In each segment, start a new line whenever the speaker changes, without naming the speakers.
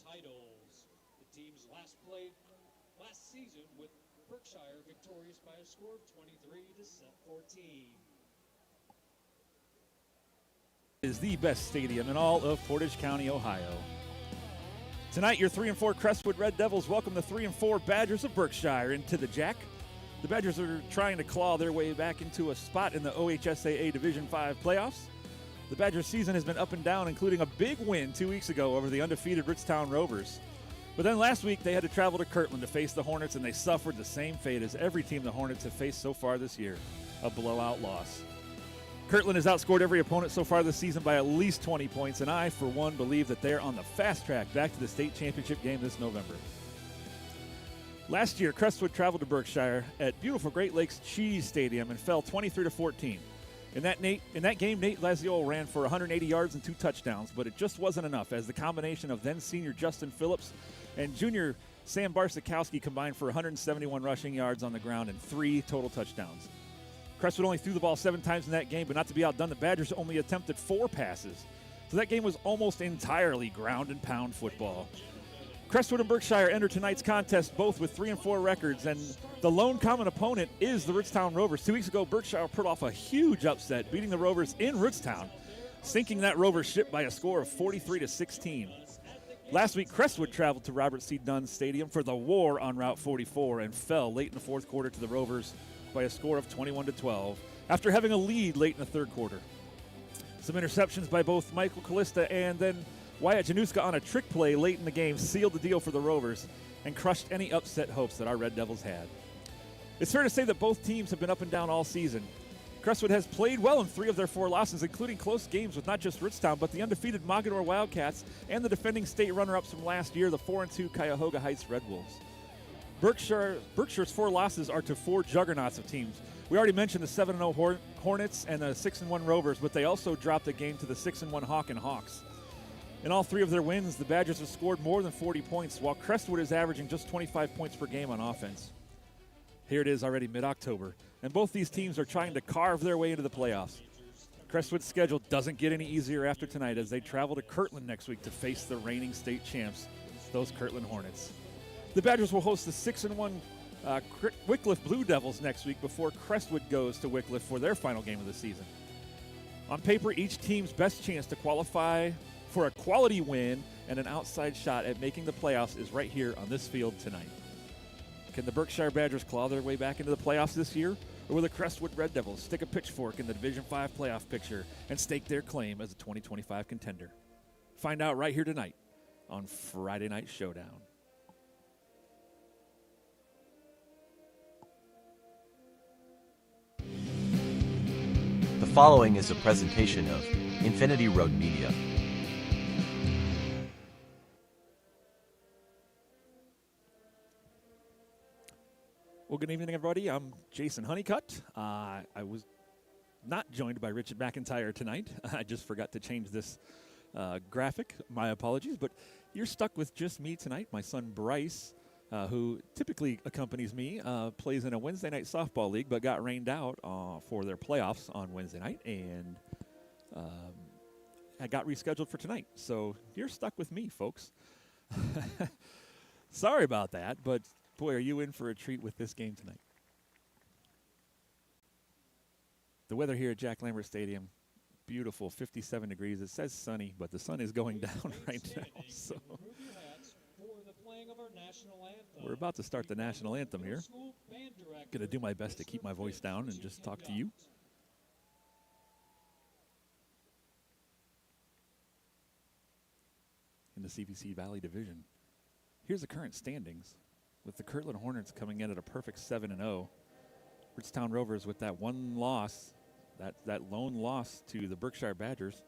Titles. The teams last played last season with Berkshire victorious by a score of 23-14.
Is the best stadium in all of Portage County, Ohio. Tonight, your 3-4 Crestwood Red Devils welcome the 3-4 Badgers of Berkshire into the Jack. The Badgers are trying to claw their way back into a spot in the OHSAA Division 5 playoffs. The Badgers' season has been up and down, including a big win 2 weeks ago over the undefeated Ritztown Rovers. But then last week, they had to travel to Kirtland to face the Hornets, and they suffered the same fate as every team the Hornets have faced so far this year, a blowout loss. Kirtland has outscored every opponent so far this season by at least 20 points, and I, for one, believe that they're on the fast track back to the state championship game this November. Last year, Crestwood traveled to Berkshire at beautiful Great Lakes Cheese Stadium and fell 23-14. In that game, Nate Laziole ran for 180 yards and 2 touchdowns, but it just wasn't enough as the combination of then-senior Justin Phillips and junior Sam Barsikowski combined for 171 rushing yards on the ground and 3 total touchdowns. Crestwood only threw the ball 7 times in that game, but not to be outdone, the Badgers only attempted 4 passes. So that game was almost entirely ground and pound football. Crestwood and Berkshire enter tonight's contest both with 3-4 records, and the lone common opponent is the Ritztown Rovers. 2 weeks ago, Berkshire put off a huge upset, beating the Rovers in Ritztown, sinking that Rovers ship by a score of 43-16. Last week, Crestwood traveled to Robert C. Dunn Stadium for the war on Route 44 and fell late in the fourth quarter to the Rovers by a score of 21-12. after having a lead late in the third quarter. Some interceptions by both Michael Callista and then Wyatt Januska on a trick play late in the game sealed the deal for the Rovers and crushed any upset hopes that our Red Devils had. It's fair to say that both teams have been up and down all season. Crestwood has played well in 3 of their 4 losses, including close games with not just Ritztown, but the undefeated Mogadore Wildcats and the defending state runner-ups from last year, the 4-2 Cuyahoga Heights Red Wolves. Berkshire's 4 losses are to 4 juggernauts of teams. We already mentioned the 7-0 Hornets and the 6-1 Rovers, but they also dropped a game to the 6-1 Hawken Hawks. In all 3 of their wins, the Badgers have scored more than 40 points, while Crestwood is averaging just 25 points per game on offense. Here it is already mid-October, and both these teams are trying to carve their way into the playoffs. Crestwood's schedule doesn't get any easier after tonight as they travel to Kirtland next week to face the reigning state champs, those Kirtland Hornets. The Badgers will host the 6-1 Wycliffe Blue Devils next week before Crestwood goes to Wycliffe for their final game of the season. On paper, each team's best chance to qualify for a quality win and an outside shot at making the playoffs is right here on this field tonight. Can the Berkshire Badgers claw their way back into the playoffs this year? Or will the Crestwood Red Devils stick a pitchfork in the Division V playoff picture and stake their claim as a 2025 contender? Find out right here tonight on Friday Night Showdown.
The following is a presentation of Infinity Road Media.
Well, good evening, everybody. I'm Jason Honeycutt. I was not joined by Richard McIntyre tonight. I just forgot to change this graphic. My apologies. But you're stuck with just me tonight. My son Bryce, who typically accompanies me, plays in a Wednesday night softball league, but got rained out for their playoffs on Wednesday night, and I got rescheduled for tonight. So you're stuck with me, folks. Sorry about that, but boy, are you in for a treat with this game tonight. The weather here at Jack Lambert Stadium, beautiful, 57 degrees. It says sunny, but the sun is going down right now. So we're about to start the national anthem here. Going to do my best to keep my voice down and just talk to you. In the CVC-VALLEY division. Here's the current standings, with the Kirtland Hornets coming in at a perfect 7-0. Ritztown Rovers with that one loss, that lone loss to the Berkshire Badgers,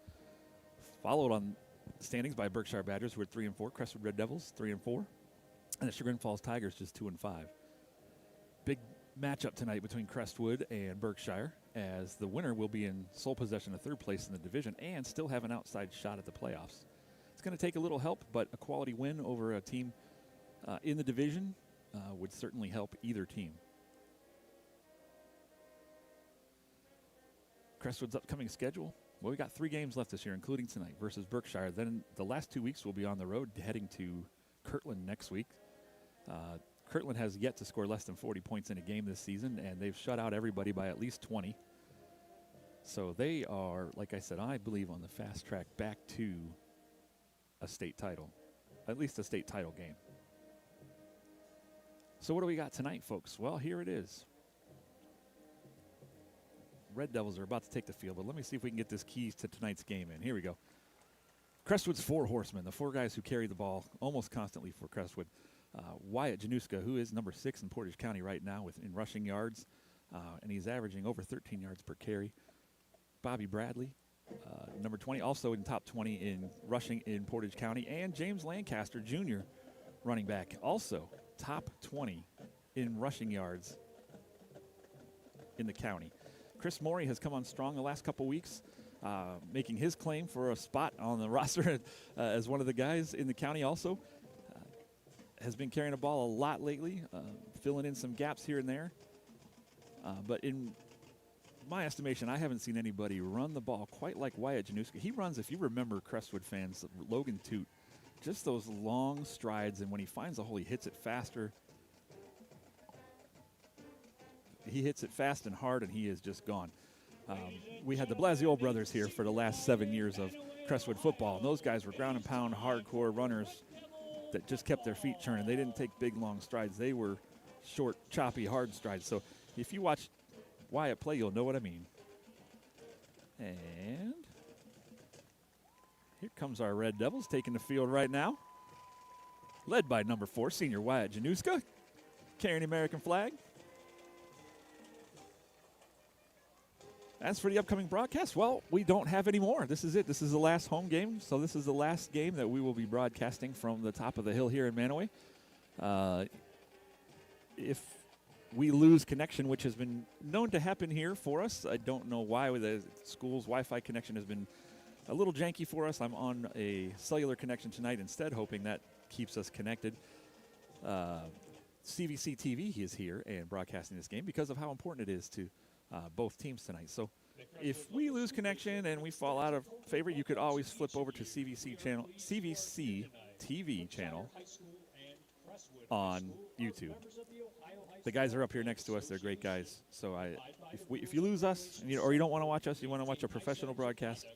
followed on standings by Berkshire Badgers, who are 3-4, Crestwood Red Devils 3-4, and the Chagrin Falls Tigers just 2-5. Big matchup tonight between Crestwood and Berkshire, as the winner will be in sole possession of 3rd place in the division and still have an outside shot at the playoffs. It's going to take a little help, but a quality win over a team in the division would certainly help either team. Crestwood's upcoming schedule. Well, we got 3 games left this year, including tonight versus Berkshire. Then the last 2 weeks we'll be on the road heading to Kirtland next week. Kirtland has yet to score less than 40 points in a game this season, and they've shut out everybody by at least 20. So they are, like I said, I believe on the fast track back to a state title, at least a state title game. So what do we got tonight, folks? Well, here it is. Red Devils are about to take the field, but let me see if we can get this keys to tonight's game in. Here we go. Crestwood's 4 horsemen, the 4 guys who carry the ball almost constantly for Crestwood. Wyatt Januska, who is number 6 in Portage County right now in rushing yards, and he's averaging over 13 yards per carry. Bobby Bradley, number 20, also in top 20 in rushing in Portage County. And James Lancaster, Jr., running back, also top 20 in rushing yards in the county. Chris Morey has come on strong the last couple weeks, making his claim for a spot on the roster as one of the guys in the county also. Has been carrying the ball a lot lately, filling in some gaps here and there. But in my estimation, I haven't seen anybody run the ball quite like Wyatt Januska. He runs, if you remember Crestwood fans, Logan Toot, just those long strides, and when he finds a hole, he hits it faster. He hits it fast and hard, and he is just gone. We had the Blasio brothers here for the last 7 years of Crestwood football, and those guys were ground and pound, hardcore runners that just kept their feet churning. They didn't take big, long strides. They were short, choppy, hard strides. So if you watch Wyatt play, you'll know what I mean. And here comes our Red Devils taking the field right now. Led by number 4, senior Wyatt Januska, carrying the American flag. As for the upcoming broadcast, well, we don't have any more. This is it. This is the last home game, so this is the last game that we will be broadcasting from the top of the hill here in Manaway. If we lose connection, which has been known to happen here for us, I don't know why. The school's Wi-Fi connection has been a little janky for us. I'm on a cellular connection tonight instead, hoping that keeps us connected. CVC-TV is here and broadcasting this game because of how important it is to both teams tonight. So if we lose connection and we fall out of favor, you could always flip over to CVC TV channel on YouTube. The guys are up here next to us. They're great guys. So if you lose us or you don't want to watch us, you want to watch a professional broadcast,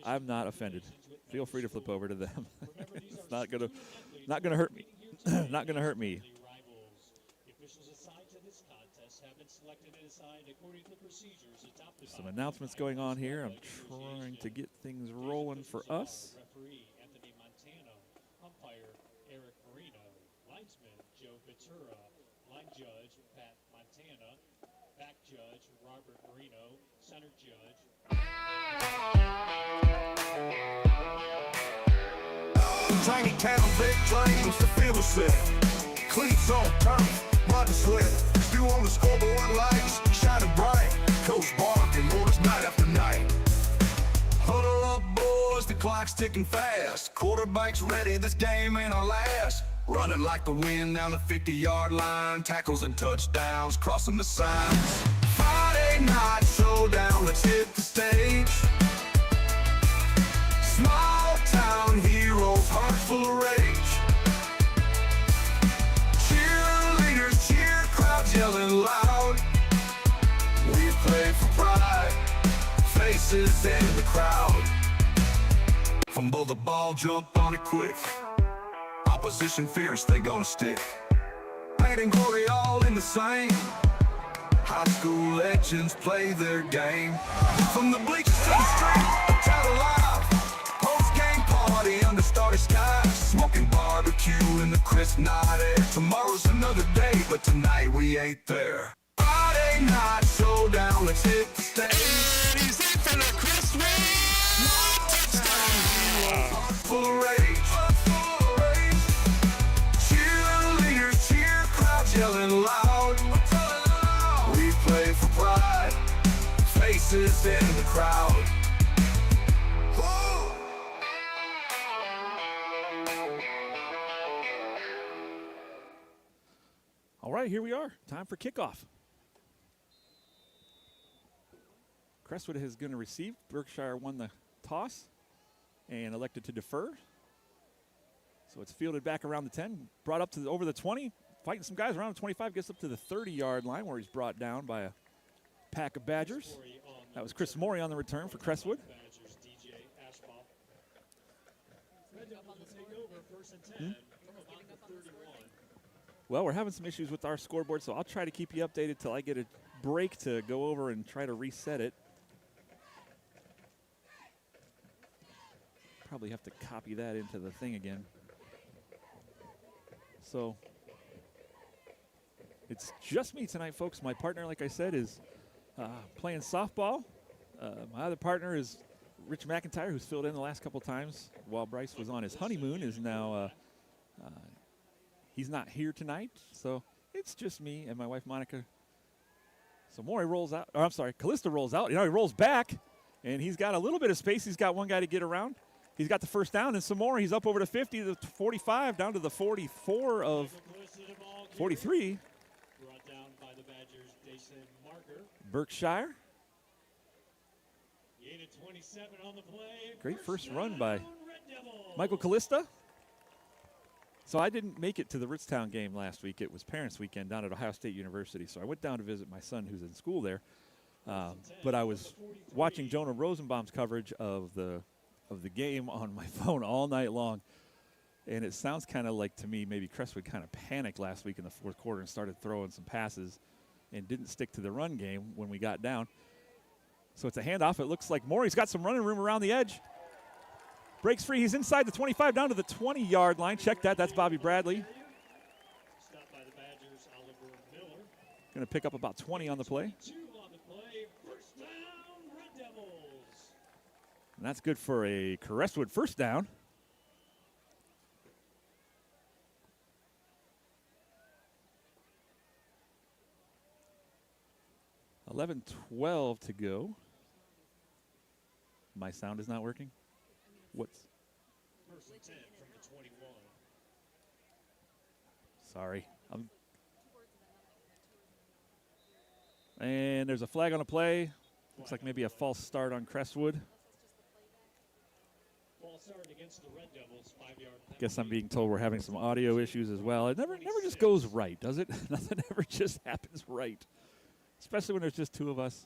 I'm not offended. Feel free to flip over to them. It's not gonna hurt me. Not gonna hurt me. Some announcements going on here. I'm trying to get things rolling for us.
Referee Anthony Montano, umpire Eric Marino, linesman Joe Ventura, line judge Pat Montana, back judge Robert Marino, center judge.
Tiny town, big flames, the field is set. Cleats on turf, mud and sled. Still on the scoreboard, lights shining bright. Coach barking orders night after night. Huddle up, boys, the clock's ticking fast. Quarterback's ready, this game ain't our last. Running like the wind down the 50-yard line. Tackles and touchdowns, crossing the signs. Friday night showdown, let's hit the stage. Small town heroes, heart full of rage. Cheerleaders cheer, crowds yelling loud. We play for pride, faces in the crowd. Fumble the ball, jump on it quick. Opposition fierce, they gonna stick. Pain and glory all in the same. High school legends play their game. From the bleachers to the street, town alive. Post-game party under starry skies. Smoking barbecue in the crisp night air. Tomorrow's another day, but tonight we ain't there. Friday night showdown, let's hit the stage. He's in for the Crestwood. Full of rage. Cheerleaders cheer, crowds yelling loud. We play for pride, faces in the crowd.
All right, here we are. Time for kickoff. Crestwood is going to receive. Berkshire won the toss and elected to defer. So it's fielded back around the 10, brought up to over the 20, fighting some guys around the 25, gets up to the 30-yard line where he's brought down by a pack of Badgers. That was Chris Morey on the return for Crestwood. Well, we're having some issues with our scoreboard, so I'll try to keep you updated till I get a break to go over and try to reset it. Probably have to copy that into the thing again. So it's just me tonight, folks. My partner, like I said, is playing softball. My other partner is Rich McIntyre, who's filled in the last couple times while Bryce was on his honeymoon, is now he's not here tonight. So it's just me and my wife, Monica. So Morey rolls out, or I'm sorry, Callista rolls out. You know, he rolls back, and he's got a little bit of space. He's got one guy to get around. He's got the first down, and some more. He's up over to 50, the 45, down to the 44 of 43.
Brought down by the Badgers, Jason Marker.
Berkshire.
Gain of 27 on the play.
Great first run by
Red Devils.
Michael Callista. So I didn't make it to the Ritztown game last week. It was Parents' Weekend down at Ohio State University. So I went down to visit my son who's in school there. But I was watching Jonah Rosenbaum's coverage of the game on my phone all night long. And it sounds kind of like, to me, maybe Crestwood kind of panicked last week in the fourth quarter and started throwing some passes. and didn't stick to the run game when we got down. So it's a handoff. It looks like Morey's got some running room around the edge. Breaks free. He's inside the 25 down to the 20-yard line. Check that. That's Bobby Bradley.
Stopped by the Badgers, Oliver Miller.
Going to pick up about 20 on the play.
2 on the play. First down, Red Devils.
And that's good for a Crestwood first down. $11:12 to go. My sound is not working. What's?
First and 10 from the 21.
Sorry. And there's a flag on a play. Looks like maybe a false start on Crestwood.
False start against the Red Devils, 5-yard penalty.
Guess I'm being told we're having some audio issues as well. It never just goes right, does it? Nothing ever just happens right. Especially when there's just two of us.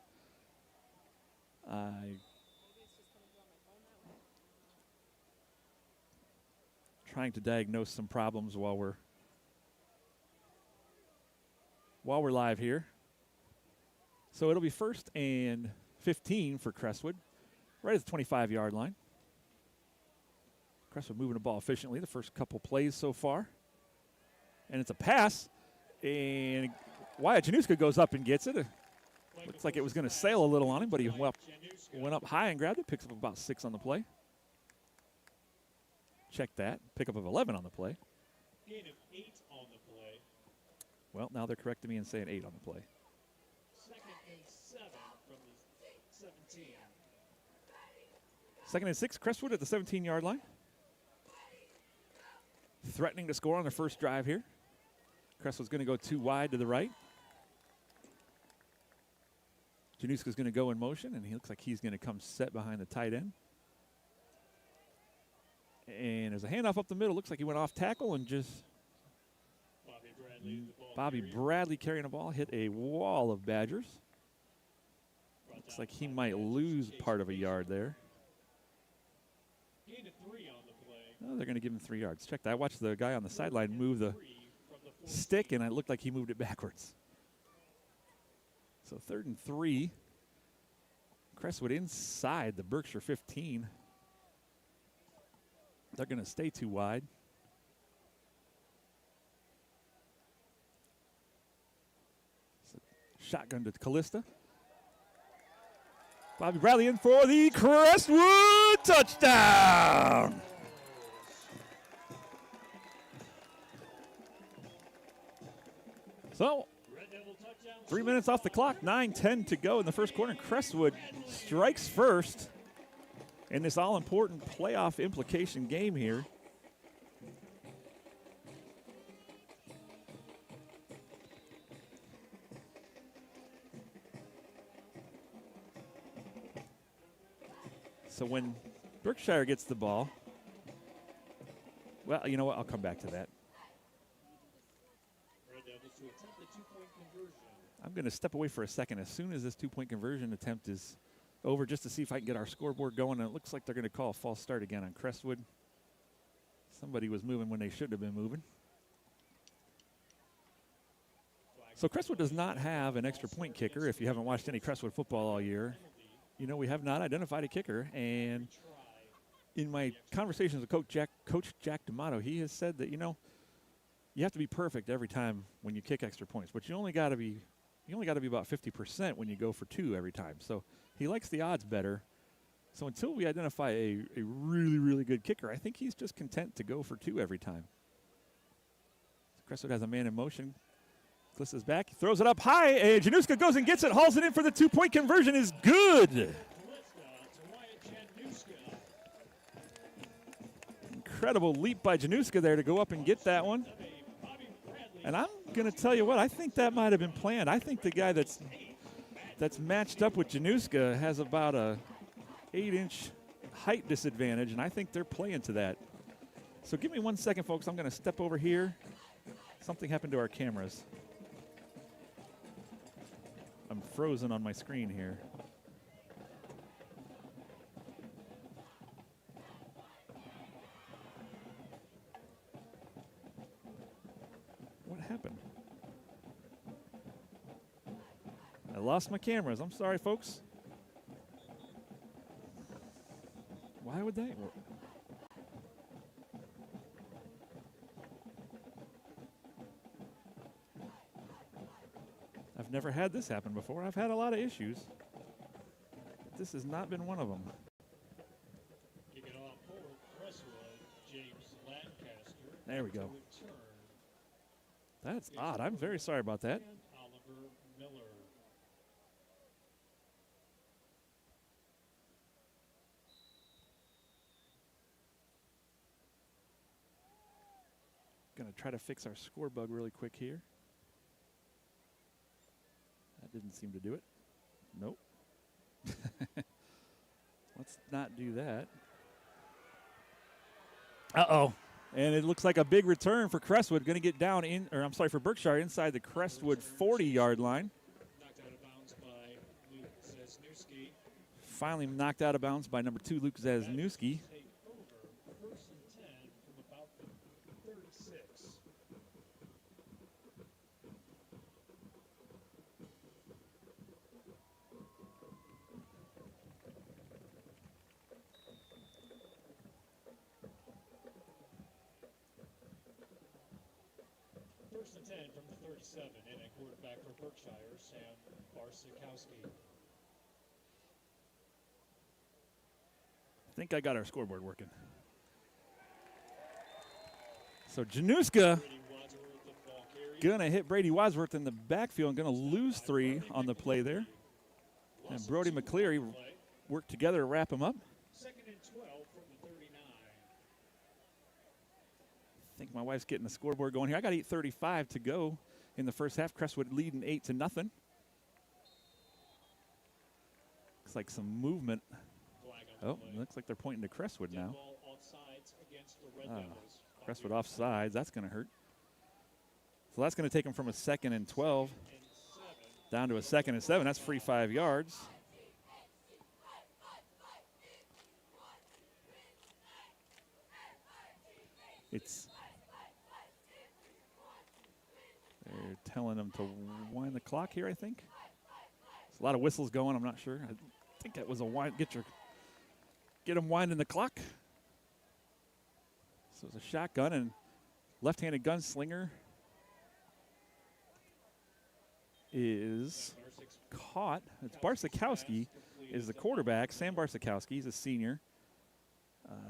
Trying to diagnose some problems while we're live here. So it'll be 1st and 15 for Crestwood, right at the 25-yard line. Crestwood moving the ball efficiently the first couple plays so far. And it's a pass, and Wyatt Januska goes up and gets it. Looks like it was going to sail a little on him, but he went up high and grabbed it. Picks up about 6 on the play. Check that. Pickup of 11 on the play.
Gain of 8 on the play.
Well, now they're correcting me and saying 8 on the play.
2nd and 7 from the 17.
2nd and 6, Crestwood at the 17-yard line. Threatening to score on their first drive here. Crestwood's going to go 2 wide to the right. Januska's going to go in motion, and he looks like he's going to come set behind the tight end. And there's a handoff up the middle. Looks like he went off tackle and just Bobby Bradley carrying the ball hit a wall of Badgers. Looks like he might lose part of a yard there.
Gain of 3 on the play.
Oh, they're going to give him 3 yards. Check that. I watched the guy on the sideline move the stick, and it looked like he moved it backwards. So 3rd and 3. Crestwood inside the Berkshire 15. They're going to stay 2 wide. So shotgun to Callista. Bobby Bradley in for the Crestwood touchdown. So 3 minutes off the clock, 9:10 to go in the first quarter. Crestwood strikes first in this all-important playoff implication game here. So when Berkshire gets the ball, well, you know what? I'll come back to that. I'm going to step away for a second as soon as this 2-point conversion attempt is over, just to see if I can get our scoreboard going. And it looks like they're going to call a false start again on Crestwood. Somebody was moving when they shouldn't have been moving. So Crestwood does not have an extra point kicker. If you haven't watched any Crestwood football all year, you know we have not identified a kicker. And in my conversations with Coach Jack D'Amato, he has said that, you know, you have to be perfect every time when you kick extra points, but you only got to be about 50% when you go for 2 every time. So he likes the odds better. So until we identify a really, really good kicker, I think he's just content to go for 2 every time. Crestwood has a man in motion. Clissa's back. He throws it up high, and Januska goes and gets it, hauls it in for the 2-point conversion. Is good. Incredible leap by Januska there to go up and get that one. And I'm going to tell you what, I think that might have been planned. I think the guy that's matched up with Januska has about a 8-inch height disadvantage, and I think they're playing to that. So give me 1 second, folks. I'm going to step over here. Something happened to our cameras. I'm frozen on my screen here. What happened? lost my cameras. I'm sorry, folks. Why would they? I've never had this happen before. I've had a lot of issues. This has not been one of them.
Kicking off for Crestwood, James Lancaster.
There we go.
To return
That's odd. I'm very sorry about that.
and Oliver Miller.
Going to try to fix our score bug really quick here. That didn't seem to do it. Nope. Let's not do that. Uh-oh. And it looks like a big return for Crestwood. Going to get down in, or I'm sorry, for Berkshire inside the Crestwood 40-yard line.
Knocked out of bounds by Luke Zesnewski.
Finally knocked out of bounds by number 2, Luke Zesnewski.
Take over 1st and 10 from about the 36. First and 10 from the 37, and a quarterback for Berkshire, Sam Barsikowski.
I think I got our scoreboard working. So Januska
Brady Wadsworth, the ball carrier.
going to hit Brady Wadsworth in the backfield and going to lose 3 on the play there. And Brody McCleary
Play.
worked together to wrap him up.
2nd and 12 from the 39.
I think my wife's getting the scoreboard going here. I got 8:35 to go in the first half. Crestwood leading 8-0. Looks like some movement.
Flag on the
Oh,
play.
looks like they're pointing to Crestwood
Dead
now.
ball offsides against the Red
Ah,
Devils.
Crestwood offsides. That's going to hurt. So that's going to take them from a 2nd and 12
And 7.
down to a 2nd and 7. That's free 5 yards. It's they're telling them to wind the clock here, I think. There's a lot of whistles going. I'm not sure. I think that was a wind. Get them winding the clock. So it's a shotgun and left-handed gunslinger is caught. It's Barsikowski is the quarterback. Sam Barsikowski, he's a senior.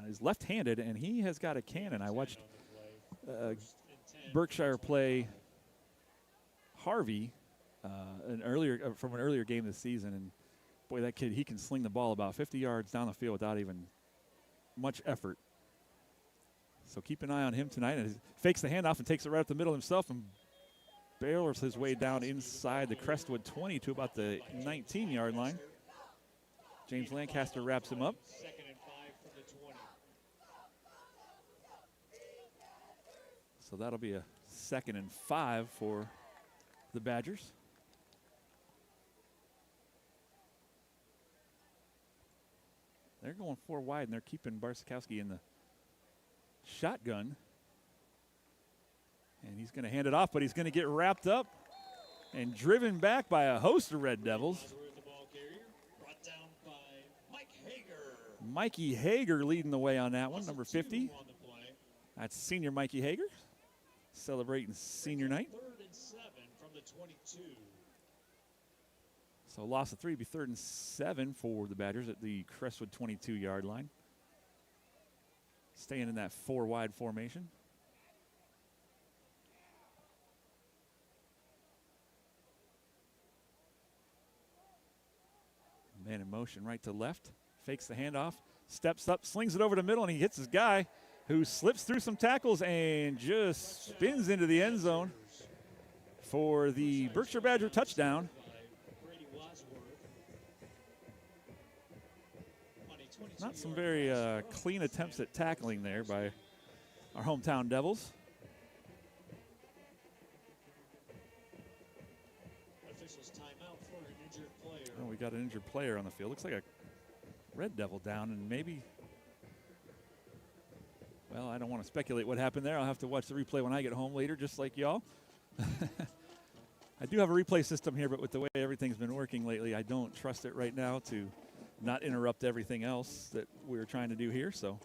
Is left-handed, and he has got a cannon. I watched Berkshire play Harvey from an earlier game this season, and boy, that kid, he can sling the ball about 50 yards down the field without even much effort. So keep an eye on him tonight. And he fakes the handoff and takes it right up the middle himself and barrels his way down inside the Crestwood 20 to about the 19-yard line. James Lancaster wraps him up.
2nd and 5 from the 20.
So that'll be a 2nd and 5 for the Badgers. They're going 4 wide, and they're keeping Barsikowski in the shotgun. And he's going to hand it off, but he's going to get wrapped up and driven back by a host of Red Devils.
Wadsworth, the ball carrier, brought down by Mike Hager.
Mikey Hager leading the way on that one, number 50.
On the play.
That's senior Mikey Hager, celebrating senior night.
3rd and 7 from the 22.
So loss of 3 be 3rd and 7 for the Badgers at the Crestwood 22-yard line. Staying in that 4 wide formation. Man in motion right to left. Fakes the handoff. Steps up, slings it over the middle, and he hits his guy who slips through some tackles and just spins into the end zone for the Berkshire Badger touchdown.
By Brady Wadsworth. On a 22
Not some very clean attempts at tackling there by our hometown Devils.
Officials timeout for an injured player.
Oh, we got an injured player on the field. Looks like a Red Devil down, and maybe, well, I don't want to speculate what happened there. I'll have to watch the replay when I get home later, just like y'all. I do have a replay system here, but with the way everything's been working lately, I don't trust it right now to not interrupt everything else that we're trying to do here. So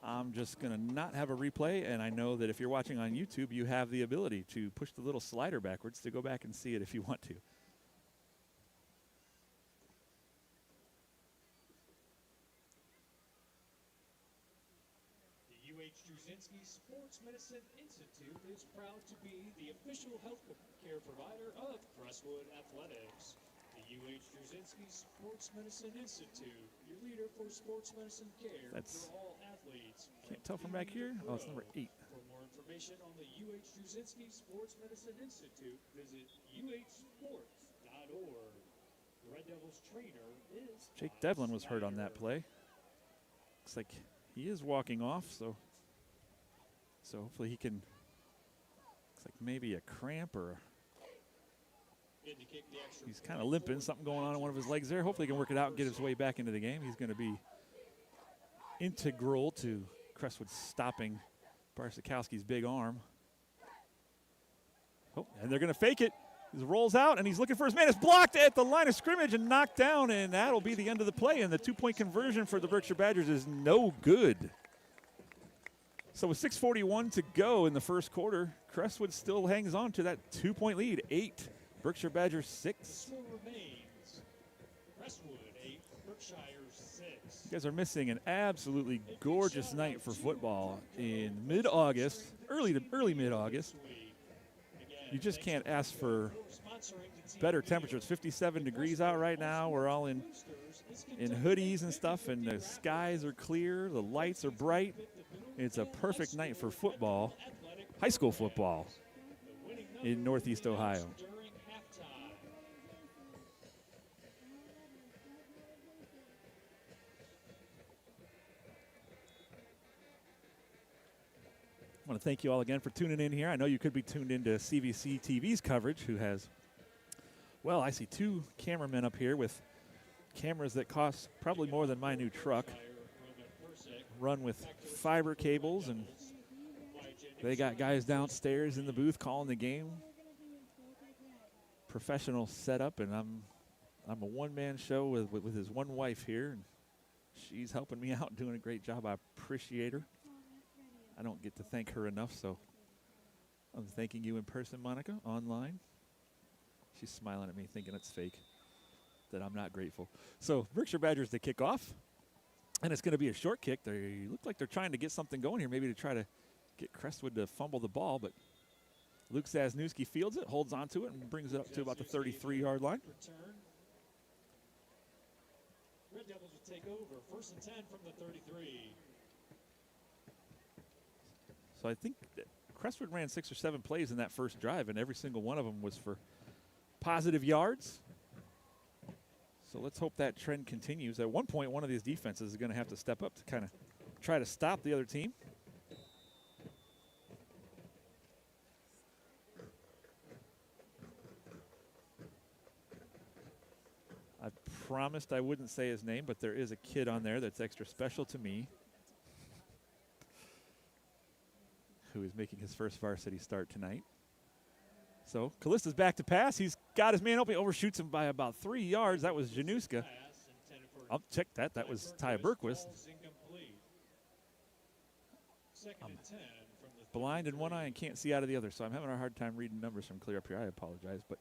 I'm just going to not have a replay, and I know that if you're watching on YouTube, you have the ability to push the little slider backwards to go back and see it if you want to.
Drzezinski Sports Medicine Institute is proud to be the official health care provider of Crestwood Athletics. The Drzezinski Sports Medicine Institute, your leader for sports medicine care for all athletes.
Can't tell from back here. Oh, it's number 8.
For more information on the Drzezinski Sports Medicine Institute, visit uhsports.org. The Red Devils trainer is
Jake Devlin was hurt on that play. Looks like he is walking off, so hopefully he can. Looks like maybe a cramp or he's kind of limping. Something going on in one of his legs there. Hopefully he can work it out and get his way back into the game. He's going to be integral to Crestwood stopping Barsikowski's big arm. Oh, and they're going to fake it. He rolls out, and he's looking for his man. It's blocked at the line of scrimmage and knocked down, and that'll be the end of the play. And the two-point conversion for the Berkshire Badgers is no good. So with 6:41 to go in the first quarter, Crestwood still hangs on to that 2-point lead. 8, Berkshire Badgers 6.
Crestwood 8, Berkshire 6.
You guys are missing an absolutely gorgeous night for football in mid-August, early mid-August. You just can't ask for better temperatures. 57 degrees out right now. We're all in hoodies and stuff, and the skies are clear. The lights are bright. It's a perfect night for football, high school football in Northeast Ohio. I want to thank you all again for tuning in here. I know you could be tuned into CVC TV's coverage, who has, well, I see 2 cameramen up here with cameras that cost probably more than my new truck, run with fiber cables, and they got guys downstairs in the booth calling the game. Professional setup, and I'm a one-man show with his one wife here, and she's helping me out, doing a great job. I appreciate her. I don't get to thank her enough, so I'm thanking you in person, Monica, online. She's smiling at me, thinking it's fake, that I'm not grateful. So Berkshire Badgers to kick off, and it's going to be a short kick. They look like they're trying to get something going here, maybe to try to get Crestwood to fumble the ball, but Luke Zasnewski fields it, holds on to it, and brings it up to about the 33-yard line.
Red Devils will take over, 1st and 10 from the 33.
So I think that Crestwood ran 6 or 7 plays in that first drive, and every single one of them was for positive yards. So let's hope that trend continues. At one point, one of these defenses is going to have to step up to kind of try to stop the other team. I promised I wouldn't say his name, but there is a kid on there that's extra special to me who is making his first varsity start tonight. So Callista's back to pass. He's got his man open. He overshoots him by about 3 yards. That was Januska. I'll check that. That was Ty Berkquist. I'm blind in one eye and can't see out of the other, so I'm having a hard time reading numbers from clear up here. I apologize, but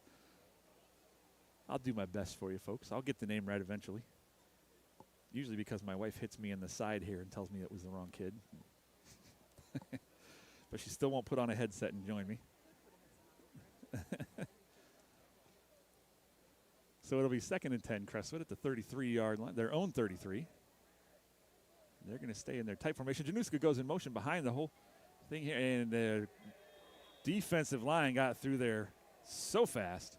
I'll do my best for you, folks. I'll get the name right eventually. Usually because my wife hits me in the side here and tells me it was the wrong kid. But she still won't put on a headset and join me. So it'll be 2nd and 10, Crestwood at the 33-yard line, their own 33. They're going to stay in their tight formation. Januska goes in motion behind the whole thing here, and the defensive line got through there so fast.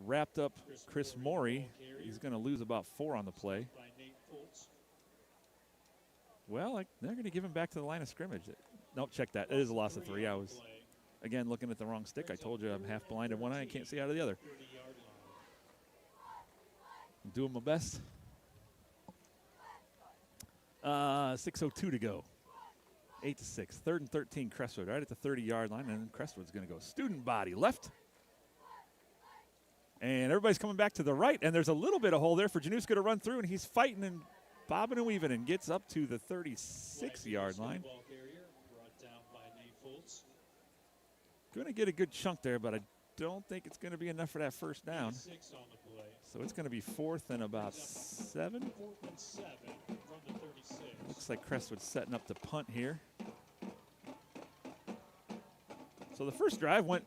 Wrapped up Chris Morey. He's going to lose about 4 on the play. Well, they're going to give him back to the line of scrimmage. Nope, check that. It is a loss of 3. I was, again, looking at the wrong stick. I told you I'm half blind in one eye and can't see out of the other. I'm doing my best. 6:02 to go 8-6. 3rd and 13, Crestwood, right at the 30-yard line, and Crestwood's going to go student body left. And everybody's coming back to the right, and there's a little bit of hole there for Januska to run through, and he's fighting and bobbing and weaving and gets up to the 36-yard line. Going to get a good chunk there, but I don't think it's going to be enough for that first down. So it's going to be 4th and about 7.
4th and 7 from the 36.
Looks like Crestwood's setting up the punt here. So the first drive went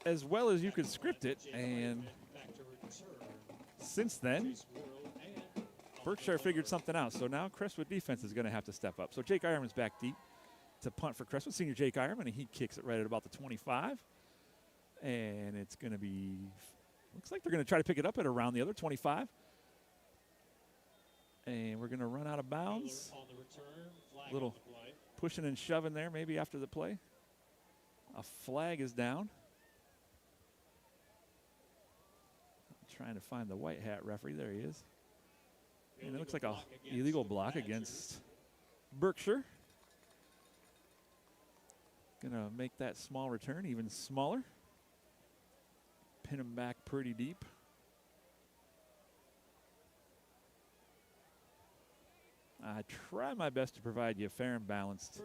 as well as you could script it, and since then, Berkshire figured something out. So now Crestwood defense is going to have to step up. So Jake Ironman's back deep to punt for Crestwood. Senior Jake Ironman, and he kicks it right at about the 25. And it's going to be, looks like they're going to try to pick it up at around the other 25. And we're going to run out of bounds. Little pushing and shoving there maybe after the play. A flag is down. I'm trying to find the white hat referee. There he is. And it looks like a illegal block against Berkshire. Gonna make that small return even smaller. Pin him back pretty deep. I try my best to provide you a fair and balanced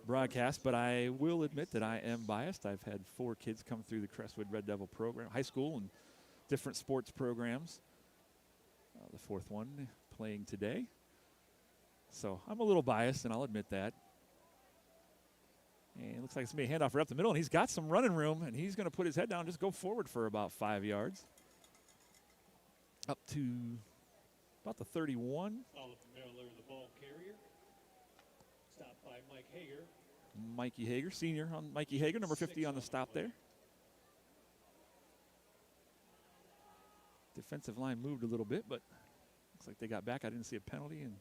broadcast, but I will admit that I am biased. I've had 4 kids come through the Crestwood Red Devil program, high school and different sports programs. The 4th one playing today. So I'm a little biased, and I'll admit that. And it looks like it's going to be a handoff right up the middle, and he's got some running room, and he's going to put his head down, just go forward for about 5 yards. Up to about the 31.
Oliver Miller, the ball carrier. Stopped by Mike Hager.
Mikey Hager, senior on Mikey Hager, number 50 on the stop there. Defensive line moved a little bit, but looks like they got back. I didn't see a penalty, and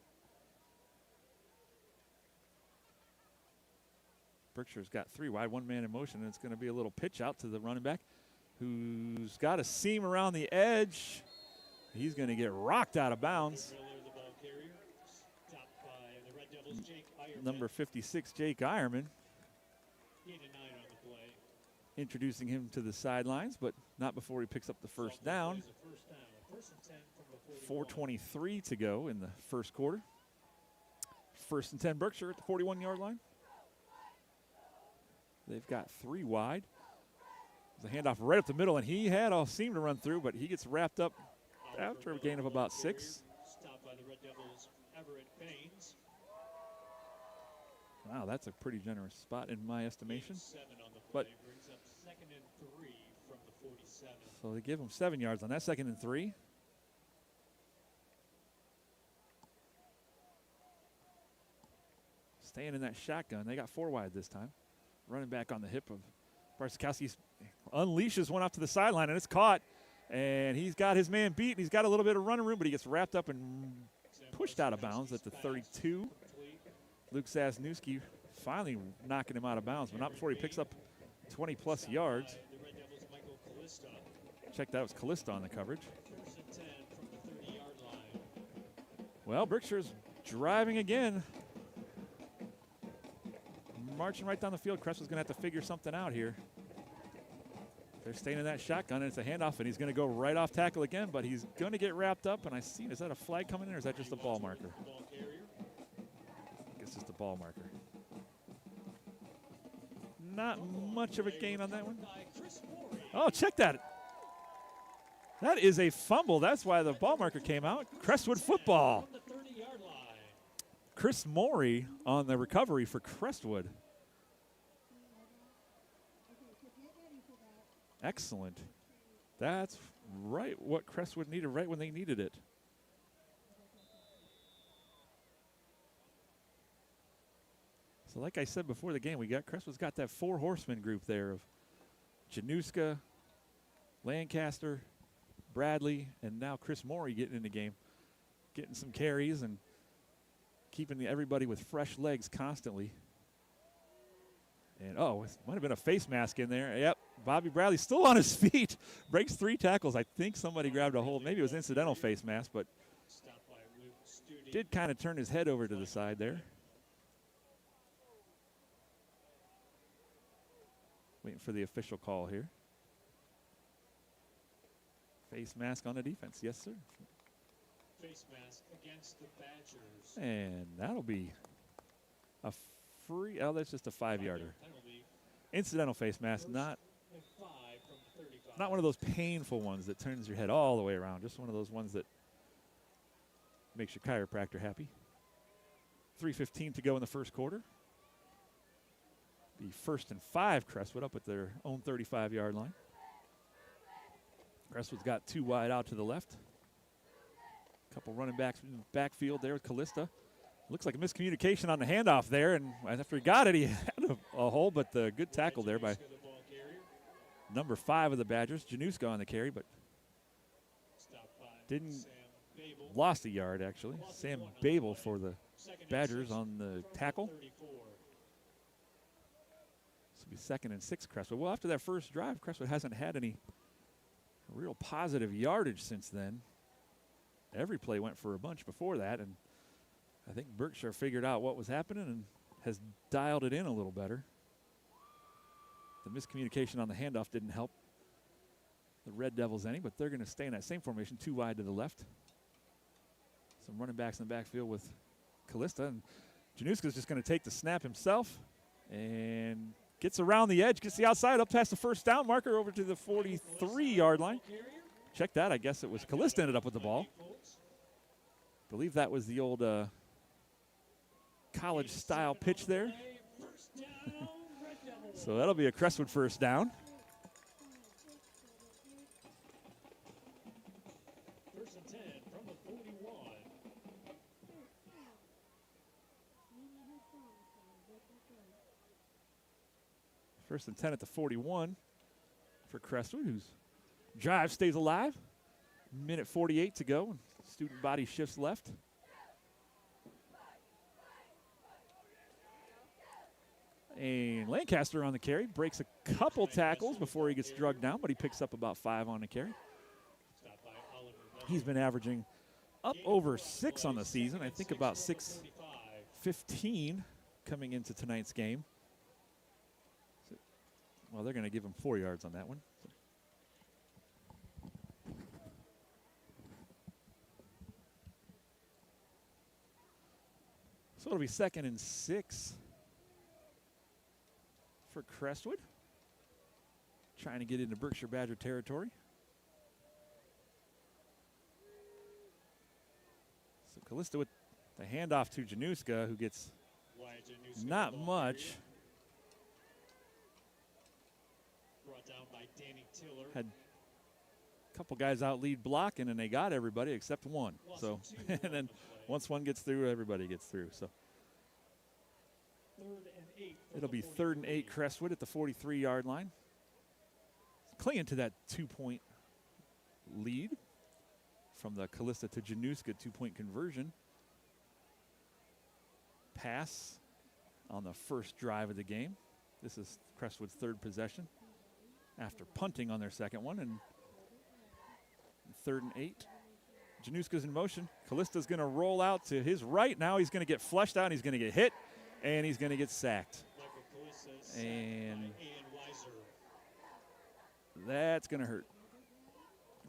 Berkshire's got 3 wide, 1 man in motion, and it's going to be a little pitch out to the running back who's got a seam around the edge. He's going to get rocked out of bounds. Number 56, Jake Ironman. Introducing him to the sidelines, but not before he picks up the first down. 4:23 to go in the first quarter. 1st and 10 Berkshire at the 41-yard line. They've got 3 wide. There's a handoff right up the middle, and he had a seam to run through, but he gets wrapped up after a gain of about 6.
Stopped by the Red Devils, Everett Baines.
Wow, that's a pretty generous spot in my estimation. But
brings up 2nd and 3 from the 47.
So they give him 7 yards on that 2nd and 3. Staying in that shotgun. They got 4 wide this time. Running back on the hip of Barsikowski. Unleashes one off to the sideline, and it's caught. And he's got his man beat. He's got a little bit of running room, but he gets wrapped up and pushed out of bounds at the 32. Luke Zasnewski finally knocking him out of bounds, but not before he picks up 20-plus yards. Check that was Callista on the coverage. Well, Berkshire's driving again. Marching right down the field. Crestwood's going to have to figure something out here. They're staying in that shotgun, and it's a handoff, and he's going to go right off tackle again, but he's going to get wrapped up, and I see, is that a flag coming in, or is that just a ball marker? I guess it's a ball marker. Not much of a gain on that one. Oh, check that. That is a fumble. That's why the ball marker came out. Crestwood football. Chris Morey on the recovery for Crestwood. Excellent. That's right what Crestwood needed right when they needed it. So like I said before the game, Crestwood's got that 4 horseman group there of Januska, Lancaster, Bradley, and now Chris Morey getting in the game, getting some carries and keeping everybody with fresh legs constantly. And, it might have been a face mask in there. Yep, Bobby Bradley still on his feet. Breaks 3 tackles. I think somebody grabbed a hold. Maybe it was incidental face mask, but did kind of turn his head over to the side there. Waiting for the official call here. Face mask on the defense. Yes, sir.
Face mask against the Badgers.
And that'll be a free. Oh, that's just a 5-yarder.
Penalty.
Incidental face mask, not
And 5 from 35.
one of those painful ones that turns your head all the way around. Just one of those ones that makes your chiropractor happy. 3:15 to go in the first quarter. Be 1st and 5, Crestwood up at their own 35-yard line. Crestwood's got 2 wide out to the left. Couple running backs in the backfield there with Callista. Looks like a miscommunication on the handoff there, and after he got it, he had a hole, but the good tackle there by number 5 of the Badgers, Januska on the carry, but didn't, lost a yard actually. Sam Babel for the Badgers on the tackle. This will be 2nd and 6, Crestwood. Well, after that first drive, Crestwood hasn't had any real positive yardage since then. Every play went for a bunch before that, and I think Berkshire figured out what was happening and has dialed it in a little better. The miscommunication on the handoff didn't help the Red Devils any, but they're going to stay in that same formation, 2 wide to the left. Some running backs in the backfield with Callista, and Januska's just going to take the snap himself and gets around the edge, gets the outside up past the first down marker over to the 43-yard line. Check that. I guess it was Callista ended up with the ball. Believe that was the old college-style pitch there. So that'll be a Crestwood first down.
First and 10 from the 41.
First and 10 at the 41 for Crestwood, whose drive stays alive. Minute 48 to go. Student body shifts left. And Lancaster on the carry. Breaks a couple tackles before he gets drugged down, but he picks up about 5 on the carry. He's been averaging up over 6 on the season. I think about 6:15 coming into tonight's game. Well, they're going to give him 4 yards on that one. So it'll be 2nd and 6 for Crestwood. Trying to get into Berkshire Badger territory. So Callista with the handoff to Januska, who gets not much.
Brought down by Danny Tiller.
Had a couple guys out lead blocking, and they got everybody except one. So, and then once one gets through, everybody gets through. So
3rd and 8.
it'll be 3rd and 8 Crestwood at the 43-yard line. Clinging to that 2-point lead from the Callista to Januska 2-point conversion. Pass on the first drive of the game. This is Crestwood's 3rd possession after punting on their 2nd one. And 3rd and 8. Januska's in motion. Callista's going to roll out to his right. Now he's going to get flushed out. He's going to get hit, and he's going to get sacked. And that's going to hurt.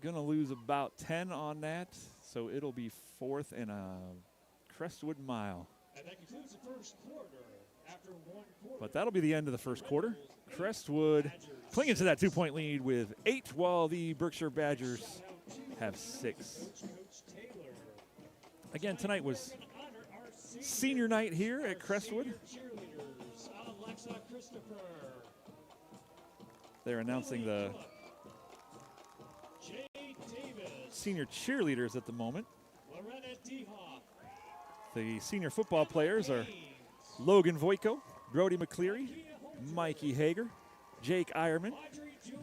Going to lose about 10 on that, so it'll be 4th and a Crestwood mile.
And that concludes the first quarter. After 1 quarter.
But that'll be the end of the first quarter. Crestwood clinging to that 2-point lead with 8, while the Berkshire Badgers have 6. Again, tonight was senior night here at Crestwood. They're announcing the senior cheerleaders at the moment. The senior football players are Logan Voico, Brody McCleary, Mikey Hager, Jake Eierman,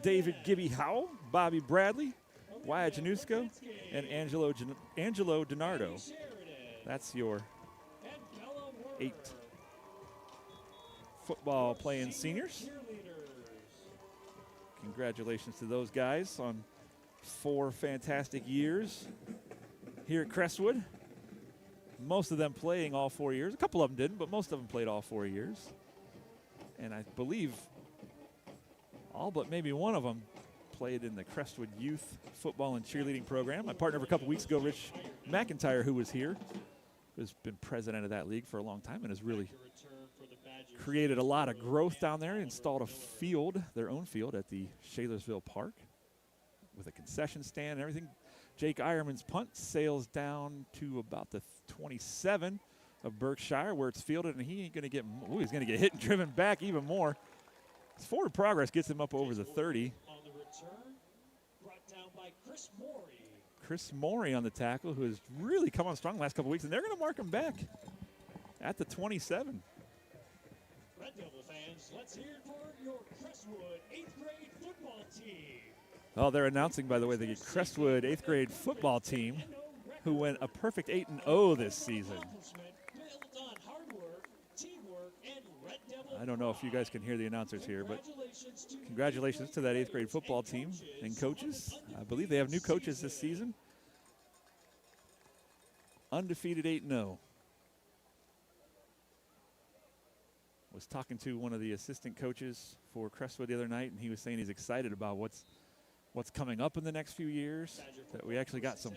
David Gibby Howell, Bobby Bradley, Wyatt Januska, and Angelo DiNardo. That's your 8 football playing seniors. Congratulations to those guys on 4 fantastic years here at Crestwood. Most of them playing all 4 years. A couple of them didn't, but most of them played all 4 years. And I believe all but maybe one of them played in the Crestwood Youth Football and Cheerleading Program. My partner of a couple weeks ago, Rich McIntyre, who was here, has been president of that league for a long time and has really created a lot of growth down there, installed a field, their own field at the Shalersville Park with a concession stand and everything. Jake Eierman's punt sails down to about the 27 of Berkshire where it's fielded, and he ain't going to get, he's going to get hit and driven back even more. His forward progress gets him up over the 30.
On the return, brought down by Chris Morey.
Chris Morey on the tackle, who has really come on strong the last couple weeks, and they're going to mark him back at the 27.
Red Devil fans, let's hear it for your Crestwood 8th grade football team.
Oh, they're announcing, by the way, the Crestwood 8th grade football team, who went a perfect 8-0 this season. I don't know if you guys can hear the announcers here, but congratulations to that 8th grade football team and coaches. I believe they have new coaches this season. Undefeated 8-0. Was talking to one of the assistant coaches for Crestwood the other night, and he was saying he's excited about what's coming up in the next few years, that we actually got some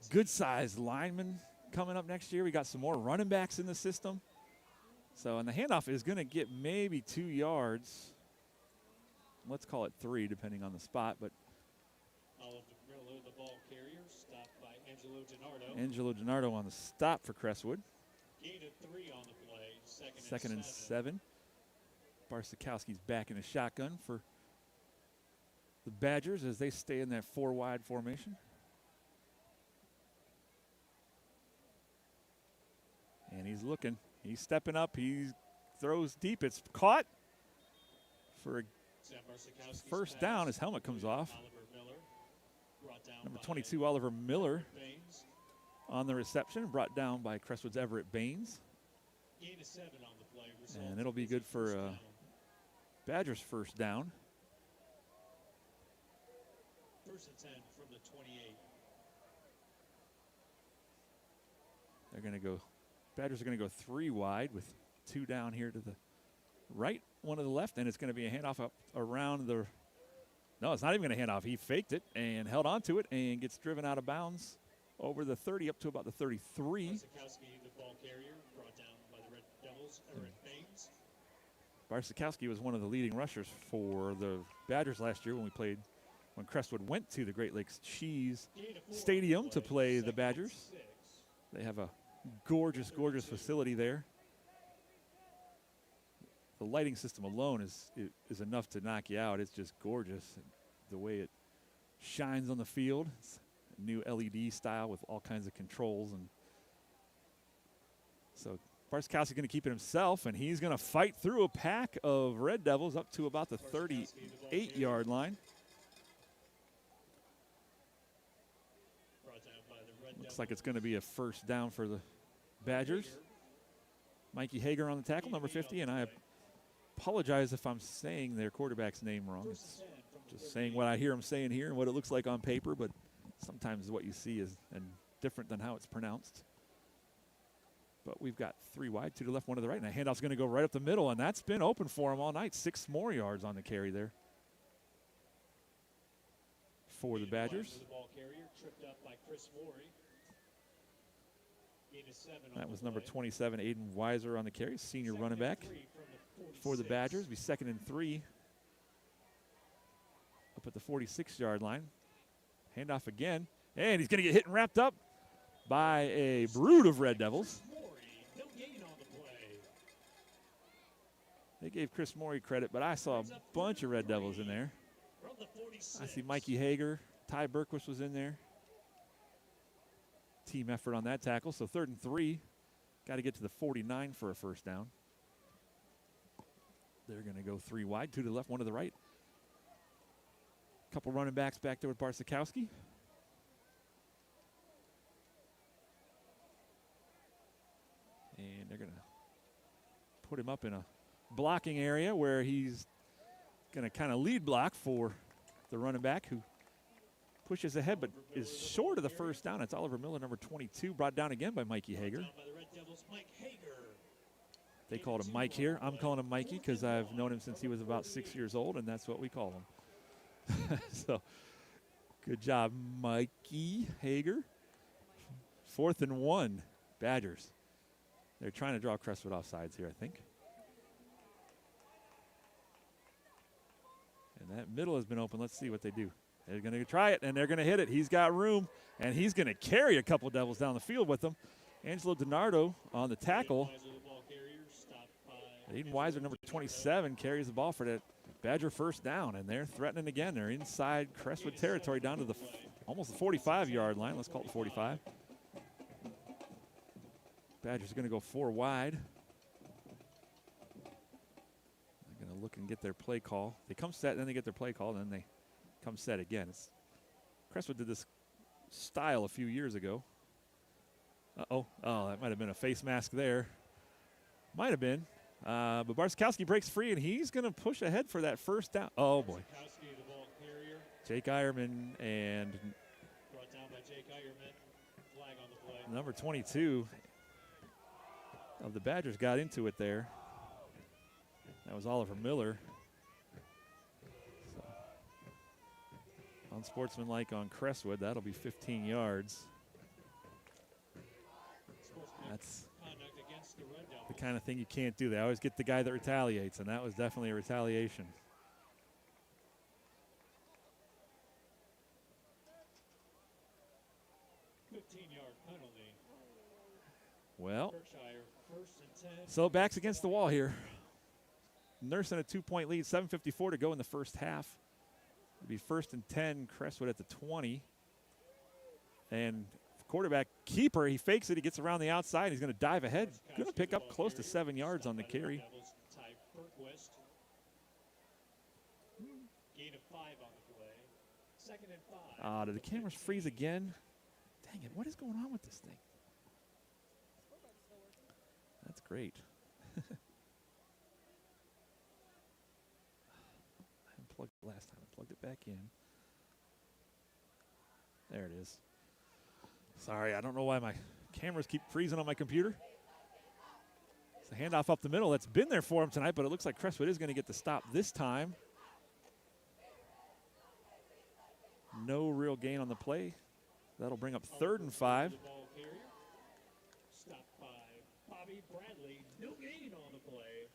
good-sized linemen coming up next year. We got some more running backs in the system. So, and the handoff is going to get maybe 2 yards. Let's call it 3, depending on the spot. But
Oliver Miller, the ball carrier, stopped by Angelo DiNardo.
Angelo DiNardo on the stop for Crestwood.
Gain of 3 on the play.
Second and 7. Barsikowski's back in a shotgun for the Badgers as they stay in that 4-wide formation. And he's looking. He's stepping up. He throws deep. It's caught for a first down. His helmet comes off. Number 22, Oliver Miller, on the reception, brought down by Crestwood's Everett Baines. And it'll be good for Badgers' first down.
First and 10 from the 28.
They're going to go, Badgers are going to go 3 wide with 2 down here to the right, 1 to the left, and it's going to be a handoff up around the, no, it's not even going to hand off. He faked it and held on to it and gets driven out of bounds over the 30 up to about the 33.
Barsikowski, the ball carrier, brought down by the Red Devils, Everett Baines.
Barsikowski was one of the leading rushers for the Badgers last year when Crestwood went to the Great Lakes Cheese Stadium to play the Badgers. They have a gorgeous, gorgeous facility there. The lighting system alone is enough to knock you out. It's just gorgeous. The way it shines on the field. It's a new LED style with all kinds of controls. And so Barsikowski's going to keep it himself, and he's going to fight through a pack of Red Devils up to about the 38-yard line. Looks like it's going to be a first down for the Badgers. Mikey Hager on the tackle, number 50, and I apologize if I'm saying their quarterback's name wrong. It's just saying what I hear him saying here and what it looks like on paper, but sometimes what you see is different than how it's pronounced. But we've got 3 wide, 2 to the left, 1 to the right, and that handoff's going to go right up the middle, and that's been open for him all night. 6 more yards on the carry there for the Badgers.
The ball carrier tripped up by Chris Morey.
That was number 27, Aiden Weiser on the carry, senior running back for the Badgers. Be 2nd and 3 up at the 46-yard line. Handoff again, and he's going to get hit and wrapped up by a brood of Red Devils. They gave Chris Morey credit, but I saw a bunch of Red Devils in there. I see Mikey Hager, Ty Berkwish was in there. Team effort on that tackle. So 3rd and 3. Got to get to the 49 for a first down. They're going to go 3 wide, 2 to the left, 1 to the right. Couple running backs back there with Barsikowski. And they're going to put him up in a blocking area where he's going to kind of lead block for the running back who pushes ahead but is short of the first down. It's Oliver Miller, number 22, brought down again by Mikey Hager. They called him Mike here. I'm calling him Mikey because I've known him since he was about 6 years old, and that's what we call him. So, good job, Mikey Hager. 4th and 1, Badgers. They're trying to draw Crestwood offsides here, I think. And that middle has been open. Let's see what they do. They're going to try it, and they're going to hit it. He's got room, and he's going to carry a couple Devils down the field with him. Angelo DiNardo on the tackle. Aiden Weiser, number 27, carries the ball for that Badger first down, and they're threatening again. They're inside Crestwood territory down to the almost the 45-yard line. Let's call it the 45. Badgers are going to go 4 wide. They're going to look and get their play call. They come set, then they get their play call, then they come set again. Crestwood did this style a few years ago. Oh, that might have been a face mask there. Might have been. But Barskowski breaks free, and he's going to push ahead for that first down. Oh, boy. Jake Ironman and
brought down by Jake Ironman. Flag on the play.
Number 22 of the Badgers got into it there. That was Oliver Miller. So, unsportsmanlike on Crestwood. That'll be 15 yards. That's the kind of thing you can't do. They always get the guy that retaliates, and that was definitely a retaliation. Well,
Berkshire, 1st and 10.
so backs against the wall here. Nursing a 2-point lead, 7:54 to go in the first half. It'll be 1st and 10, Crestwood at the 20. And quarterback keeper, he fakes it, he gets around the outside, he's going to dive ahead. Going to pick up close to 7 yards on the carry.
Gain of 5 on the play. 2nd and 5.
Did the cameras freeze again? Dang it, what is going on with this thing? That's great. I unplugged it last time. I plugged it back in. There it is. Sorry, I don't know why my cameras keep freezing on my computer. It's a handoff up the middle that's been there for him tonight, but it looks like Crestwood is going to get the stop this time. No real gain on the play. That'll bring up 3rd and 5.
Stopped by Bobby Bradley. No gain on the play.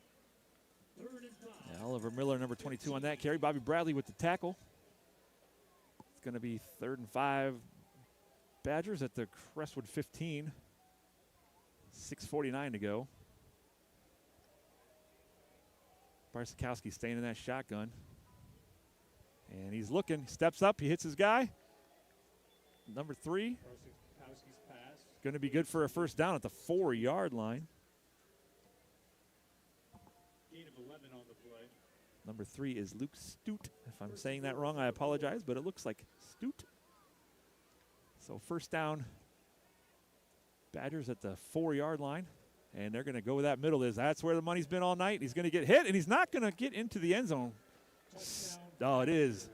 3rd and 5.
Yeah, Oliver Miller, number 22 on that carry. Bobby Bradley with the tackle. It's going to be 3rd and 5. Badgers at the Crestwood 15. 6:49 to go. Barsikowski staying in that shotgun. And he's looking, steps up, he hits his guy. Number 3.
Barsikowski's pass.
Going to be good for a first down at the 4-yard line.
Gain of 11 on the play.
Number 3 is Luke Stute. If I'm saying that wrong, I apologize, but it looks like Stute. So first down, Badgers at the 4-yard line. And they're going to go with that middle. That's where the money's been all night. He's going to get hit, and he's not going to get into the end zone. Oh, it is.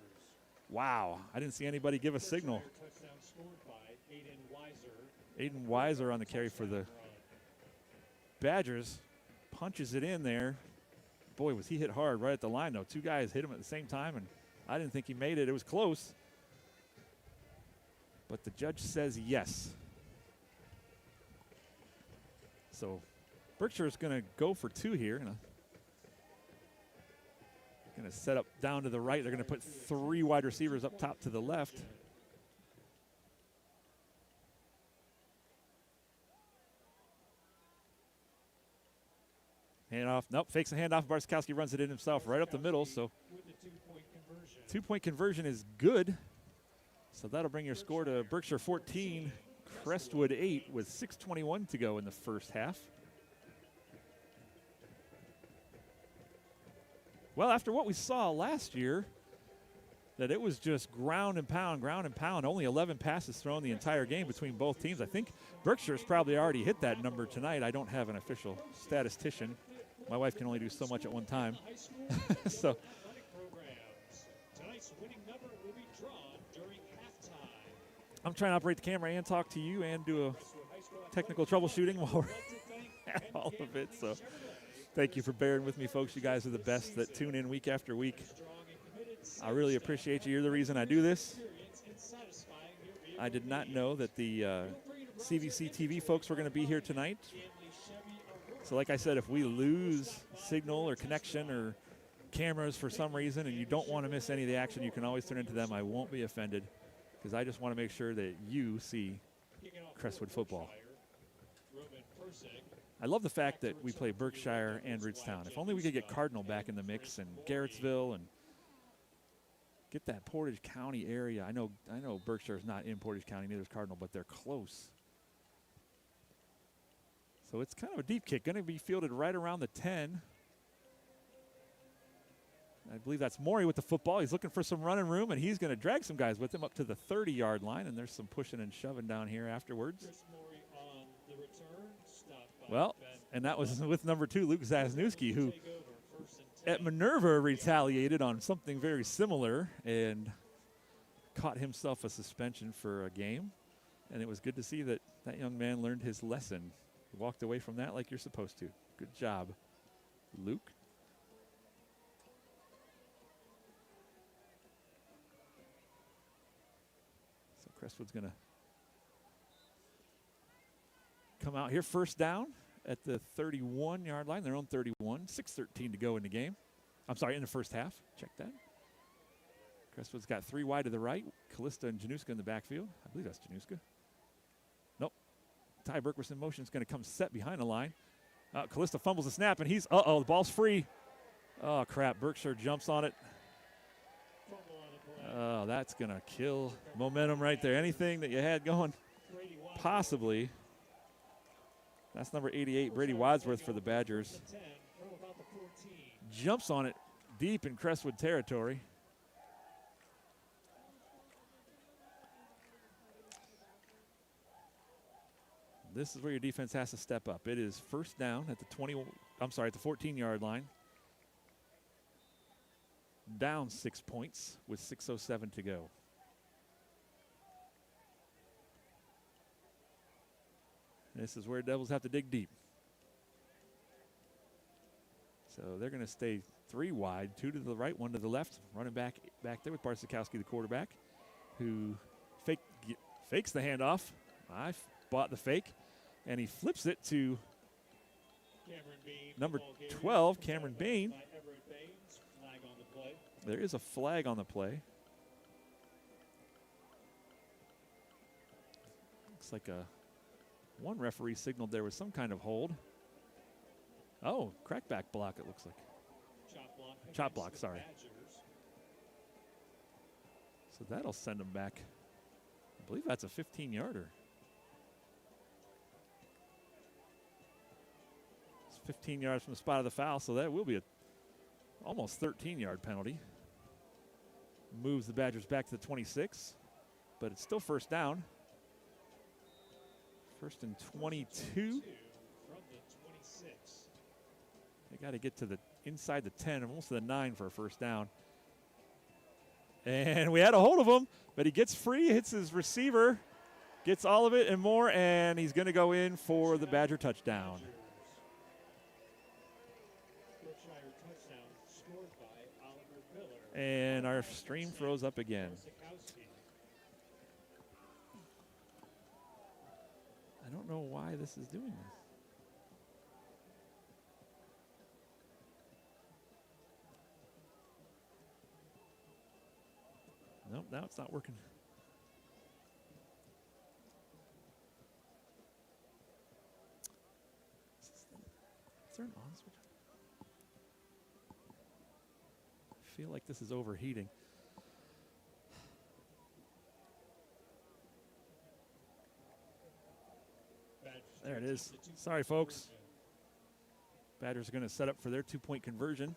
Wow. I didn't see anybody give a signal.
Touchdown scored by
Aiden Weiser on the carry for the Badgers. Punches it in there. Boy, was he hit hard right at the line, though. 2 guys hit him at the same time, and I didn't think he made it. It was close. But the judge says yes. So Berkshire is going to go for 2 here. Going to set up down to the right. They're going to put 3 wide receivers up top to the left. Handoff. Nope, fakes a handoff. Barsikowski runs it in himself right up the middle. So 2-point conversion is good. So that'll bring your score to Berkshire 14, Crestwood 8 with 6:21 to go in the first half. Well, after what we saw last year, that it was just ground and pound, only 11 passes thrown the entire game between both teams. I think Berkshire's probably already hit that number tonight. I don't have an official statistician. My wife can only do so much at one time. So I'm trying to operate the camera and talk to you and do a technical troubleshooting while we're at all of it. So Thank you for bearing with me, folks. You guys are the best that tune in week after week. I really appreciate you. You're the reason I do this. I did not know that the CVC TV folks were going to be here tonight. So like I said, if we lose signal or connection or cameras for some reason and you don't want to miss any of the action, you can always turn into them. I won't be offended because I just want to make sure that you see Crestwood football. I love the fact that we play Berkshire and Ridgetown. If only we could get Cardinal back in the mix and Garrettsville and get that Portage County area. I know Berkshire is not in Portage County, neither is Cardinal, but they're close. So it's kind of a deep kick. Going to be fielded right around the 10. I believe that's Maury with the football. He's looking for some running room, and he's going to drag some guys with him up to the 30-yard line, and there's some pushing and shoving down here afterwards. Well, and that was with number 2, Luke Zasnewski, who at Minerva retaliated on something very similar and caught himself a suspension for a game. And it was good to see that that young man learned his lesson. He walked away from that like you're supposed to. Good job, Luke. So Crestwood's going to come out here. First down at the 31-yard line, their own 31. 6:13 to go in the game. I'm sorry, in the first half. Check that. Crestwood's got 3 wide to the right. Callista and Januska in the backfield. I believe that's Januska. Nope. Ty Berkwerson motion is going to come set behind the line. Callista fumbles the snap, and he's, the ball's free. Oh, crap. Berkshire jumps on it. Oh, that's going to kill momentum right there. Anything that you had going, possibly. That's number 88, Brady Wadsworth for the Badgers. Jumps on it deep in Crestwood territory. This is where your defense has to step up. It is first down at the 14-yard line. Down 6 points with 6:07 to go. This is where Devils have to dig deep. So they're going to stay 3 wide, 2 to the right, 1 to the left. Running back there with Barsikowski, the quarterback, who fakes the handoff. I bought the fake, and he flips it to number 12, Cameron Bain. There is a flag on the play. Looks like one referee signaled there was some kind of hold. Oh, crackback block, it looks like. Chop block, sorry. So that'll send them back. I believe that's a 15-yarder. It's 15 yards from the spot of the foul, so that will be a almost 13-yard penalty. Moves the Badgers back to the 26, but it's still first down. First and 22. They got to get to the inside the 10, almost to the 9 for a first down. And we had a hold of him, but he gets free, hits his receiver, gets all of it and more, and he's going to go in for the Badger touchdown. And our stream froze up again. I don't know why this is doing this. Nope, now it's not working. Is there an on switch? I feel like this is overheating. There it is. Sorry, folks. Badgers are going to set up for their 2-point conversion.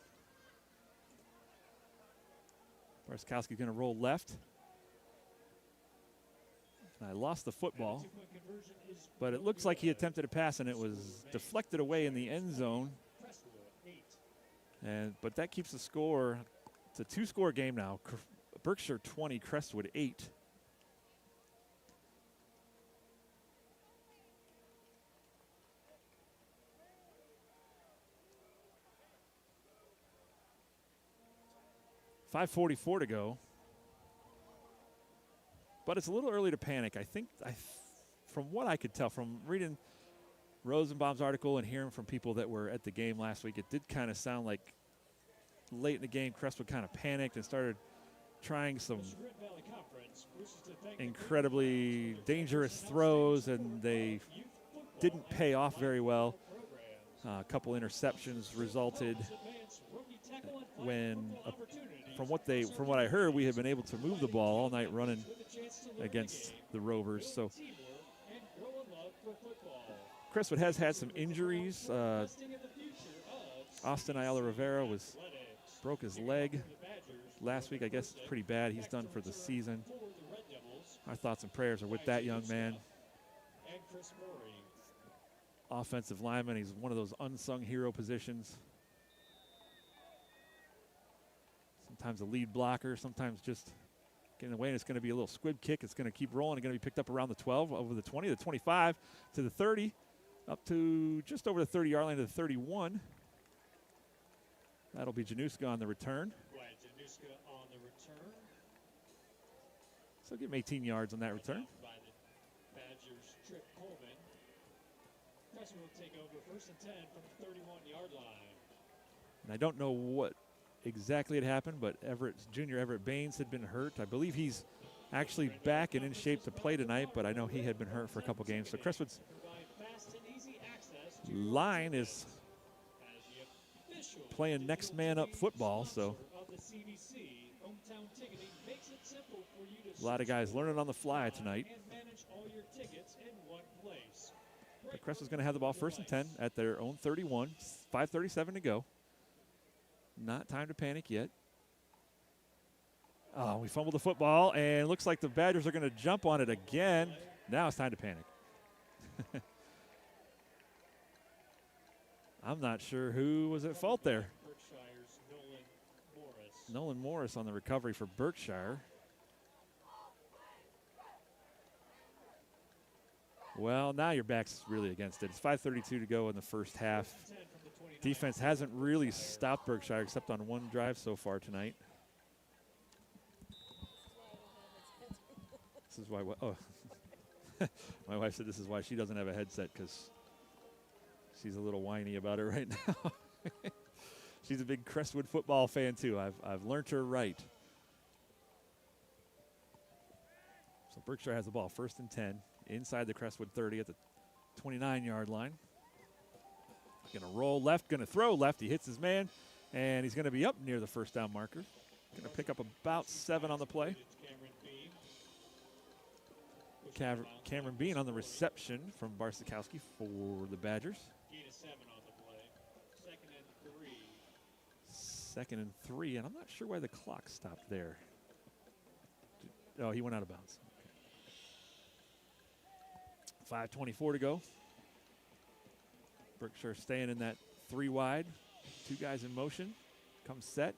Barskowski's going to roll left. I lost the football, but it looks like he attempted a pass and it was deflected away in the end zone. But that keeps the score. It's a 2-score game now. Berkshire 20, Crestwood 8. 5:44 to go. But it's a little early to panic. I think, from what I could tell from reading Rosenbaum's article and hearing from people that were at the game last week, it did kind of sound like late in the game, Crestwood kind of panicked and started trying some incredibly dangerous throws, and they didn't pay off very well. A couple interceptions resulted when, from what I heard, we had been able to move the ball all night running against the Rovers. So Crestwood has had some injuries. Austin Ayala Rivera broke his leg last week. I guess it's pretty bad. He's done for the season. Our thoughts and prayers are with that young man. Offensive lineman. He's one of those unsung hero positions. Sometimes a lead blocker, sometimes just getting away, and it's going to be a little squib kick. It's going to keep rolling. It's going to be picked up around the 12, over the 20, the 25, to the 30, up to just over the 30-yard line to the 31. That'll be Januska on the return. So give him 18 yards on that return.
Crestwood will take over 1st and 10 from the 31-yard line.
And I don't know what exactly had happened, but Junior Everett Baines had been hurt. I believe he's actually back and in shape to play tonight, but I know he had been hurt for a couple games. So Crestwood's line is playing next man up football, so a lot of guys learning on the fly tonight. But Crestwood's going to have the ball 1st and 10 at their own 31, 5:37 to go. Not time to panic yet. Oh, we fumbled the football, and it looks like the Badgers are going to jump on it again. Now it's time to panic. I'm not sure who was at fault there. Nolan Morris on the recovery for Berkshire. Well, now your back's really against it. It's 5:32 to go in the first half. Defense hasn't really stopped Berkshire except on one drive so far tonight. This is why, my wife said this is why she doesn't have a headset, because she's a little whiny about it right now. She's a big Crestwood football fan too. I've learned her right. So Berkshire has the ball 1st and 10 inside the Crestwood 30 at the 29-yard line. Going to roll left, going to throw left. He hits his man, and he's going to be up near the first down marker. Going to pick up about 7 on the play. Cameron Bean on the reception from Barsikowski for the Badgers. 2nd and 3, and I'm not sure why the clock stopped there. Oh, he went out of bounds. Okay. 5:24 to go. Berkshire staying in that 3 wide. 2 guys in motion. Comes set.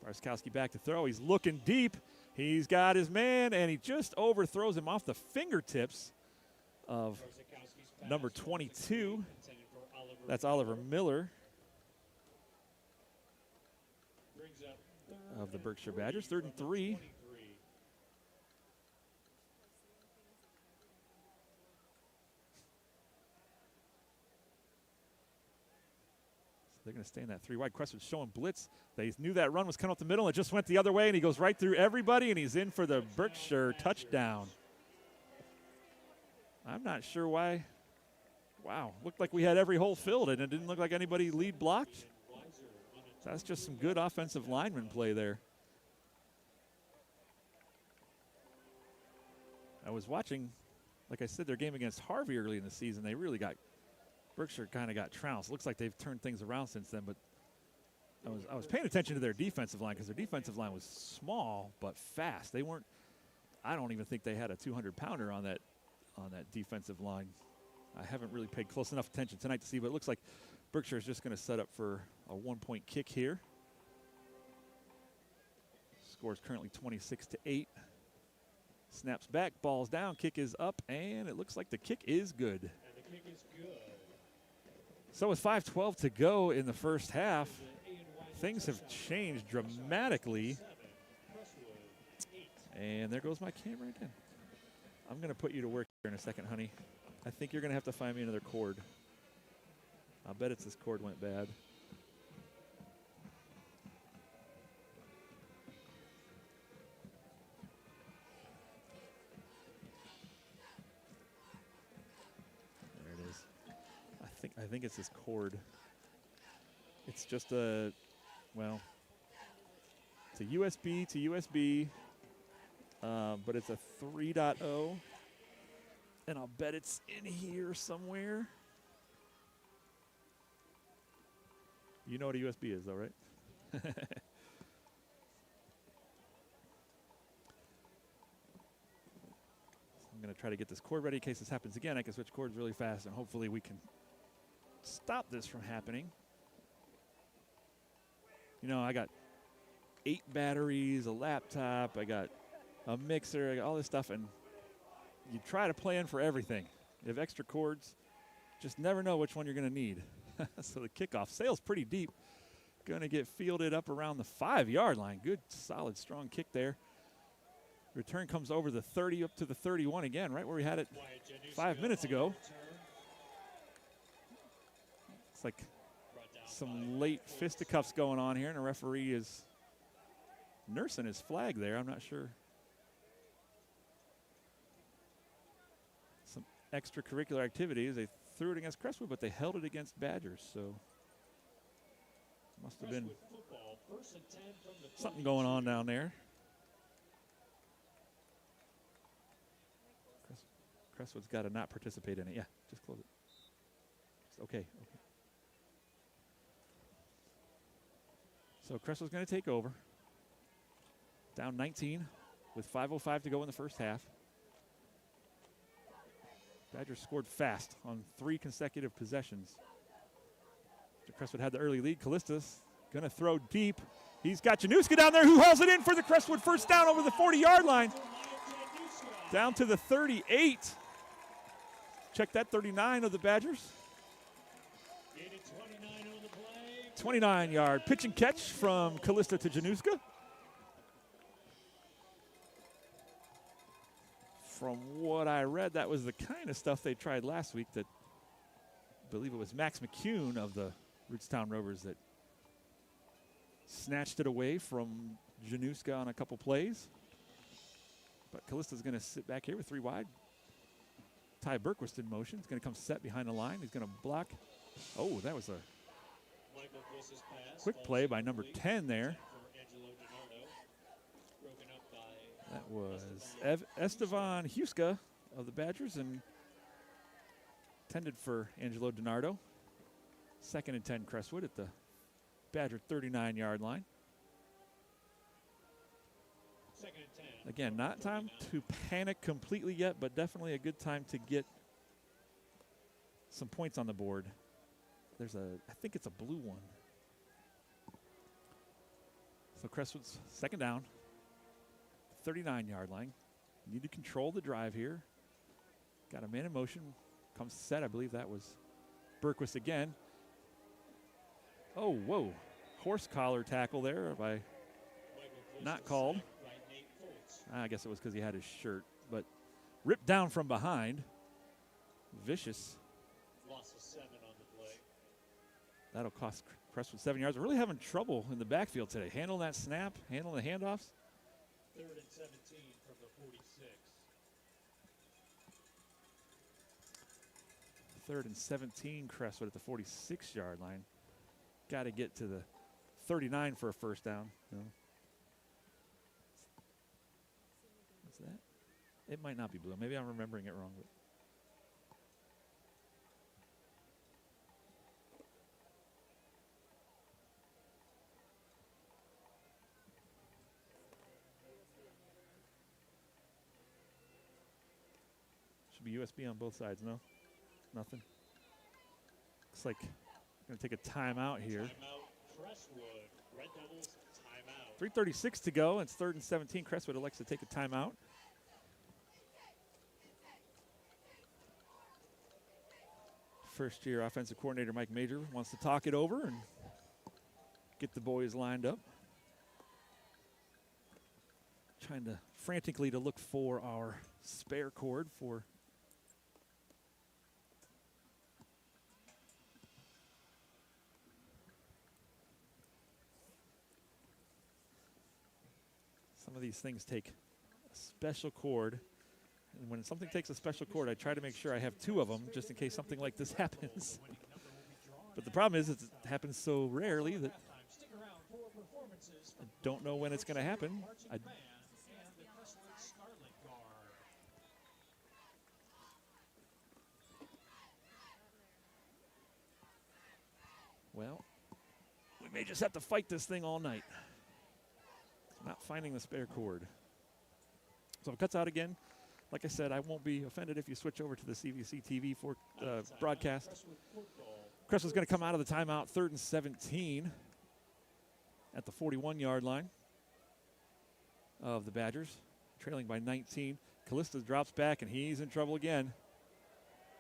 Barskowski back to throw. He's looking deep. He's got his man, and he just overthrows him off the fingertips of number 22. That's Oliver Miller of the Berkshire Badgers. 3rd and 3. They're going to stay in that 3 wide. Crestwood showing blitz. They knew that run was coming up the middle. It just went the other way, and he goes right through everybody, and he's in for the Berkshire touchdown. I'm not sure why. Wow, looked like we had every hole filled, and it didn't look like anybody lead blocked. That's just some good offensive lineman play there. I was watching, like I said, their game against Harvey early in the season. They really got Berkshire kind of got trounced. Looks like they've turned things around since then, but I was paying attention to their defensive line, because their defensive line was small but fast. They weren't, I don't even think they had a 200-pounder on that defensive line. I haven't really paid close enough attention tonight to see, but it looks like Berkshire is just going to set up for a 1-point kick here. Score is currently 26-8. Snaps back, ball's down, kick is up, and it looks like the kick is good.
And the kick is good.
So with 5:12 to go in the first half, things have changed dramatically And there goes my camera again. I'm going to put you to work here in a second, honey. I think you're going to have to find me another cord. I'll bet it's this cord went bad. There it is. I think it's this cord. It's just a, well, it's a USB to USB, but it's a 3.0, and I'll bet it's in here somewhere. You know what a USB is, though, right? I'm going to try to get this cord ready in case this happens again. I can switch cords really fast, and hopefully we can stop this from happening. You know, I got 8 batteries, a laptop, I got a mixer, I got all this stuff, and you try to plan for everything. You have extra cords, just never know which one you're going to need. So the kickoff sails pretty deep. Going to get fielded up around the 5-yard line. Good, solid, strong kick there. Return comes over the 30 up to the 31 again, right where we had it 5 minutes ago. It's like some late fisticuffs going on here, and a referee is nursing his flag there. I'm not sure. Some extracurricular activities. They threw it against Crestwood, but they held it against Badgers, so must have been something going on down there. Crestwood's got to not participate in it. Yeah, just close it. Okay. So Crestwood's going to take over. Down 19 with 5:05 to go in the first half. Badgers scored fast on 3 consecutive possessions. Crestwood had the early lead. Callistus going to throw deep. He's got Januska down there who hauls it in for the Crestwood first down over the 40-yard line. Down to the 38. Check that, 39 of the Badgers. 29-yard pitch and catch from Callista to Januska. From what I read, that was the kind of stuff they tried last week that I believe it was Max McCune of the Rootstown Rovers that snatched it away from Januska on a couple plays. But Callista's going to sit back here with 3 wide. Ty Berkquist in motion. He's going to come set behind the line. He's going to block. Oh, that was a quick play by number 10 there. That was Estevan Huska of the Badgers and intended for Angelo DiNardo. 2nd and 10 Crestwood at the Badger 39-yard line. Again, not time to panic completely yet, but definitely a good time to get some points on the board. There's I think it's a blue one. So Crestwood's 2nd down, 39-yard line. Need to control the drive here. Got a man in motion. Comes set. I believe that was Berkquist again. Oh, whoa. Horse collar tackle there by not called. I guess it was because he had his shirt. But ripped down from behind. Vicious.
Loss of 7 on the play.
That'll cost Crestwood 7 yards. We're really having trouble in the backfield today. Handling that snap, handling the handoffs.
3rd and 17 from the 46.
3rd and 17 Crestwood at the 46-yard line. Got to get to the 39 for a first down. No. What's that? It might not be blue. Maybe I'm remembering it wrong. But should be USB on both sides, no? Nothing. Looks like going to take a timeout here.
Timeout, Crestwood. Red Devils, timeout.
3:36 to go. It's 3rd and 17. Crestwood elects to take a timeout. First-year offensive coordinator Mike Major wants to talk it over and get the boys lined up. Trying to frantically to look for our spare cord for some of these things take a special cord. And when something takes a special cord, I try to make sure I have 2 of them just in case something like this happens. But the problem is it happens so rarely that I don't know when it's going to happen. Well, we may just have to fight this thing all night. Not finding the spare cord. So it cuts out again. Like I said, I won't be offended if you switch over to the CVC TV for broadcast. Crestwood's going to come out of the timeout, 3rd and 17 at the 41-yard line of the Badgers, trailing by 19. Callista drops back, and he's in trouble again.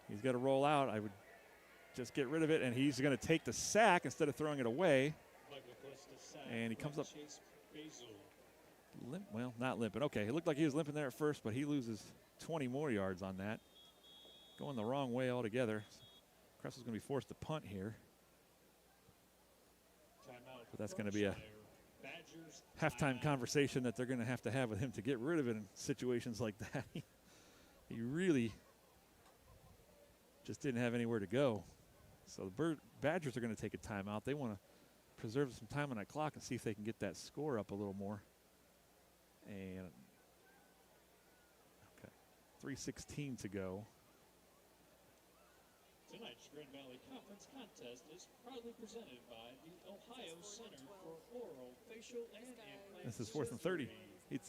He's got to roll out. I would just get rid of it, and he's going to take the sack instead of throwing it away. And he comes up limp. Well, not limping. Okay, it looked like he was limping there at first, but he loses 20 more yards on that. Going the wrong way altogether. Crestwood's going to be forced to punt here. But that's going to be a halftime conversation that they're going to have with him to get rid of it in situations like that. He really just didn't have anywhere to go. So the Badgers are going to take a timeout. They want to preserve some time on that clock and see if they can get that score up a little more. And okay, 3:16 to go.
Tonight's Grand Valley Conference contest is proudly presented by the Ohio Center for Oral, Facial, and Implant
This is 4th and 30.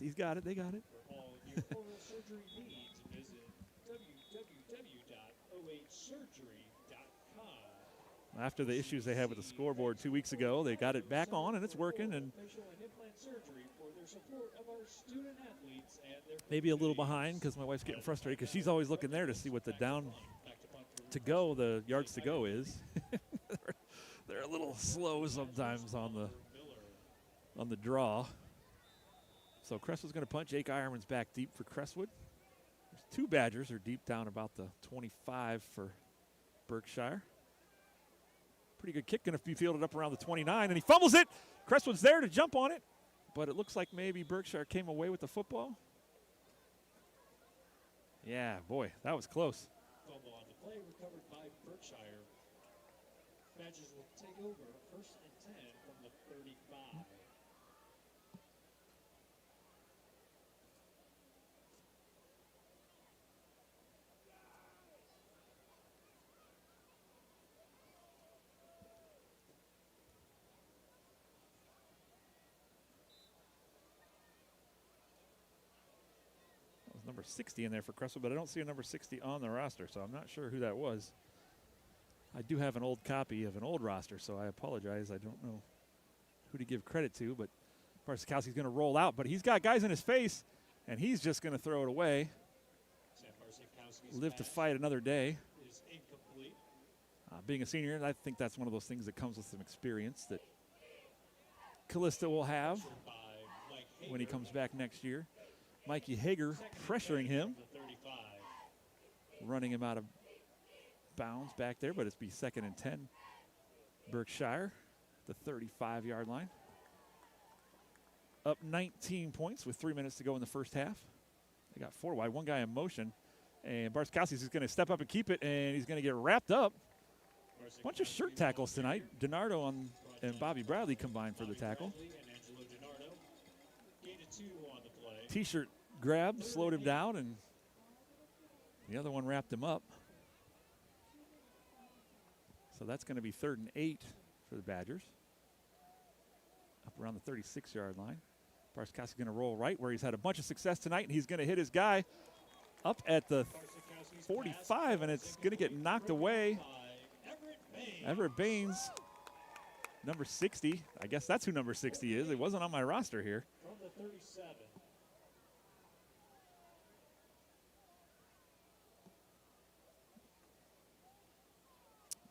He's got it. They got it.
For all of your oral surgery needs, visit www.ohsurgery.com.
After the issues they had with the scoreboard 2 weeks ago, they got it back on, and it's working. And
Facial and implant surgery for their support of our student athletes and their
maybe a little behind because my wife's getting frustrated because she's always looking there to see what the down to go, the yards to go is. They're a little slow sometimes on the draw. So Crestwood's going to punt. Jake Ironman's back deep for Crestwood. There's 2 Badgers are deep down about the 25 for Berkshire. Pretty good kick, going to be fielded up around the 29, and he fumbles it. Crestwood's there to jump on it, but it looks like maybe Berkshire came away with the football. Yeah, boy, that was close.
Fumble on the play recovered by Berkshire. Badgers will take over 1st and 10 from the 35.
Number 60 in there for Crestwood, but I don't see a number 60 on the roster, so I'm not sure who that was. I do have an old copy of an old roster, so I apologize. I don't know who to give credit to, but Barsikowski's going to roll out, but he's got guys in his face, and he's just going to throw it away. Live to fight another day.
Is incomplete.
Being a senior, I think that's one of those things that comes with some experience that Callista will have when he comes back next year. Mikey Hager pressuring him, running him out of bounds back there, but it's be 2nd and 10. Berkshire, the 35-yard line. Up 19 points with 3 minutes to go in the first half. They got 4 wide, 1 guy in motion, and Barsikowski's is going to step up and keep it, and he's going to get wrapped up. Bunch of shirt tackles tonight. DiNardo and Bobby Bradley combined for the tackle. T-shirt grab, slowed him down, and the other one wrapped him up. So that's going to be 3rd and 8 for the Badgers. Up around the 36-yard line. Barsikowski's going to roll right where he's had a bunch of success tonight, and he's going to hit his guy up at the 45, and it's going to get knocked away. Everett Baines, number 60. I guess that's who number 60 is. It wasn't on my roster here.
From the 37.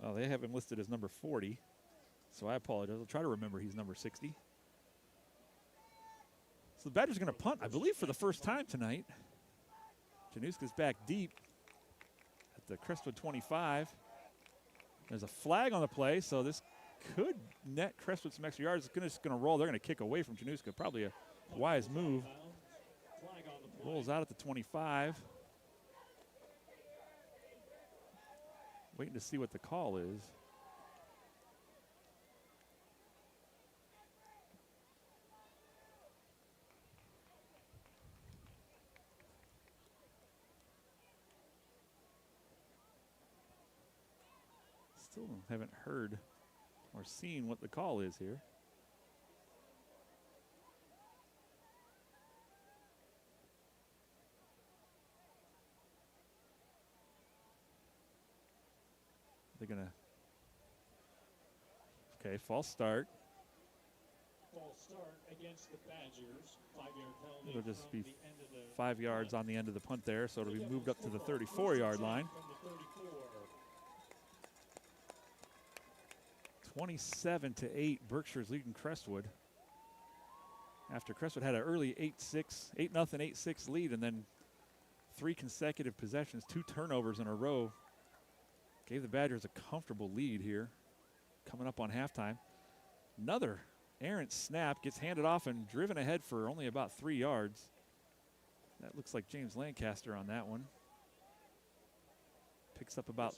Oh, they have him listed as number 40, so I apologize. I'll try to remember he's number 60. So the Badgers are going to punt, I believe, for the first time tonight. Januska's back deep at the Crestwood 25. There's a flag on the play, so this could net Crestwood some extra yards. It's just going to roll. They're going to kick away from Januska. Probably a wise move. Rolls out at the 25. Waiting to see what the call is. Still haven't heard or seen what the call is here. They're going to, okay, false start.
False start against the Badgers. 5-yard penalty.
It'll just be 5 yards on the end of the punt there, so it'll be moved up to the 34-yard line. 27-8, Berkshire's leading Crestwood. After Crestwood had an early 8-0, 8-6 lead, and then 3 consecutive possessions, 2 turnovers in a row. Gave the Badgers a comfortable lead here, coming up on halftime. Another errant snap, gets handed off and driven ahead for only about 3 yards. That looks like James Lancaster on that one. Picks up about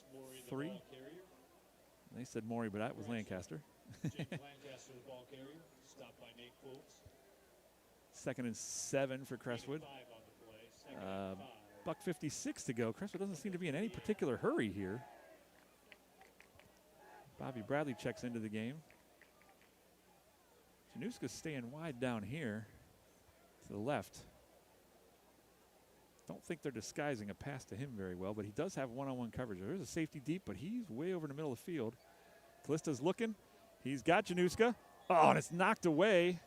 3. They said Morey, but that was Lancaster.
James Lancaster, the ball carrier, stopped by Nate Fultz.
2nd and 7 for Crestwood. Buck 56 to go. Crestwood doesn't seem to be in any particular hurry here. Bobby Bradley checks into the game. Januska's staying wide down here to the left. Don't think they're disguising a pass to him very well, but he does have one-on-one coverage. There's a safety deep, but he's way over in the middle of the field. Callista's looking. He's got Januska. Oh, and it's knocked away.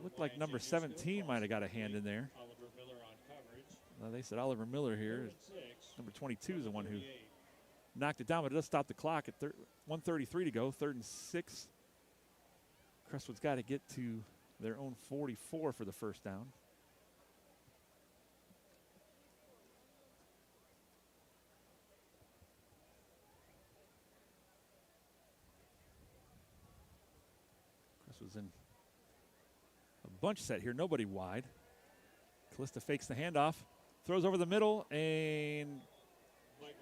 Looked like number 17 might have got a hand in there.
Oliver Miller on coverage.
They said Oliver Miller here. Number 22 is the one who knocked it down, but it does stop the clock at 1:33 to go, 3rd and 6. Crestwood's got to get to their own 44 for the first down. Crestwood's in a bunch set here, nobody wide. Callista fakes the handoff, throws over the middle, and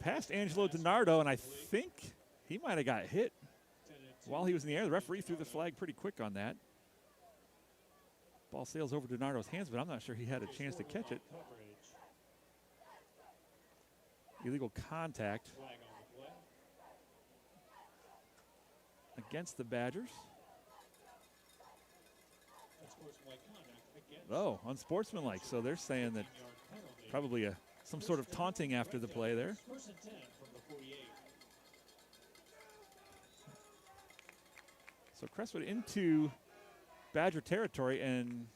past Angelo DiNardo, and I think he might have got hit while he was in the air. The referee threw the flag pretty quick on that. Ball sails over DiNardo's hands, but I'm not sure he had a chance to catch it. Illegal contact against the Badgers. Oh, unsportsmanlike. So they're saying that probably some sort of taunting after the play there. So Crestwood into Badger territory, and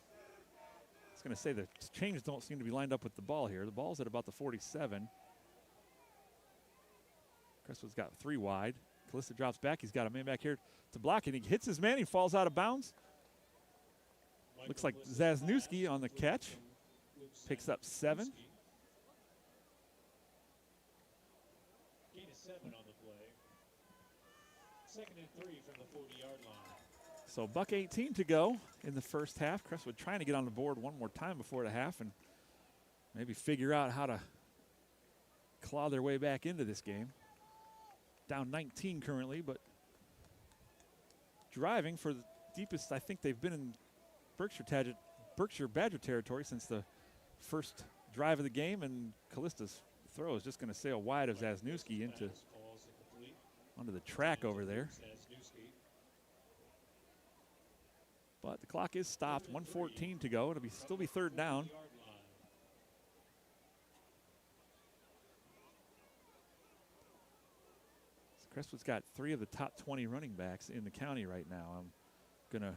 I was going to say the chains don't seem to be lined up with the ball here. The ball's at about the 47. Crestwood's got 3 wide. Callista drops back. He's got a man back here to block, and he hits his man. He falls out of bounds. Looks like Zasnewski on the catch. Picks up 7.
Gain of 7 on the play. 2nd and 3 from the 40-yard line.
So buck 18 to go in the first half. Crestwood trying to get on the board one more time before the half and maybe figure out how to claw their way back into this game. Down 19 currently, but driving for the deepest I think they've been in Berkshire Badger territory since the first drive of the game, and Callista's throw is just going to sail wide of Zasnewski onto the track over there. But the clock is stopped, 1:14 to go. It'll still be 3rd down. So Crestwood's got 3 of the top 20 running backs in the county right now. I'm going to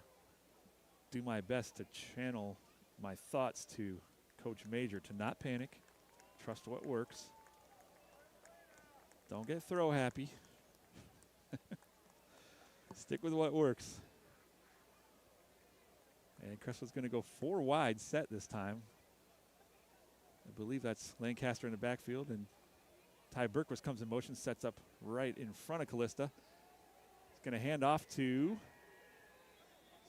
do my best to channel my thoughts to Coach Major to not panic, trust what works. Don't get throw happy. Stick with what works. And Crestwood's going to go 4 wide set this time. I believe that's Lancaster in the backfield. And Ty Berkwas comes in motion, sets up right in front of Callista. He's going to hand off to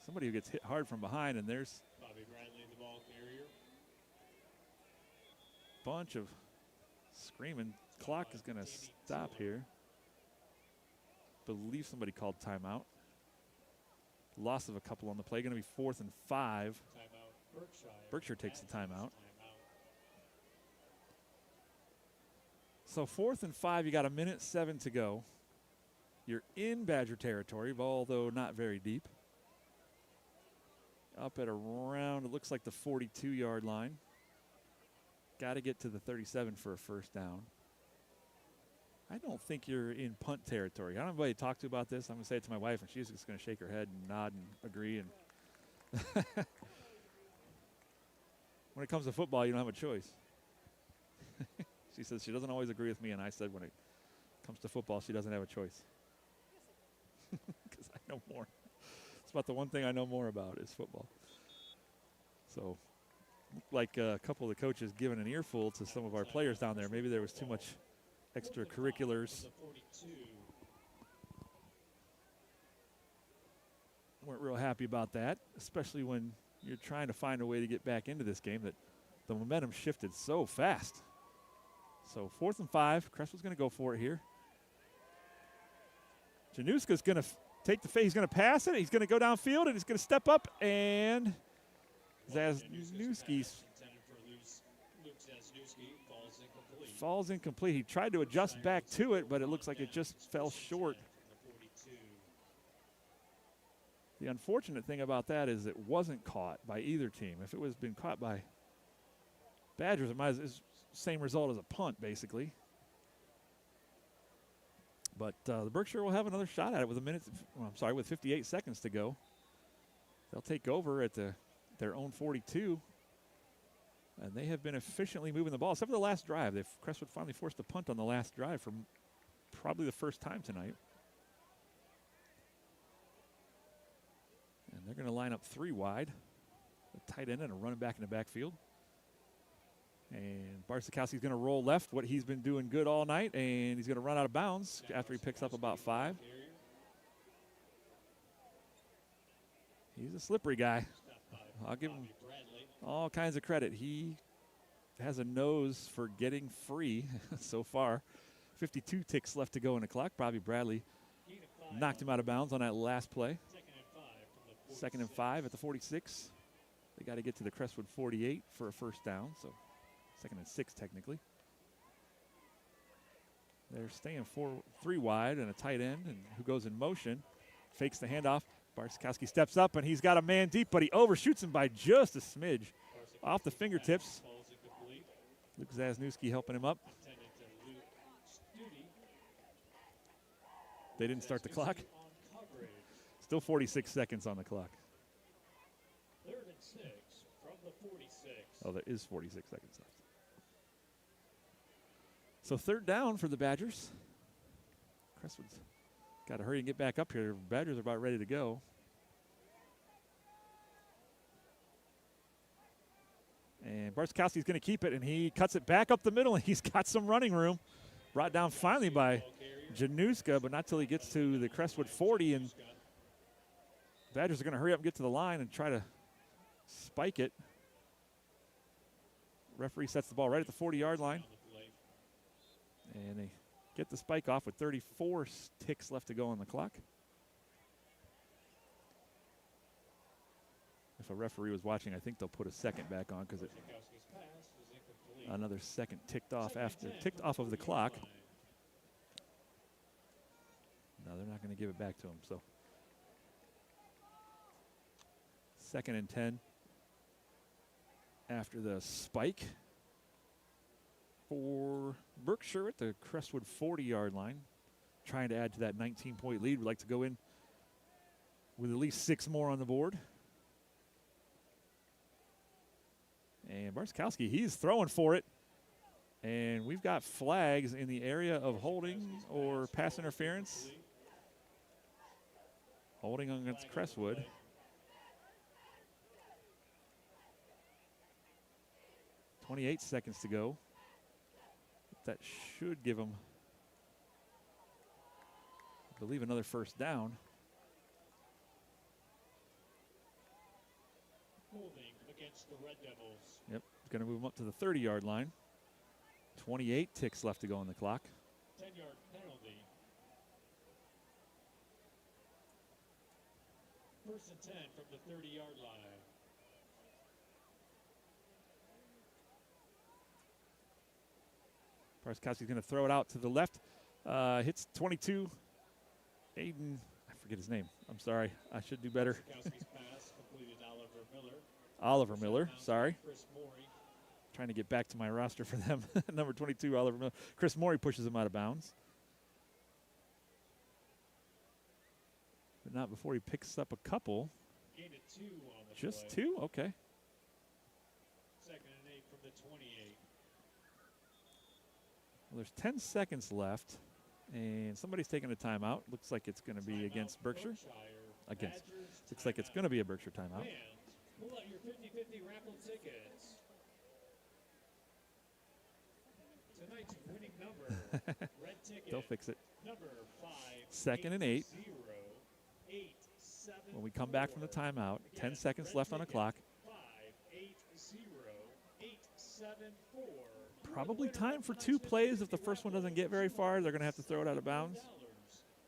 somebody who gets hit hard from behind, and there's
Bobby Bradley, the ball carrier.
Bunch of screaming. Clock is going to stop here. Believe somebody called timeout. Loss of a couple on the play. Going to be 4th and 5.
Timeout, Berkshire.
Berkshire takes the timeout. So 4th and 5, you got 1:07 to go. You're in Badger territory, although not very deep. Up at around, it looks like the 42-yard line. Got to get to the 37 for a first down. I don't think you're in punt territory. I don't know anybody to talk to about this. I'm going to say it to my wife, and she's just going to shake her head and nod and agree. And when it comes to football, you don't have a choice. She says she doesn't always agree with me, and I said when it comes to football, she doesn't have a choice. Because I know more. It's about the one thing I know more about is football. So, like a couple of the coaches giving an earful to some of our players down there. Maybe there was too much extracurriculars. Weren't real happy about that, especially when you're trying to find a way to get back into this game that the momentum shifted so fast. So 4th and 5, Crestwood's going to go for it here. Januska's going to take the fade. He's going to pass it. He's going to go downfield, and he's going to step up, and Zasniewski falls incomplete. He tried to adjust back to it, but it looks like it just fell short. The unfortunate thing about that is it wasn't caught by either team. If it was been caught by Badgers, it might as same result as a punt, basically. But the Berkshire will have another shot at it with 58 seconds to go. They'll take over at their own 42. And they have been efficiently moving the ball, except for the last drive. Crestwood finally forced a punt on the last drive for probably the first time tonight. And they're going to line up 3 wide. A tight end and a running back in the backfield. And Barsikowski's going to roll left, what he's been doing good all night, and he's going to run out of bounds after he picks up about 5. He's a slippery guy. I'll give him all kinds of credit. He has a nose for getting free so far. 52 ticks left to go in the clock. Bobby Bradley knocked him out of bounds on that last play. 2nd and 5 at the 46. They got to get to the Crestwood 48 for a first down, so 2nd and 6 technically. They're staying 3 wide and a tight end, and who goes in motion, fakes the handoff. Barsikowski steps up, and he's got a man deep, but he overshoots him by just a smidge. Off the fingertips. Luke Zasniewski helping him up. They didn't start the clock. Still 46 seconds on the clock.
3rd and 6 from the 46.
Oh, there is 46 seconds left. So 3rd down for the Badgers. Crestwood's got to hurry and get back up here. Badgers are about ready to go. And Barsikowski's going to keep it, and he cuts it back up the middle, and he's got some running room. Brought down finally by Januska, but not till he gets to the Crestwood 40, and Badgers are going to hurry up and get to the line and try to spike it. Referee sets the ball right at the 40-yard line. And they get the spike off with 34 ticks left to go on the clock. If a referee was watching, I think they'll put a second back on because another second ticked off of the clock. No, they're not going to give it back to him. So 2nd and 10 after the spike for Berkshire at the Crestwood 40-yard line, trying to add to that 19-point lead. We'd like to go in with at least 6 more on the board. And Barsikowski, he's throwing for it. And we've got flags in the area of holding or pass interference. Holding against Crestwood. 28 seconds to go. That should give them, I believe, another first down.
Holding against the Red Devils.
Yep, going to move them up to the 30-yard line. 28 ticks left to go on the clock.
10-yard penalty. First and 10 from the 30-yard line.
Barskowski's going to throw it out to the left. Hits 22. Aiden, I forget his name. I'm sorry. I should do better.
Barskowski's pass completed Oliver Miller.
Oliver Miller, sorry.
Chris Morey.
Trying to get back to my roster for them. Number 22, Oliver Miller. Chris Morey pushes him out of bounds. But not before he picks up a couple.
Gained a 2 on the
Just
play.
2? Okay.
2nd and 8 from the 28.
Well, there's 10 seconds left. And somebody's taking a timeout. Looks like it's going to be against Berkshire. Against. Looks like it's going to be a Berkshire timeout.
And pull out your 50-50 raffle tickets. Tonight's winning number, red ticket.
They'll fix it.
Number 5.
2nd and 8.
0, 8, 7,
When we come back from the timeout, 10 seconds left on the clock.
5, 8, 0, 8, 7, 4.
Probably time for 2 plays. If the first one doesn't get very far, they're going to have to throw it out of bounds.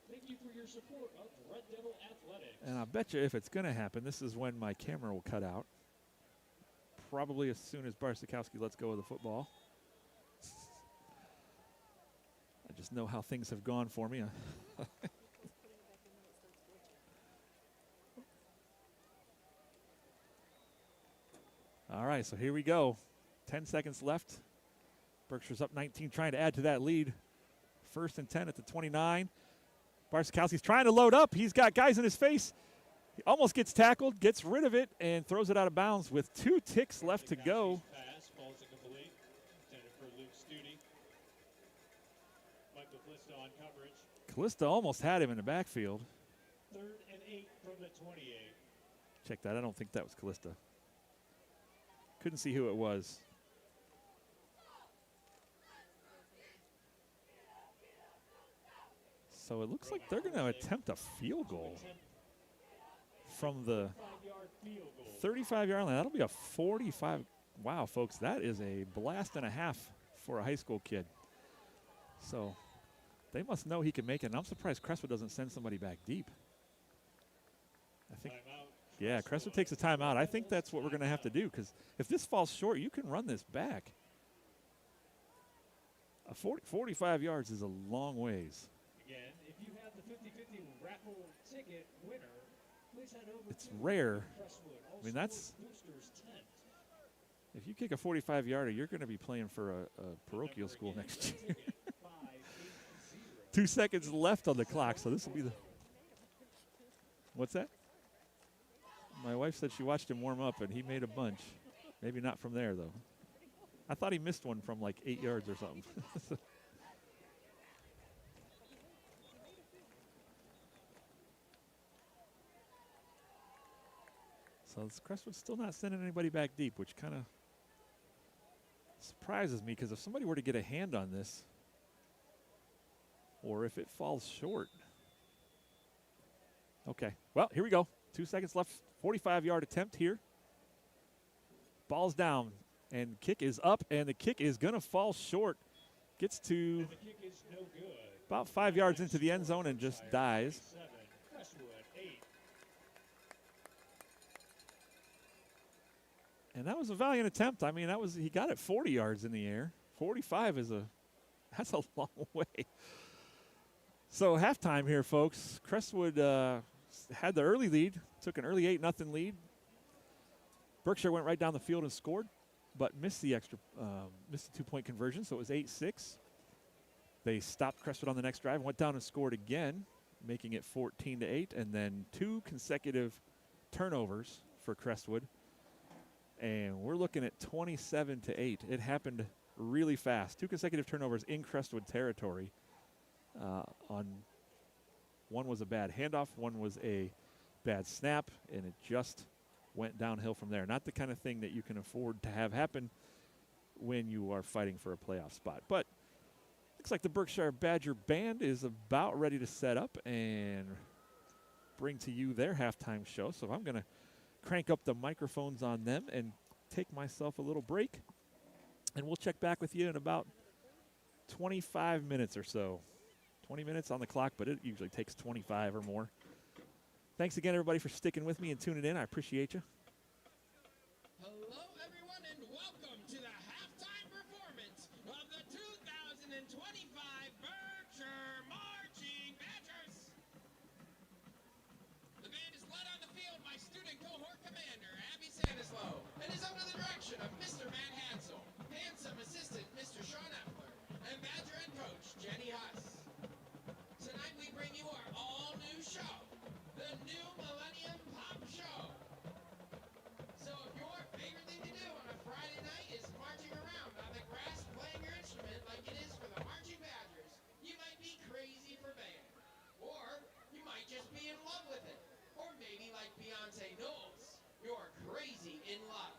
Thank you for your support of Red Devil Athletics.
And I bet you if it's going to happen, this is when my camera will cut out. Probably as soon as Barsikowski lets go of the football. I just know how things have gone for me. All right, so here we go. 10 seconds left. Berkshire's up 19, trying to add to that lead. 1st and 10 at the 29. Barsikowski's trying to load up. He's got guys in his face. He almost gets tackled, gets rid of it, and throws it out of bounds with 2 ticks left to go.
Pass falls incomplete. Intended for Luke Studi. Michael Calista on coverage.
Calista almost had him in the backfield.
3rd and 8 from the 28.
Check that. I don't think that was Calista. Couldn't see who it was. So it looks like they're going to attempt a field goal from the
5-yard field goal.
35-yard line. That'll be a 45. Wow, folks, that is a blast and a half for a high school kid. So they must know he can make it. And I'm surprised Crestwood doesn't send somebody back deep. I think, yeah, Crestwood takes a timeout. I think that's what we're going to have to do, because if this falls short, you can run this back. 45 yards is a long ways.
Again, if you have the 50-50 raffle ticket winner, please head over
It's
to
rare.
Crestwood.
I mean, that's,
Boosters tent.
if you kick a 45-yarder, you're going to be playing for a parochial school next year. 2 seconds left on the clock, so this will be the. What's that? My wife said she watched him warm up, and he made a bunch. Maybe not from there, though. I thought he missed one from like 8 yards or something. So Crestwood's still not sending anybody back deep, which kind of surprises me, because if somebody were to get a hand on this, or if it falls short. Okay, well, here we go. 2 seconds left, 45-yard attempt here. Ball's down, and kick is up, and the kick is going to fall short. Gets to
And the kick is no good.
about 5 yards into the end zone and just dies.
7, Crestwood 8.
And that was a valiant attempt. I mean, he got it 40 yards in the air. 45 that's a long way. So halftime here, folks. Crestwood had the early lead, took an early 8-0 lead. Berkshire went right down the field and scored, but missed the 2-point conversion, so it was 8-6. They stopped Crestwood on the next drive, went down and scored again, making it 14-8, and then 2 consecutive turnovers for Crestwood. And we're looking at 27-8. It happened really fast. 2 consecutive turnovers in Crestwood territory. One was a bad handoff, one was a bad snap, and it just went downhill from there. Not the kind of thing that you can afford to have happen when you are fighting for a playoff spot. But looks like the Berkshire Badger Band is about ready to set up and bring to you their halftime show. So I'm going to crank up the microphones on them and take myself a little break. And we'll check back with you in about 25 minutes or so. 20 minutes on the clock, but it usually takes 25 or more. Thanks again, everybody, for sticking with me and tuning in. I appreciate you.
Hello, everyone, and welcome to the halftime performance of the 2025 Berkshire Marching Badgers. The band is led on the field by student cohort commander Abby Sanislow and is under the direction of Mr. Matt Hansel, handsome assistant Mr. Sean Epler, and Badger head coach Jenny Huss. Tonight we bring you our all-new show, the New Millennium Pop Show. So if your favorite thing to do on a Friday night is marching around on the grass playing your instrument like it is for the Marching Badgers, you might be crazy for band. Or you might just be in love with it. Or maybe like Beyonce Knowles, you're crazy in love.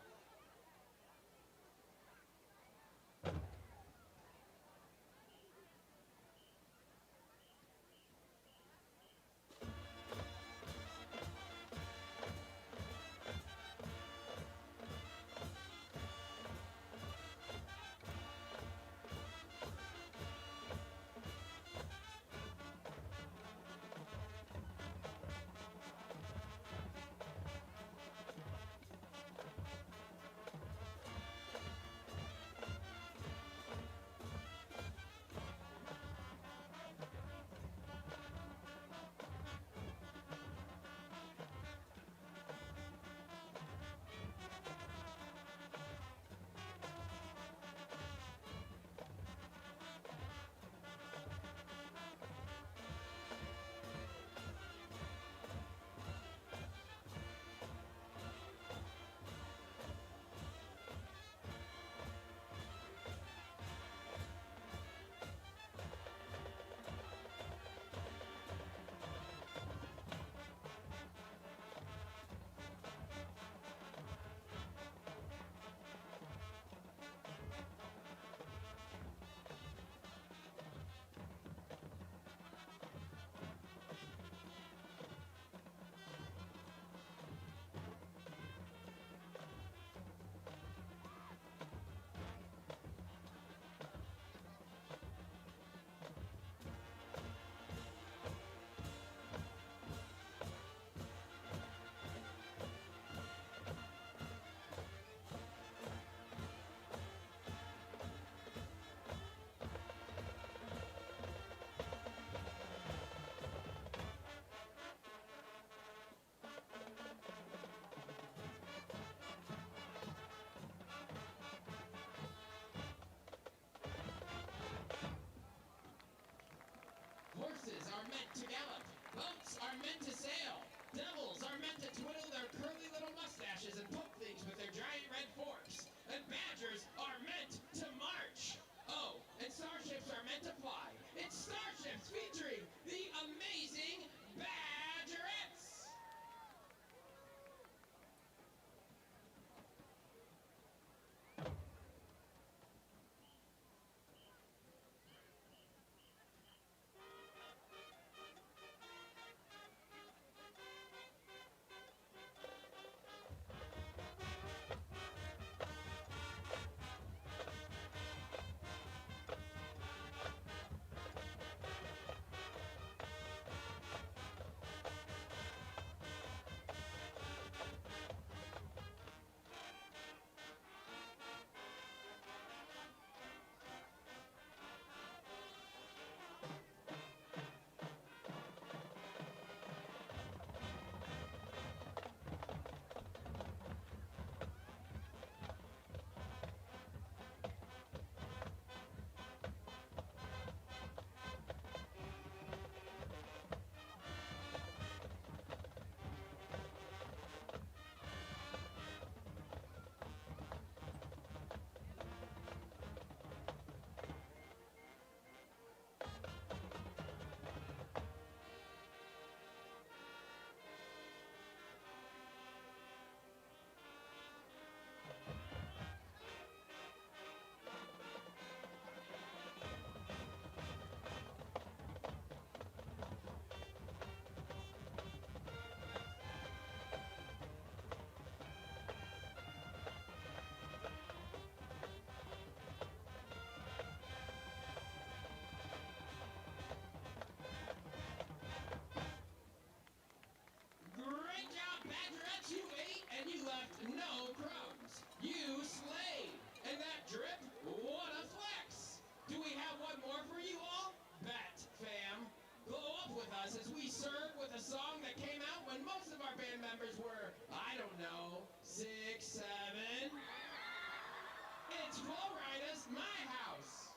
Midas, my house.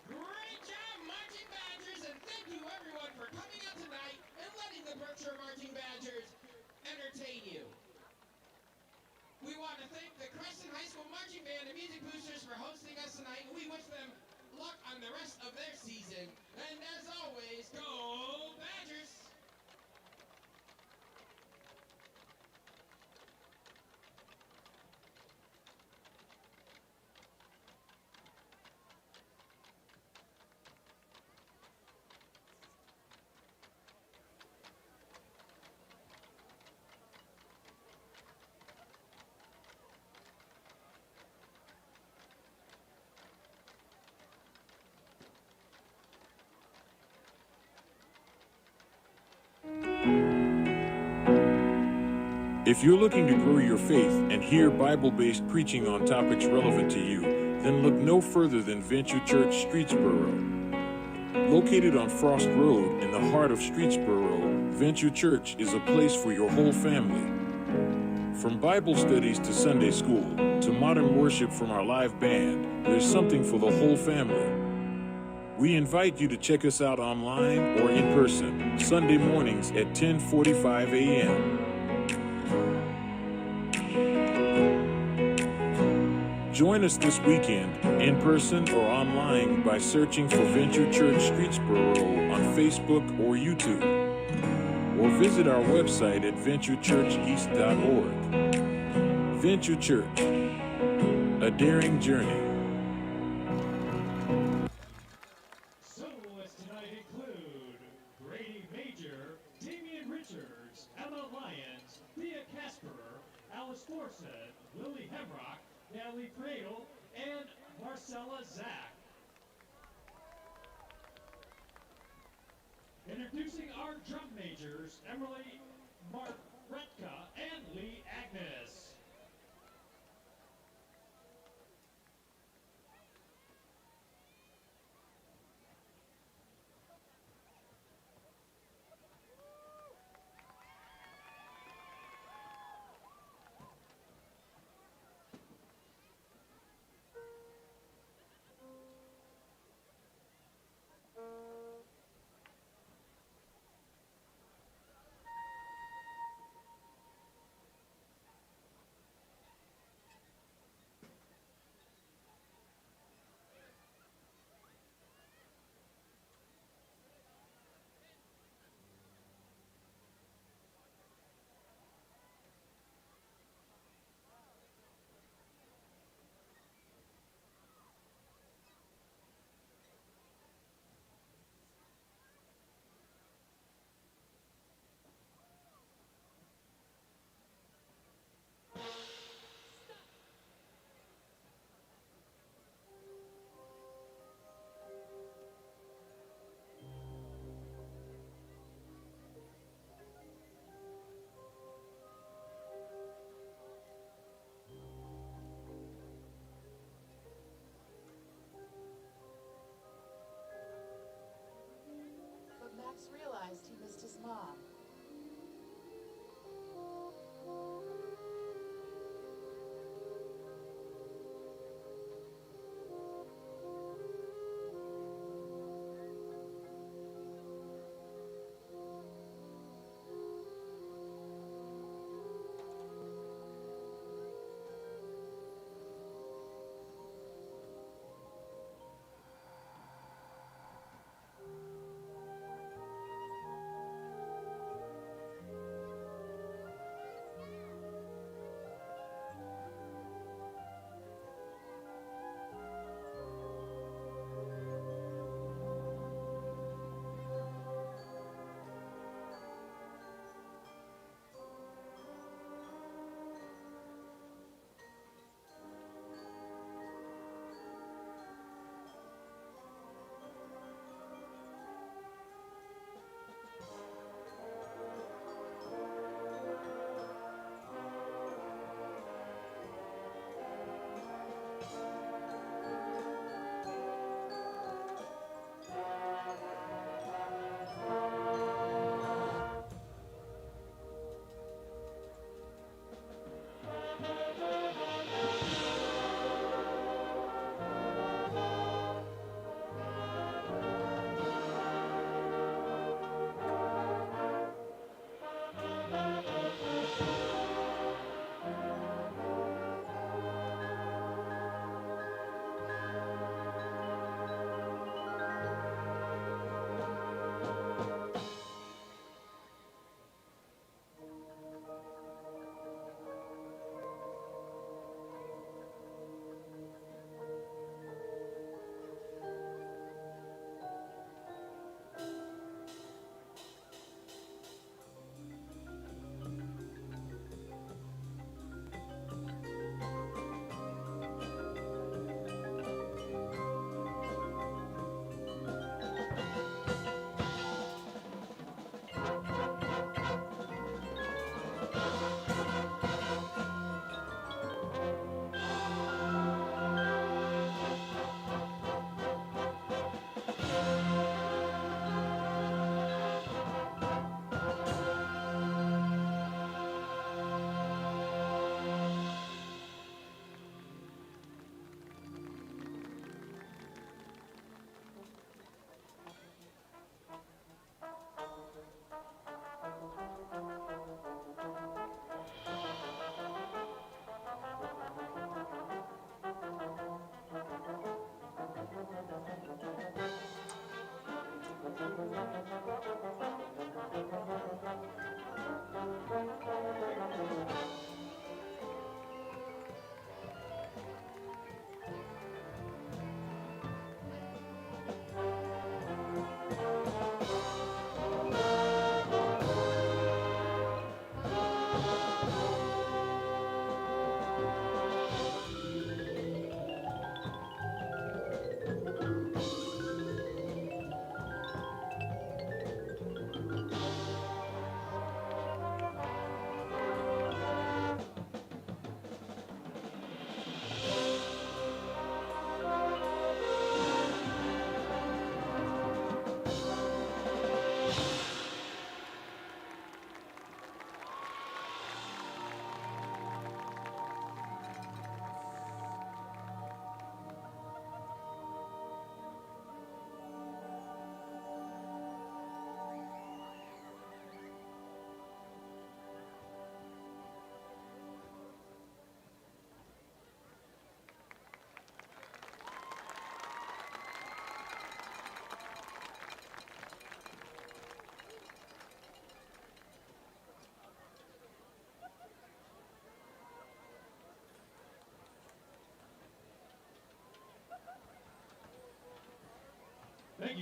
Great job, Marching Badgers, and thank you everyone for coming out tonight and letting the Berkshire Marching Badgers entertain you. We want to thank the Crestwood High School Marching Band and Music Boosters for hosting us tonight, and we wish them luck on the rest of their season. And as always, go Badgers!
If you're looking to grow your faith and hear Bible-based preaching on topics relevant to you, then look no further than Venture Church, Streetsboro. Located on Frost Road in the heart of Streetsboro, Venture Church is a place for your whole family. From Bible studies to Sunday school, to modern worship from our live band, there's something for the whole family. We invite you to check us out online or in person, Sunday mornings at 10:45 a.m. Join us this weekend, in person or online, by searching for Venture Church Streetsboro on Facebook or YouTube. Or visit our website at venturechurcheast.org. Venture Church, a daring journey.
Soloists tonight include Brady Major, Damian Richards, Emma Lyons, Thea Casper, Alice Thorson, Lily Hemrock, Natalie Cradle, and Marcella Zack. Introducing our drum majors, Emily Marretka and Lee Agnes.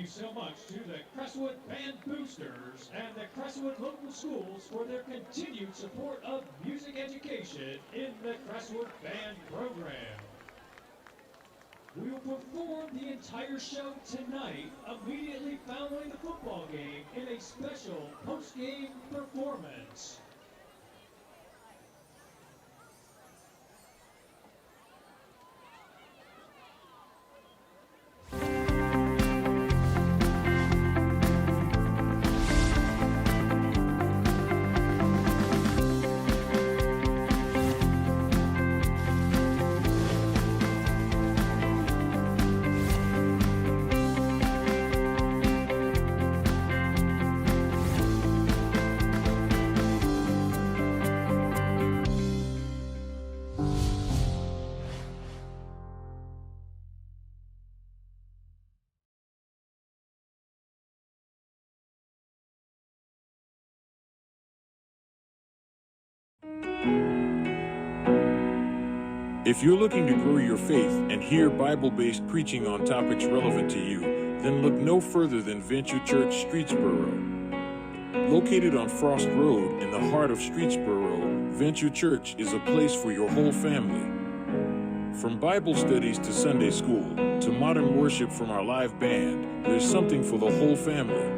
you so much to the Crestwood Band Boosters and the Crestwood Local Schools for their continued support of music education in the Crestwood Band program. We will perform the entire show tonight, immediately following the football game, in a special post-game performance.
If you're looking to grow your faith and hear Bible-based preaching on topics relevant to you, then look no further than Venture Church, Streetsboro. Located on Frost Road in the heart of Streetsboro, Venture Church is a place for your whole family. From Bible studies to Sunday school, to modern worship from our live band, there's something for the whole family.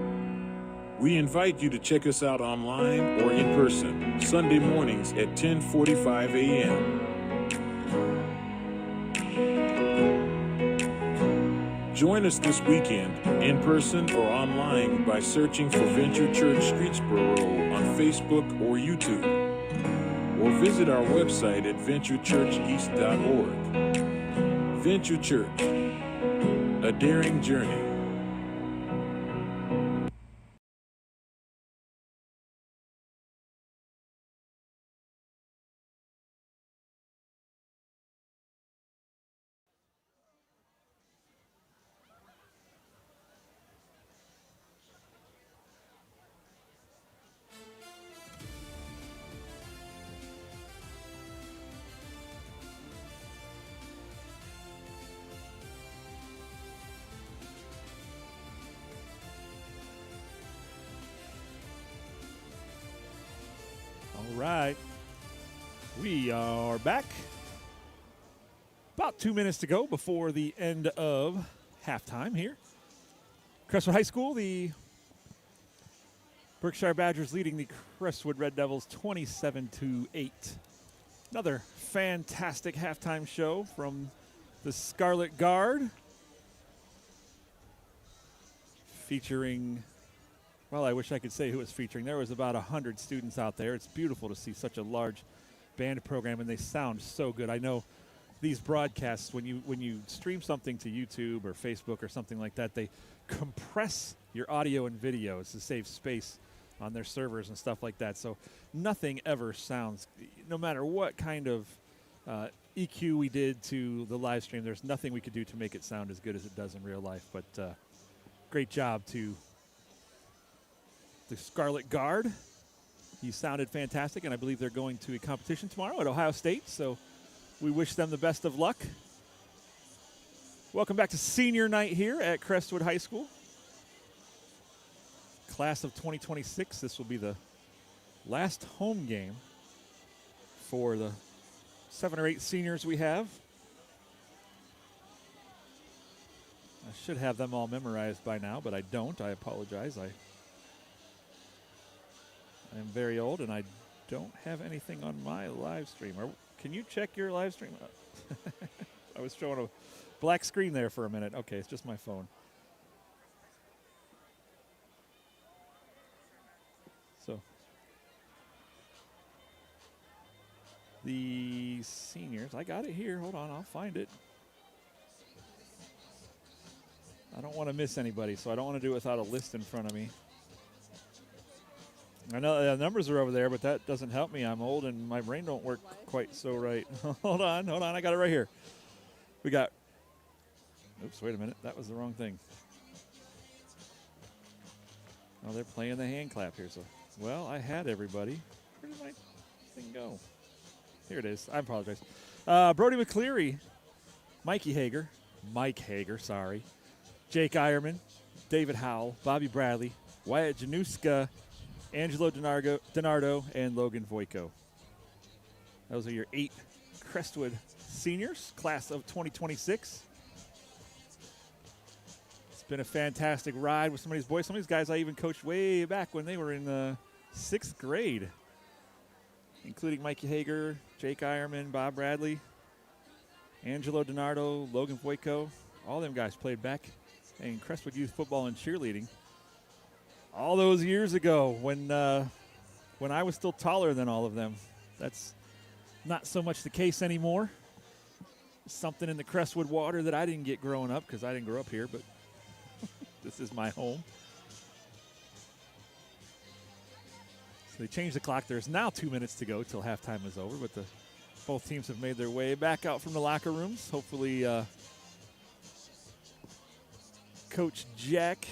We invite you to check us out online or in person, Sunday mornings at 10:45 a.m. Join us this weekend, in person or online, by searching for Venture Church Streetsboro on Facebook or YouTube. Or visit our website at venturechurcheast.org. Venture Church, a daring journey.
All right. We are back. About 2 minutes to go before the end of halftime here. Crestwood High School, the Berkshire Badgers leading the Crestwood Red Devils 27-8. Another fantastic halftime show from the Scarlet Guard, featuring, well, I wish I could say who it's featuring. There was about 100 students out there. It's beautiful to see such a large band program, and they sound so good. I know these broadcasts, when you stream something to YouTube or Facebook or something like that, they compress your audio and videos to save space on their servers and stuff like that. So nothing ever sounds, no matter what kind of EQ we did to the live stream, there's nothing we could do to make it sound as good as it does in real life. But great job to the Scarlet Guard. He sounded fantastic, and I believe they're going to a competition tomorrow at Ohio State, so we wish them the best of luck. Welcome back to senior night here at Crestwood High School. Class of 2026, this will be the last home game for the 7 or 8 seniors we have. I should have them all memorized by now, but I don't. I apologize. I am very old, and I don't have anything on my live stream. Can you check your live stream? I was showing a black screen there for a minute. Okay, it's just my phone. So the seniors, I got it here. Hold on, I'll find it. I don't want to miss anybody, so I don't want to do it without a list in front of me. I know the numbers are over there, but that doesn't help me. I'm old and my brain don't work quite so right. Hold on. I got it right here. We got, oops, wait a minute. That was the wrong thing. Oh, they're playing the hand clap here. So, well, I had everybody. Where did my thing go? Here it is. I apologize. Brody McCleary, Mike Hager, sorry. Jake Ironman, David Howell, Bobby Bradley, Wyatt Januska, Angelo DiNardo, and Logan Voico. Those are your 8 Crestwood seniors, class of 2026. It's been a fantastic ride with some of these boys. Some of these guys I even coached way back when they were in 6th grade, including Mikey Hager, Jake Eierman, Bob Bradley, Angelo DiNardo, Logan Voico. All them guys played back in Crestwood Youth Football and Cheerleading all those years ago when I was still taller than all of them. That's not so much the case anymore. Something in the Crestwood water that I didn't get growing up because I didn't grow up here, but this is my home. So they changed the clock. There's now 2 minutes to go till halftime is over, but both teams have made their way back out from the locker rooms. Hopefully Coach Jack,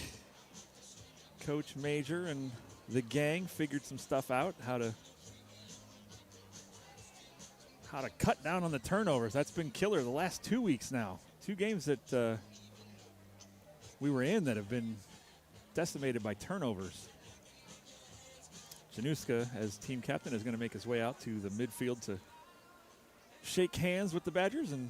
Coach Major, and the gang figured some stuff out, how to cut down on the turnovers. That's been killer the last 2 weeks now. 2 games that we were in that have been decimated by turnovers. Januska, as team captain, is going to make his way out to the midfield to shake hands with the Badgers and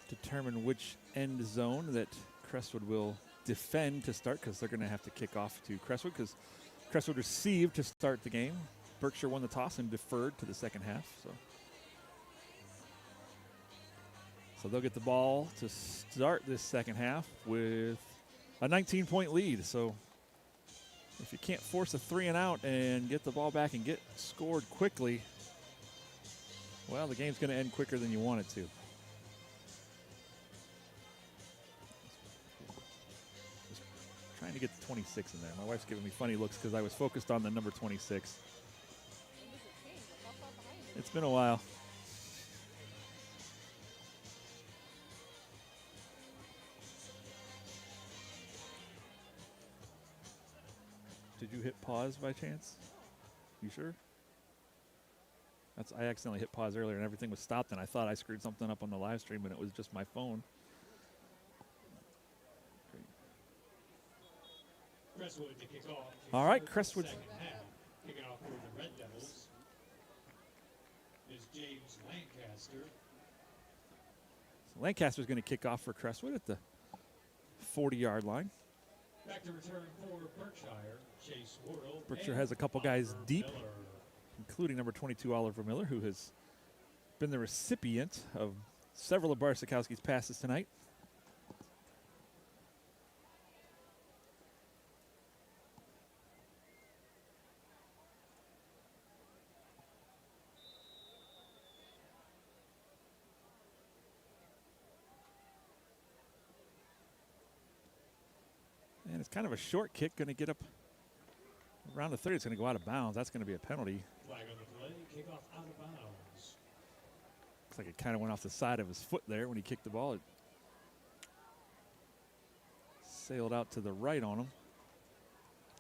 determine which end zone that Crestwood will defend to start, because they're going to have to kick off to Crestwood because Crestwood received to start the game. Berkshire won the toss and deferred to the second half. So they'll get the ball to start this second half with a 19-point lead. So if you can't force a 3-and-out and get the ball back and get scored quickly, well, the game's going to end quicker than you want it to. Just trying to get the 26 in there. My wife's giving me funny looks because I was focused on the number 26. It's been a while. Did you hit pause by chance? You sure? I accidentally hit pause earlier and everything was stopped, and I thought I screwed something up on the live stream, and it was just my phone. Great.
Crestwood to kick off.
All right, Crestwood.
Kicking off for the Red Devils is James Lancaster.
So Lancaster's going to kick off for Crestwood at the 40-yard line.
Back to return for Berkshire, Chase Wardle.
Berkshire has a couple guys deep,
Miller.
including number 22, Oliver Miller, who has been the recipient of several of Barsikowski's passes tonight. And it's kind of a short kick, going to get up around the 30. It's going to go out of bounds. That's going to be a penalty.
Flag on the play, kickoff out of bounds.
Looks like it kind of went off the side of his foot there when he kicked the ball. It sailed out to the right on him.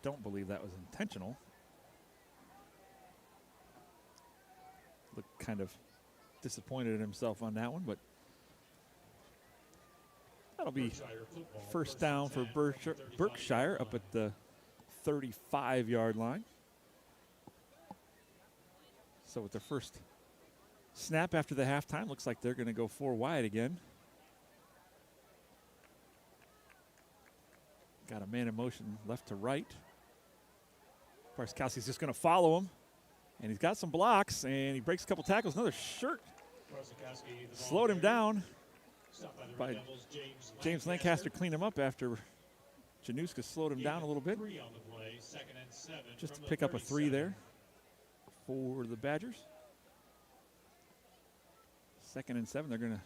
Don't believe that was intentional. Looked kind of disappointed in himself on that one, but that'll be first down for Berkshire up at the 35-yard line. So with their first snap after the halftime, looks like they're going to go 4 wide again. Got a man in motion left to right. Barskowski's just going to follow him. And he's got some blocks, and he breaks a couple tackles. Another shirt slowed him down. By James Lancaster cleaned him up after Januska slowed him down a little bit. Just to pick up a 3 there for the Badgers. 2nd and 7. They're going to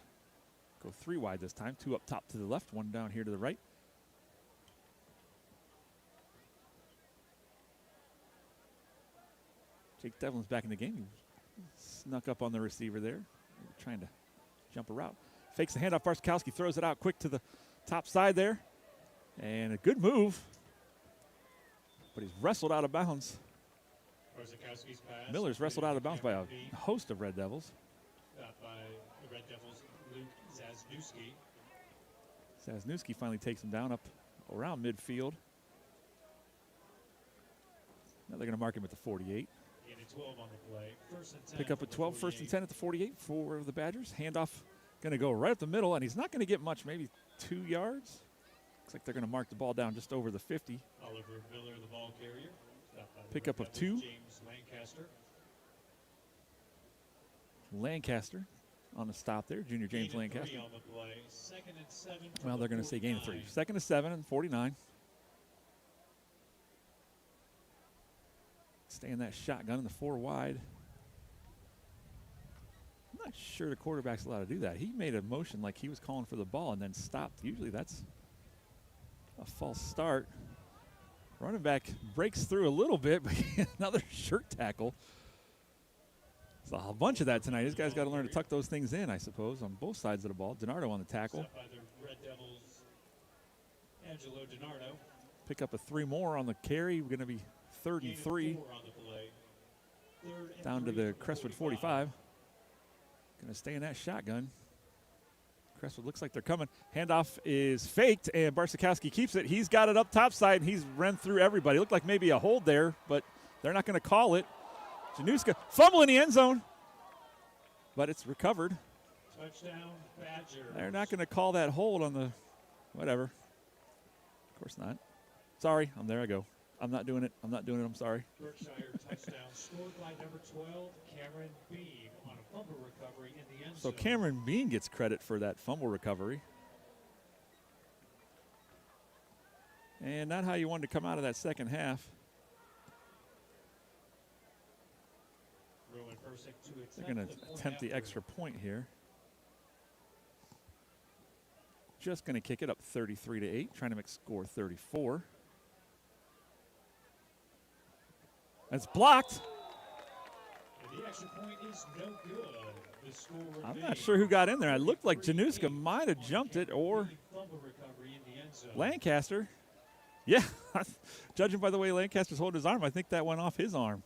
go 3 wide this time. 2 up top to the left, 1 down here to the right. Jake Devlin's back in the game. He snuck up on the receiver there, trying to jump a route. Fakes the handoff. Barskowski throws it out quick to the top side there. And a good move. But he's wrestled out of bounds. Miller's wrestled out of bounds by a host of Red Devils.
By the Red Devils, Luke Zasnewski.
Sasnewski finally takes him down up around midfield. Now they're going to mark him at the 48.
12 on the play. First and 10
Pick up a
from the
12, first
48.
and 10 at the 48 for the Badgers. Handoff going to go right up the middle, and he's not going to get much, maybe 2 yards. Looks like they're going to mark the ball down just over the 50.
Oliver Miller, the ball carrier. Stopped by the
Pick up
Red
of
Devils,
2.
James Lancaster.
Lancaster on the stop there, junior James
Gain of 3
Lancaster.
on the play. Second and 7 from
Well,
the
they're going to say gain of 3.
49.
Second and 7 and 49. Stay in that shotgun in the 4 wide. I'm not sure the quarterback's allowed to do that. He made a motion like he was calling for the ball and then stopped. Usually that's a false start. Running back breaks through a little bit, but another shirt tackle. There's a bunch of that tonight. This guy's got to learn to tuck those things in, I suppose, on both sides of the ball. DiNardo on the tackle.
Stopped by the Red Devils, Angelo DiNardo.
Pick up a 3 more on the carry. We're going to be 3rd
Gain
and
of
3.
4 on the play. Third and
Down to
3
the
from
Crestwood
45.
45. Going to stay in that shotgun. Crestwood looks like they're coming. Handoff is faked, and Barsikowski keeps it. He's got it up top side, and he's run through everybody. Looked like maybe a hold there, but they're not going to call it. Januska fumble in the end zone, but it's recovered.
Touchdown, Badgers.
They're not going to call that hold on the whatever. Of course not. Sorry, there I go. I'm not doing it. I'm sorry.
Berkshire touchdown scored by number 12, Cameron Beam, on a fumble recovery in the end
So
zone.
Cameron Bean gets credit for that fumble recovery. And not how you wanted to come out of that second half.
Rowan Persick to
They're going to attempt the extra point here. Just going to kick it up 33-8, trying to make score 34. That's blocked.
And the extra point is no good. The score
I'm not
remains
sure who got in there. It looked like Januska
33-8
might have jumped it, or
fumble recovery in the end zone.
Lancaster. Yeah, judging by the way Lancaster's holding his arm, I think that went off his arm.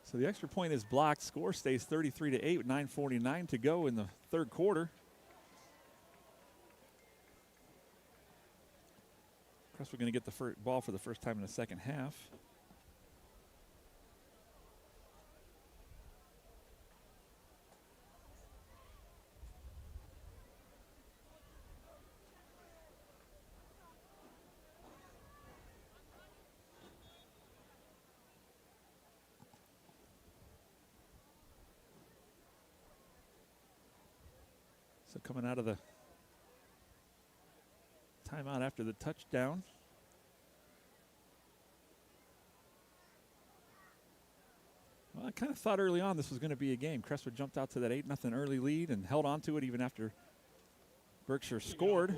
So the extra point is blocked. Score stays 33-8 with 9:49 to go in the third quarter. Crestwood going to get the ball for the first time in the second half. So coming out of the timeout after the touchdown. Well, I kind of thought early on this was going to be a game. Crestwood jumped out to that 8-0 early lead and held on to it even after Berkshire scored.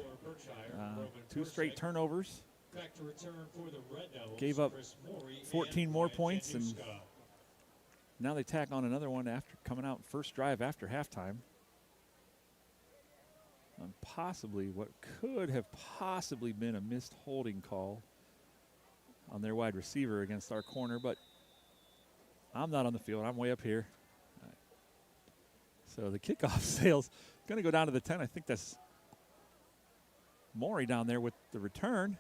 Two straight turnovers.
Back to return for the Red Devils,
Gave up
Chris Morey
14
and
more
Ryan
points, and
Januska.
now they tack on another one after coming out first drive after halftime. On possibly what could have possibly been a missed holding call on their wide receiver against our corner, but I'm not on the field. I'm way up here. So the kickoff sale's going to go down to the 10. I think that's Morey down there with the return.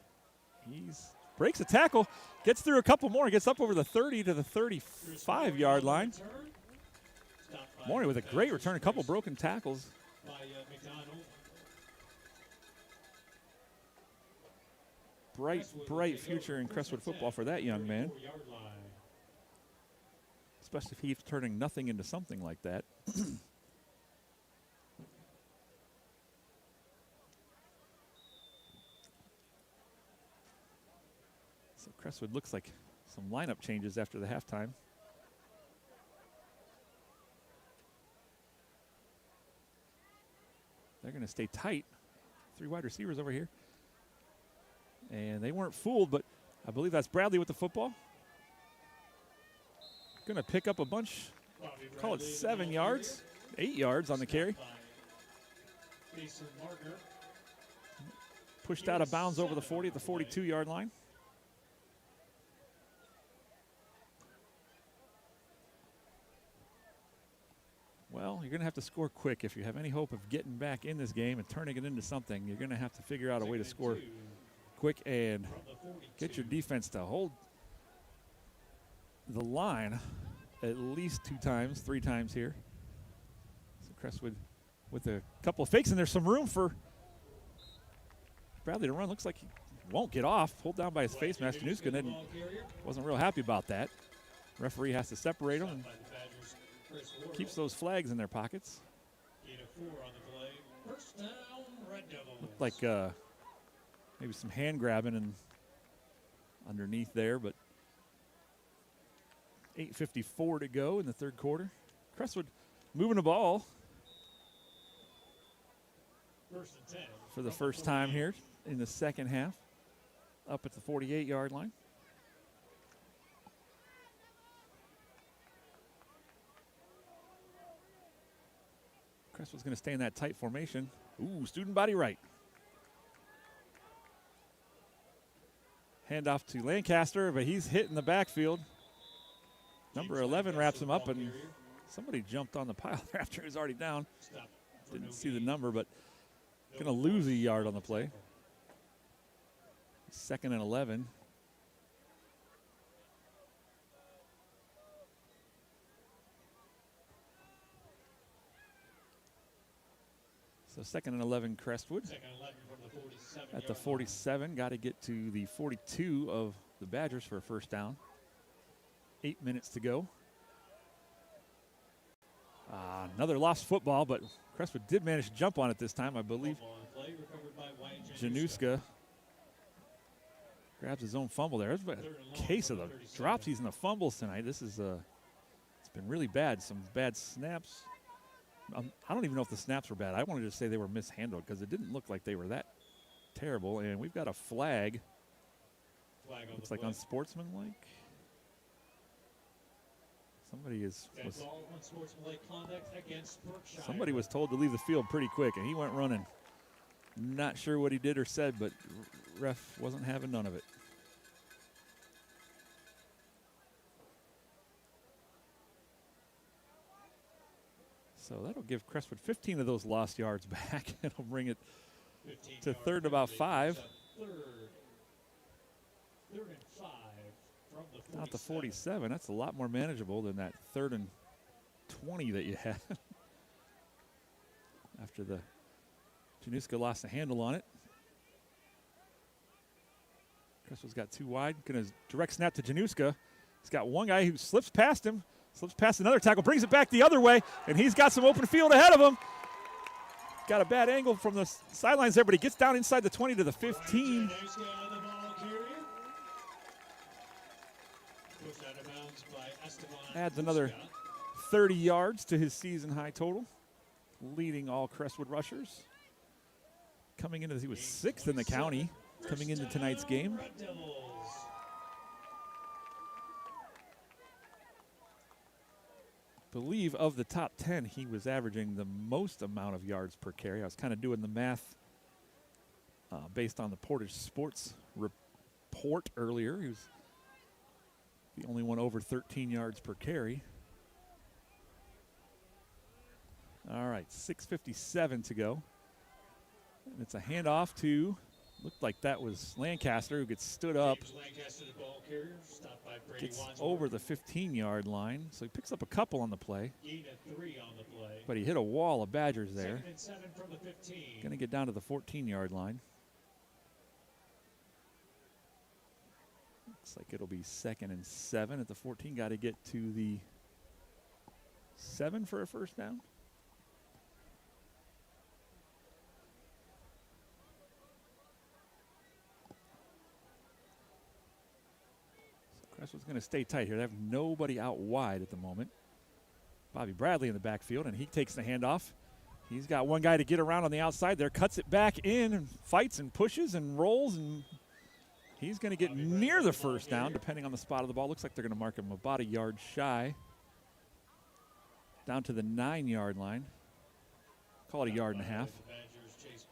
He's breaks a tackle, gets through a couple more, gets up over the 30 to the 35-yard line. Morey with a great return, a couple broken tackles.
By McDonald.
Bright future in Crestwood football for that young man,
34-yard line.
especially if he's turning nothing into something like that. So Crestwood looks like some lineup changes after the halftime. They're going to stay tight. 3 wide receivers over here. And they weren't fooled, but I believe that's Bradley with the football. Going to pick up a bunch, call it 7 yards, 8 yards on the carry.
Jason Marker.
Pushed out of bounds over the 40 at the 42-yard line. Well, you're going to have to score quick if you have any hope of getting back in this game and turning it into something. You're going to have to figure out a way to score quick and get your defense to hold the line at least 2 times, 3 times here. So Crestwood with a couple of fakes, and there's some room for Bradley to run. Looks like he won't get off. Pulled down by his face mask. Januska wasn't real happy about that. Referee has to separate them and keeps those flags in their pockets. Looked like maybe some hand grabbing and underneath there, but 8:54 to go in the third quarter. Crestwood moving the ball for the first time here in the second half, up at the 48-yard line. Crestwood's going to stay in that tight formation. Ooh, student body right. Handoff to Lancaster, but he's hit in the backfield. Number 11 wraps him up, and somebody jumped on the pile there after he was already down. Didn't see the number, but going to lose a yard on the play. 2nd and 11. So 2nd and 11 Crestwood. At the 47, got to get to the 42 of the Badgers for a first down. 8 minutes to go. Another lost football, but Crestwood did manage to jump on it this time, I believe. Januska grabs his own fumble there. It's a case of the dropsies and the fumbles tonight. This is it's been really bad. Some bad snaps. I don't even know if the snaps were bad. I wanted to say they were mishandled because it didn't look like they were that terrible. And we've got a flag. Looks like unsportsmanlike. Somebody was told to leave the field pretty quick, and he went running. Not sure what he did or said, but ref wasn't having none of it. So that'll give Crestwood 15 of those lost yards back. It'll bring it to 3rd and about 5. Third and 5 from the 47. Not the 47. That's a lot more manageable than that 3rd and 20 that you had. After the Januska lost the handle on it. Crestwood's got 2 wide. Going to direct snap to Januska. He's got one guy who slips past him. Slips past another tackle, brings it back the other way, and he's got some open field ahead of him. Got a bad angle from the sidelines there, but he gets down inside the 20 to the 15. Adds another 30 yards to his season-high total, leading all Crestwood rushers. Coming into, he was 6th in the county coming into tonight's game. Believe of the top 10, he was averaging the most amount of yards per carry. I was kind of doing the math based on the Portage Sports report earlier. He was the only one over 13 yards per carry. All right, 6:57 to go. And it's a handoff to, looked like that was Lancaster, who gets stood up. Gets over the 15-yard line, so he picks up a couple on the play. But he hit a wall of Badgers there. Going to get down to the 14-yard line. Looks like it'll be 2nd and 7 at the 14. Got to get to the 7 for a first down. Crestwood's going to stay tight here. They have nobody out wide at the moment. Bobby Bradley in the backfield, and he takes the handoff. He's got one guy to get around on the outside there, cuts it back in, and fights and pushes and rolls, and he's going to get near the first down, depending on the spot of the ball. Looks like they're going to mark him about a yard shy. Down to the 9-yard line. Call it a yard and a half.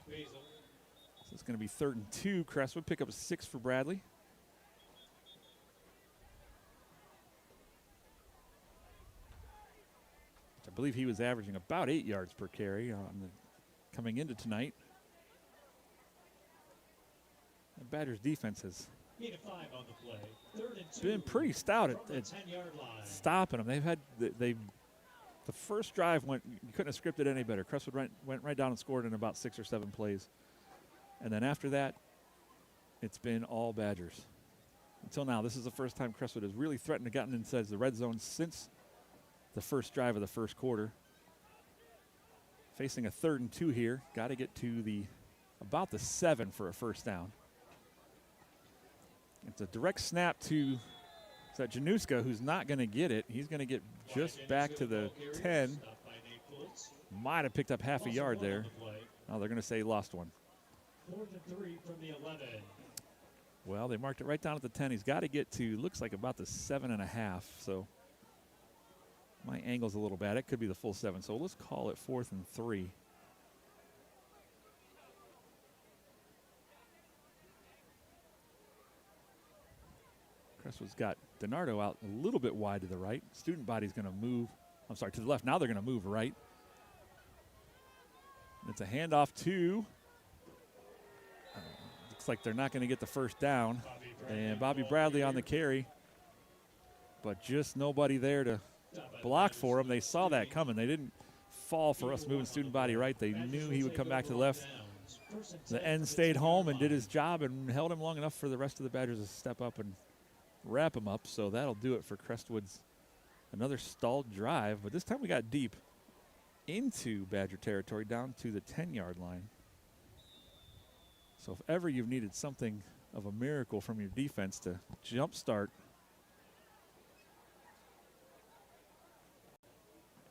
So it's going to be 3rd and 2. Crestwood pick up a 6 for Bradley. I believe he was averaging about 8 yards per carry coming into tonight. The Badgers defense has
On the play. 3rd and 2
been pretty stout
from the
at
10-yard line.
stopping them. The first drive you couldn't have scripted any better. Crestwood went right down and scored in about 6 or 7 plays. And then after that, it's been all Badgers. Until now, this is the first time Crestwood has really threatened to gotten inside the red zone since the first drive of the first quarter. Facing a 3rd and 2 here. Got to get to about the 7 for a first down. It's a direct snap to Januska, who's not going to get it. He's going to get just back to the 10. Might have picked up half a yard there. Oh, they're going to say he lost one.
4th and 3 from the 11.
Well, they marked it right down at the 10. He's got to get to, looks like about the 7.5. So my angle's a little bad. It could be the full 7. So let's call it 4th and 3. Crestwood's got DiNardo out a little bit wide to the right. Student body's going to move. I'm sorry, to the left. Now they're going to move right. It's a handoff to. Looks like they're not going to get the first down. And Bobby Bradley on the carry. But just nobody there to block for him. They saw that coming. They didn't fall for us moving student body right. They knew he would come back to the left. The end stayed home and did his job and held him long enough for the rest of the Badgers to step up and wrap him up. So that'll do it for Crestwood's another stalled drive. But this time we got deep into Badger territory down to the 10-yard line. So if ever you've needed something of a miracle from your defense to jumpstart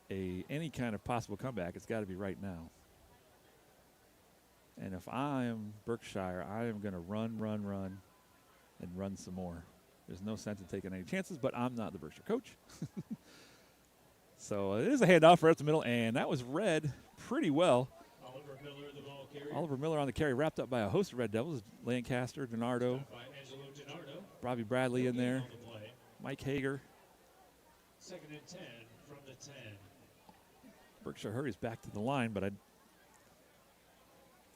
any kind of possible comeback, it's got to be right now. And if I am Berkshire, I am going to run, and run some more. There's no sense in taking any chances, but I'm not the Berkshire coach. So it is a handoff right up the middle, and that was read pretty well.
Oliver Miller, the ball carrier.
Oliver Miller on the carry, wrapped up by a host of Red Devils. Lancaster, DiNardo,
By Angelo DiNardo.
Bobby Bradley in there,
On the play.
Mike Hager.
2nd and 10 from the 10.
Berkshire hurries back to the line, but they're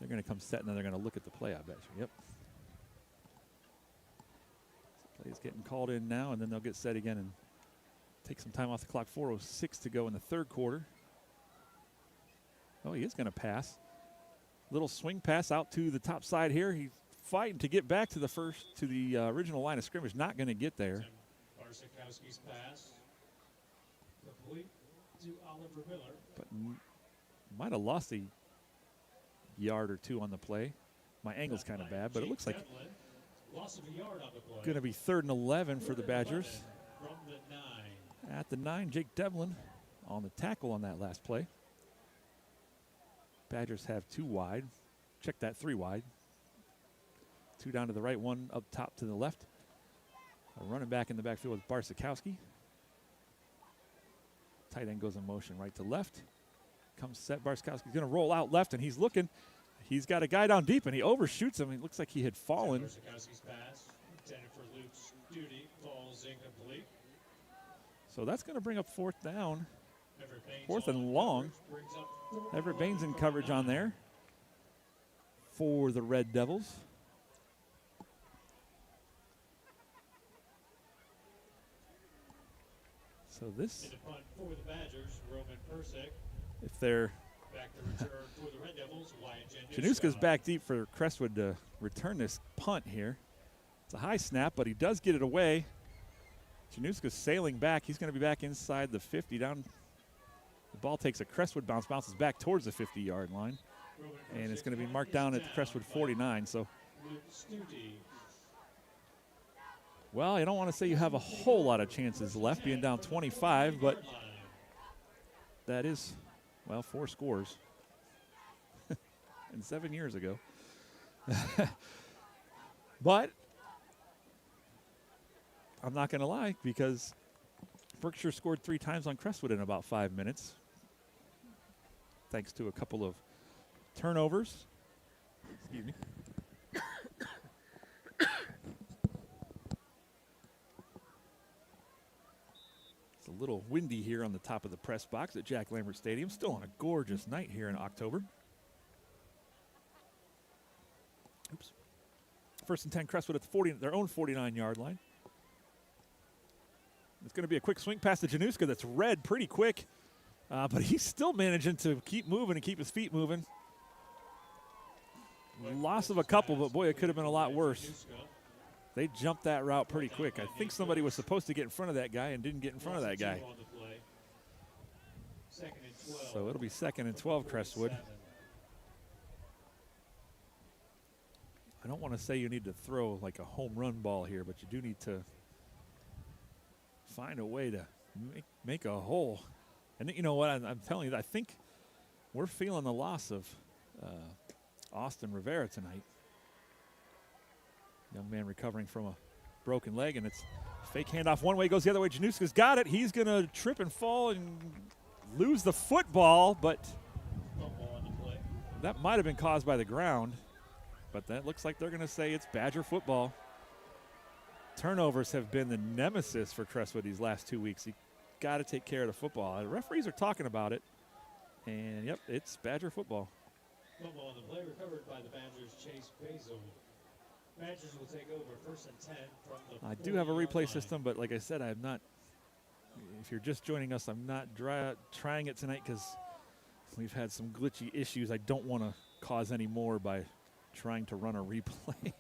going to come set, and then they're going to look at the play, I bet you. Yep. Play's getting called in now, and then they'll get set again and take some time off the clock. 4:06 to go in the 3rd quarter. Oh, he is going to pass. Little swing pass out to the top side here. He's fighting to get back to the original line of scrimmage. Not going to get there.
Barsikowski's pass. Complete to Oliver Miller.
But might have lost a yard or two on the play. My angle's kind of bad, but it looks like
Loss of a yard on the play.
going to be 3rd and 11 for the Badgers.
From the 9.
At the 9, Jake Devlin on the tackle on that last play. Badgers have 2 wide. Check that 3 wide. 2 down to the right, 1 up top to the left. A running back in the backfield with Barsikowski. Tight end goes in motion right to left. Comes set. Barsikowski's going to roll out left, and he's looking. He's got a guy down deep, and he overshoots him. It looks like he had fallen.
Barsikowski's pass intended for Luke's duty falls incomplete.
So that's going to bring up 4th down.
Everett Baines
4th
on
and long.
brings up 4th
Everett
and
Baines in
long
coverage
from
on
the
there for the Red Devils. So this,
In the punt for the Badgers, Roman Persick.
if they're
Back to return for the Red Devils, Wyatt
Januska's back deep for Crestwood to return this punt here. It's a high snap, but he does get it away. Januska's sailing back. He's going to be back inside the 50 down. The ball takes a Crestwood bounce, bounces back towards the 50-yard line. And it's going to be marked down at the Crestwood 49. So, well, you don't want to say you have a whole lot of chances left being down 25, but that is, well, 4 scores. And 7 years ago. But I'm not going to lie, because Berkshire scored 3 times on Crestwood in about 5 minutes, thanks to a couple of turnovers. Excuse me. It's a a little windy here on the top of the press box at Jack Lambert Stadium. Still on a gorgeous night here in October. Oops. First and 10, Crestwood at their own 49-yard line. It's going to be a quick swing pass to Januska that's read pretty quick, but he's still managing to keep moving and keep his feet moving. Loss of a couple, but boy, it could have been a lot worse. They jumped that route pretty quick. I think somebody was supposed to get in front of that guy and didn't get in front of that guy. So it'll be 2nd and 12, Crestwood. I don't want to say you need to throw like a home run ball here, but you do need to find a way to make a hole. And you know what, I'm telling you, I think we're feeling the loss of Austin Rivera tonight. Young man recovering from a broken leg, and it's fake handoff one way, goes the other way. Januska's got it. He's going to trip and fall and lose the football, but that might have been caused by the ground. But that looks like they're going to say it's Badger football. Turnovers have been the nemesis for Crestwood these last 2 weeks. You got to take care of the football. The referees are talking about it, and yep, it's Badger football.
Football on the play recovered by the Badgers, Chase Basil. Badgers will take over 1st and 10 from the
I do have a
40-yard
replay
line.
system, but like I said, I'm not. If you're just joining us, I'm not trying it tonight because we've had some glitchy issues. I don't want to cause any more by trying to run a replay.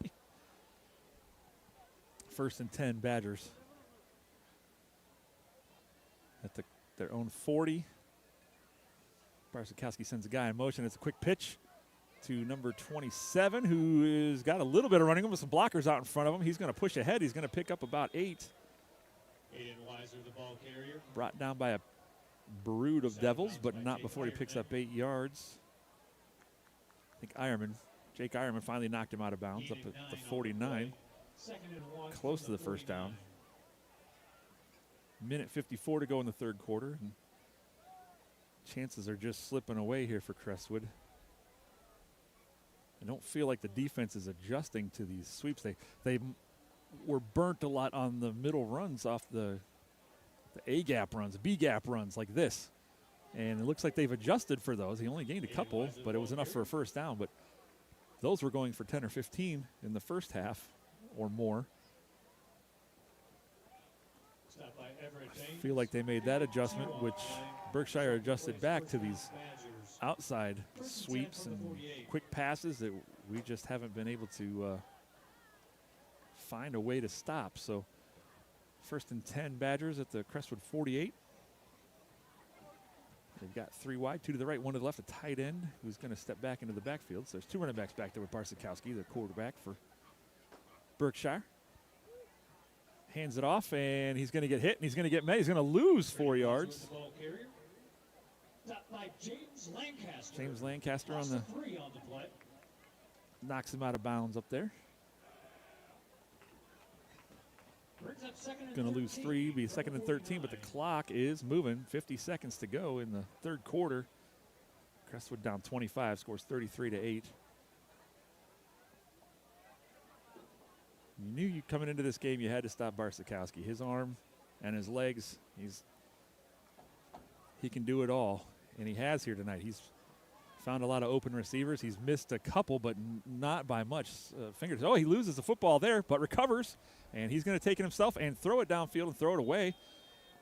1st and 10, Badgers at their own 40. Barsikowski sends a guy in motion. It's a quick pitch to number 27, who has got a little bit of running room with some blockers out in front of him. He's going to push ahead. He's going to pick up about 8.
Aiden Weiser, the ball carrier.
Brought down by a brood of Devils, but not before he picks up 8 yards. I think Jake Ironman finally knocked him out of bounds up at the 49. Close to the first down. Minute 54 to go in the third quarter. And chances are just slipping away here for Crestwood. I don't feel like the defense is adjusting to these sweeps. They were burnt a lot on the middle runs off the A-gap runs, B-gap runs like this. And it looks like they've adjusted for those. He only gained a couple, but it was enough for a first down. But those were going for 10 or 15 in the first half or more. I feel like they made that adjustment, which Berkshire adjusted back to these outside sweeps and quick passes that we just haven't been able to find a way to stop. So 1st and 10, Badgers at the Crestwood 48. They've got 3 wide, 2 to the right, 1 to the left, a tight end who's going to step back into the backfield. So there's 2 running backs back there with Barsikowski, the quarterback for Berkshire. Hands it off, and he's going to get hit, and he's going to get met. He's going to lose 4 yards. James Lancaster on the knocks him out of bounds up there. Going to lose 3, be 2nd and 13, but the clock is moving. 50 seconds to go in the third quarter. Crestwood down 25, scores 33-8. You knew coming into this game you had to stop Barsikowski. His arm and his legs, he can do it all, and he has here tonight. He's found a lot of open receivers. He's missed a couple, but not by much. Fingers. Oh, he loses the football there, but recovers, and he's going to take it himself and throw it downfield and throw it away.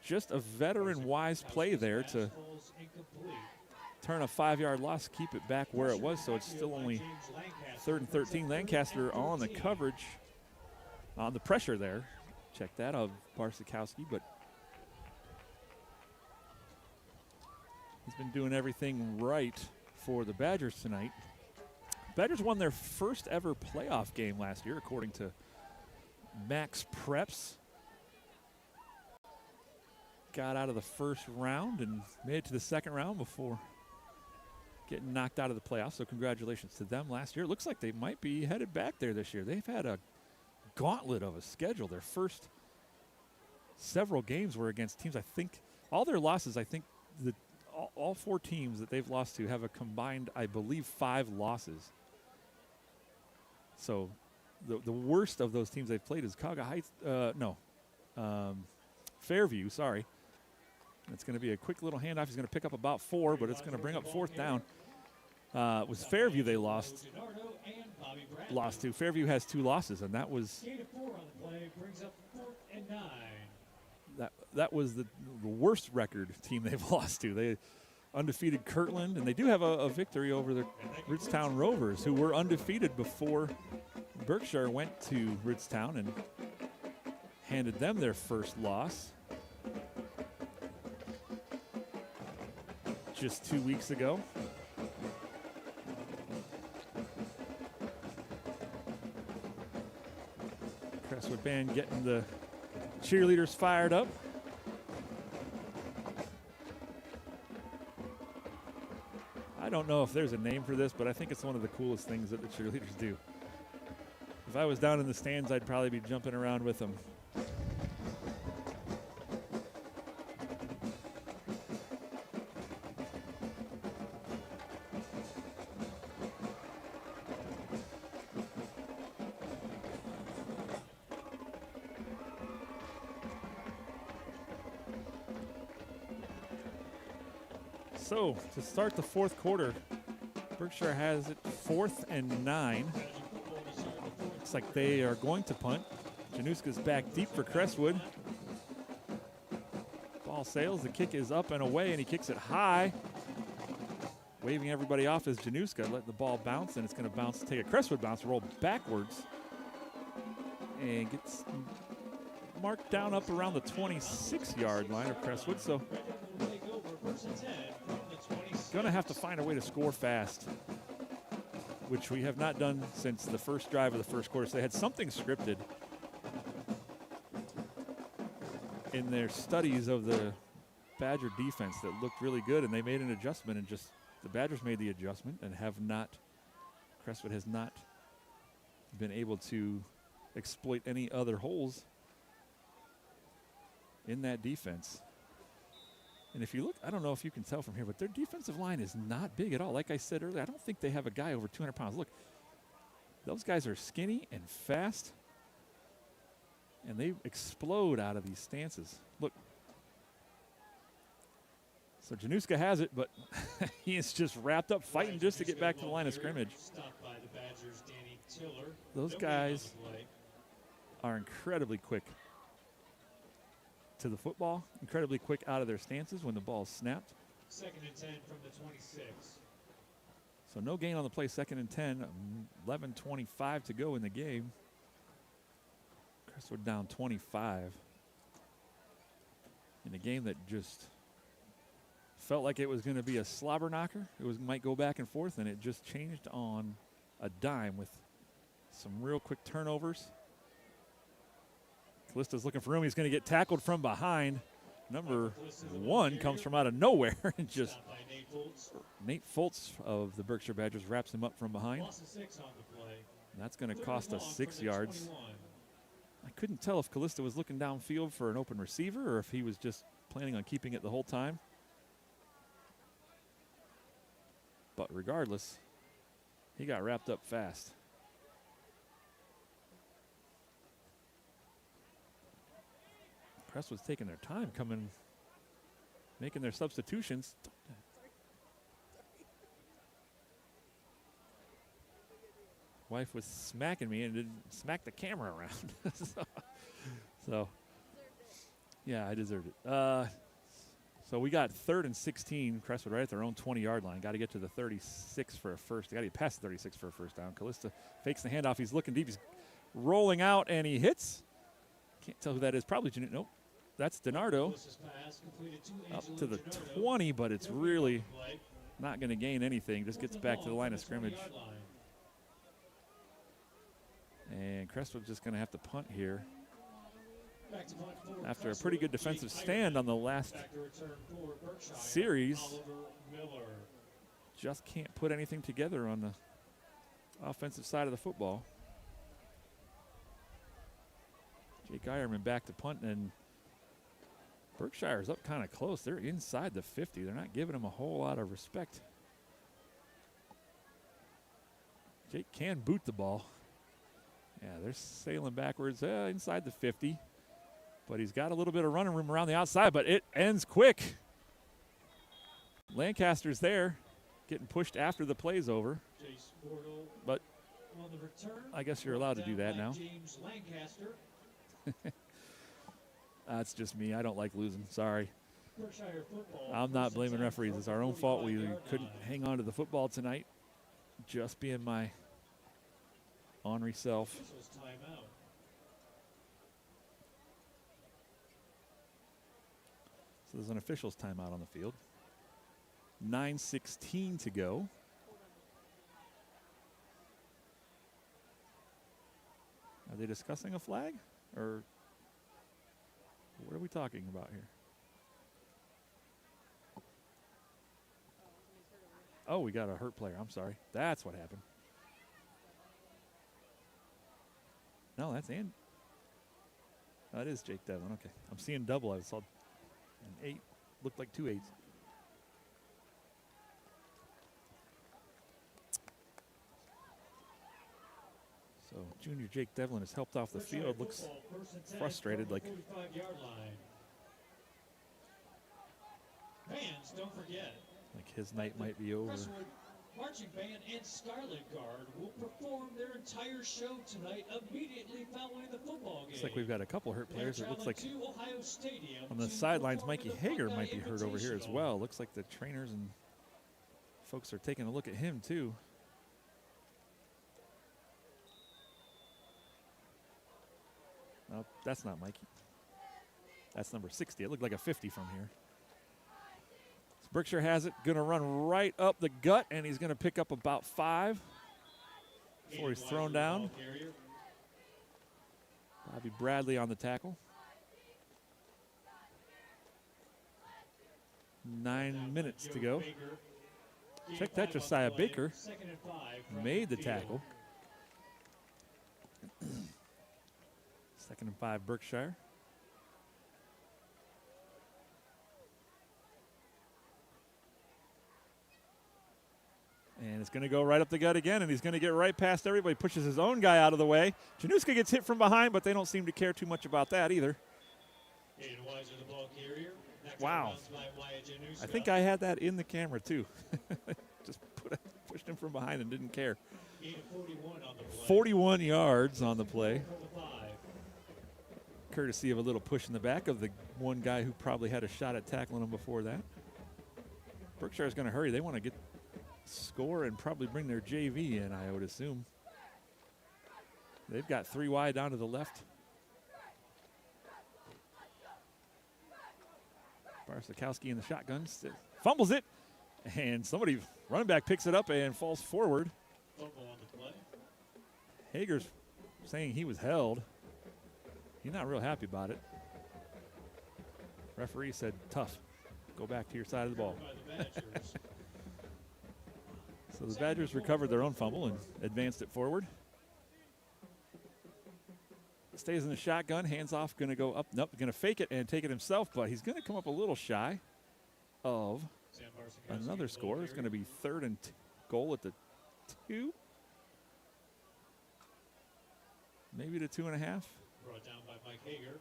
Just a veteran-wise play there to turn a 5-yard loss, keep it back where it was, so it's still only 3rd and 13. Lancaster on the coverage. On the pressure there. Check that of Barsikowski, but he's been doing everything right for the Badgers tonight. Badgers won their first ever playoff game last year, according to Max Preps. Got out of the first round and made it to the second round before getting knocked out of the playoffs, so congratulations to them last year. It looks like they might be headed back there this year. They've had a gauntlet of a schedule. Their first several games were against teams, I think, all their losses, I think all 4 teams that they've lost to have a combined, I believe, 5 losses. So the worst of those teams they've played is Fairview, sorry. It's going to be a quick little handoff. He's going to pick up about 4, but it's going to bring up 4th down. It was Fairview they lost to. Fairview has 2 losses, and that was that was the worst record team they've lost to. They undefeated Kirtland, and they do have a victory over the Ridgetown Rovers, who were undefeated before Berkshire went to Ridgetown and handed them their first loss just 2 weeks ago. Crestwood band getting the cheerleaders fired up. I don't know if there's a name for this, but I think it's one of the coolest things that the cheerleaders do. If I was down in the stands, I'd probably be jumping around with them. So, to start the 4th quarter, Berkshire has it 4th and 9. Looks like they are going to punt. Januska's back deep for Crestwood. Ball sails, the kick is up and away, and he kicks it high. Waving everybody off as Januska let the ball bounce, and it's going to bounce, take a Crestwood bounce, roll backwards, and gets marked down up around the 26-yard line of Crestwood. So, going to have to find a way to score fast, which we have not done since the first drive of the first quarter. So they had something scripted in their studies of the Badger defense that looked really good, and they made an adjustment, and just the Badgers made the adjustment and have not, Crestwood has not been able to exploit any other holes in that defense. And if you look, I don't know if you can tell from here, but their defensive line is not big at all. Like I said earlier, I don't think they have a guy over 200 pounds. Look, those guys are skinny and fast, and they explode out of these stances. Look. So Januska has it, but he is just wrapped up fighting just to get back to the line of scrimmage. Those guys are incredibly quick to the football, incredibly quick out of their stances when the ball is snapped.
2nd and 10 from the 26.
So no gain on the play, 2nd and 10, 11:25 to go in the game. Crestwood down 25 in a game that just felt like it was going to be a slobber knocker. It might go back and forth, and it just changed on a dime with some real quick turnovers. Callista's looking for room. He's going to get tackled from behind. Number 1 comes from out of nowhere and just Nate Foltz of the Berkshire Badgers wraps him up from behind. And that's going to cost us 6 yards. I couldn't tell if Callista was looking downfield for an open receiver or if he was just planning on keeping it the whole time. But regardless, he got wrapped up fast. Crestwood's taking their time making their substitutions. Wife was smacking me and didn't smack the camera around. so, yeah, I deserved it. So we got 3rd and 16, Crestwood right at their own 20-yard line. Got to get to the 36 for a first. Got to get past the 36 for a first down. Callista fakes the handoff. He's looking deep. He's rolling out, and he hits. Can't tell who that is. Probably nope. That's DiNardo up to the 20, but it's really not going to gain anything. Just gets back to the line of scrimmage. And Crestwood's just going to have to punt here after a pretty good defensive stand on the last series. Just can't put anything together on the offensive side of the football. Jake Ironman back to punt, and Berkshire's up kind of close. They're inside the 50. They're not giving him a whole lot of respect. Jake can boot the ball. Yeah, they're sailing backwards inside the 50. But he's got a little bit of running room around the outside, but it ends quick. Lancaster's there, getting pushed after the play's over. But
on the return,
I guess you're allowed to do that now.
James Lancaster.
That's just me. I don't like losing. Sorry.
Berkshire football.
I'm not blaming referees. It's our own fault. We
45-yard
couldn't
line.
hang on to the football tonight. Just being my ornery self.
This was timeout.
So there's an official's timeout on the field. 9:16 to go. Are they discussing a flag? Or what are we talking about here? Oh, we got a hurt player. I'm sorry. That's what happened. No, that's Andy. That is Jake Devlin. Okay. I'm seeing double. I saw an 8. Looked like 2 8s. So junior Jake Devlin has helped off the field. Looks frustrated, like
45-yard line. Fans, don't forget.
Like his night might be over.
Crestwood Marching Band and Scarlet Guard will perform their entire show tonight immediately following the football game.
Looks like we've got a couple hurt players. It looks like
to Ohio Stadium
on the
to
sidelines,
perform
Mikey
the
Hager
Buckeye
might be hurt over here as
Invitational.
well. Looks like the trainers and folks are taking a look at him too. No, that's not Mikey. That's number 60. It looked like a 50 from here. So Berkshire has it. Going to run right up the gut, and he's going to pick up about 5 before he's thrown down. Bobby Bradley on the tackle. 9 minutes to go. Check that, Josiah Baker made the tackle. 2nd and 5, Berkshire. And it's going to go right up the gut again, and he's going to get right past everybody. Pushes his own guy out of the way. Januska gets hit from behind, but they don't seem to care too much about that either. Wow. I think I had that in the camera too. Just pushed him from behind and didn't care. 41 yards on the play. Courtesy of a little push in the back of the one guy who probably had a shot at tackling him before that. Berkshire's going to hurry. They want to get score and probably bring their JV in, I would assume. They've got 3 wide down to the left. Barsakowski in the shotgun, fumbles it, and somebody, running back, picks it up and falls forward. Hager's saying he was held. He's not real happy about it. Referee said, tough. Go back to your side of the ball. So the Badgers recovered their own fumble and advanced it forward. Stays in the shotgun, hands off, going to go up. Nope, going to fake it and take it himself, but he's going to come up a little shy of another score. It's going to be 3rd and goal at the 2. Maybe the 2.5.
Brought down by Mike Hager.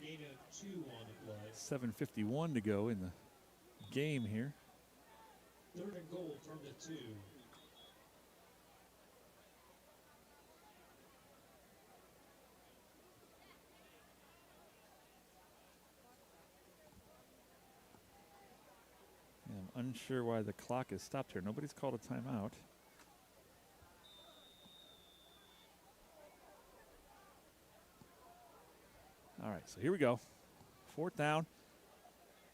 Gain of 2 on the play.
7:51 to go in the game here.
3rd and goal from the 2.
I'm unsure why the clock is stopped here. Nobody's called a timeout. All right, so here we go. 4th down.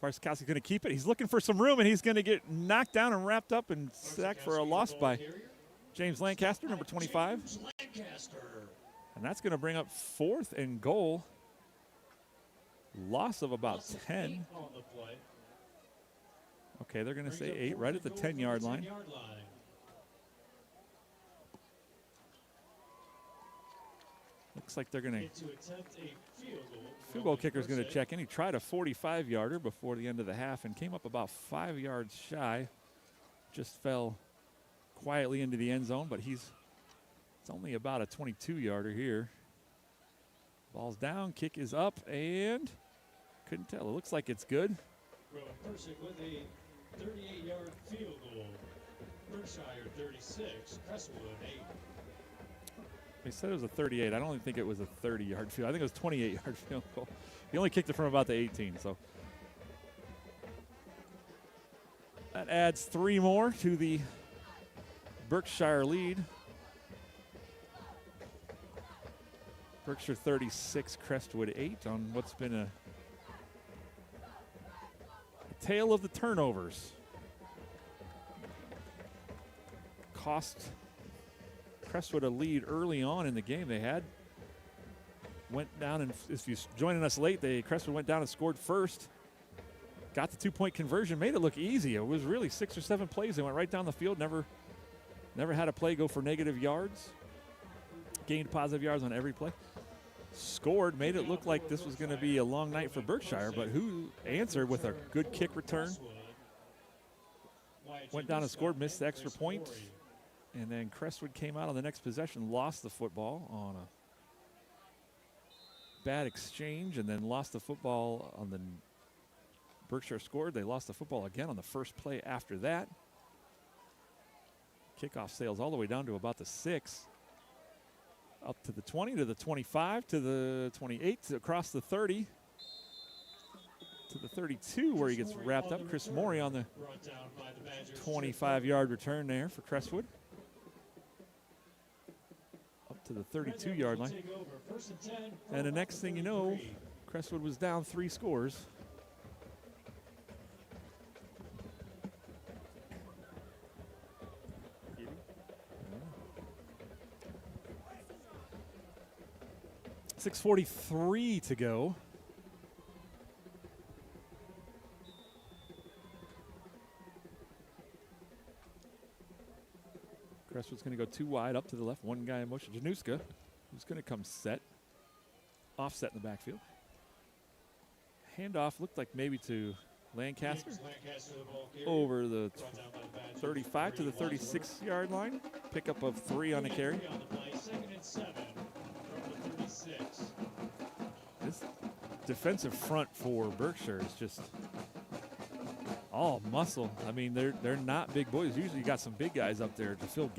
Barskowski's going to keep it. He's looking for some room, and he's going to get knocked down and wrapped up and sacked for a loss by James Lancaster, number 25. And that's going to bring up 4th and goal. Loss of about 10. Okay, they're going to say 8 right at the 10-yard line. Looks like they're going to field goal kicker is going to check in. He tried a 45-yarder before the end of the half and came up about 5 yards shy. Just fell quietly into the end zone, but it's only about a 22-yarder here. Ball's down, kick is up, and couldn't tell. It looks like it's good.
Rowan Persick with a 38-yard field goal. Berkshire 36, Crestwood 8.
They said it was a 38. I don't even think it was a 30-yard field. I think it was a 28-yard field goal. He only kicked it from about the 18, so. That adds 3 more to the Berkshire lead. Berkshire 36, Crestwood 8 on what's been a tale of the turnovers. Cost Crestwood a lead early on in the game. They had went down, and if you're joining us late, Crestwood went down and scored first. Got the 2-point conversion, made it look easy. It was really 6 or 7 plays. They went right down the field, never had a play go for negative yards. Gained positive yards on every play. Scored, made it look like this was going to be a long night for Berkshire, but who answered with a good kick return. Went down and scored, missed the extra point. And then Crestwood came out on the next possession, lost the football on a bad exchange, and then lost the football on the Berkshire scored. They lost the football again on the first play after that. Kickoff sails all the way down to about the 6. Up to the 20, to the 25, to the 28, across the 30, to the 32, where he gets wrapped up. Chris Morey on the 25-yard return there for Crestwood. Up to the 32-yard line. And the next thing you know, Crestwood was down 3 scores. .643 to go. Crestwood's going to go 2 wide, up to the left. One guy in motion. Januska, who's going to come set. Offset in the backfield. Handoff looked like maybe to Lancaster. Over the 35 to the 36-yard line. Pickup of 3 on the carry. This defensive front for Berkshire is just all muscle. I mean, they're not big boys. Usually you got some big guys up there to fill gaps.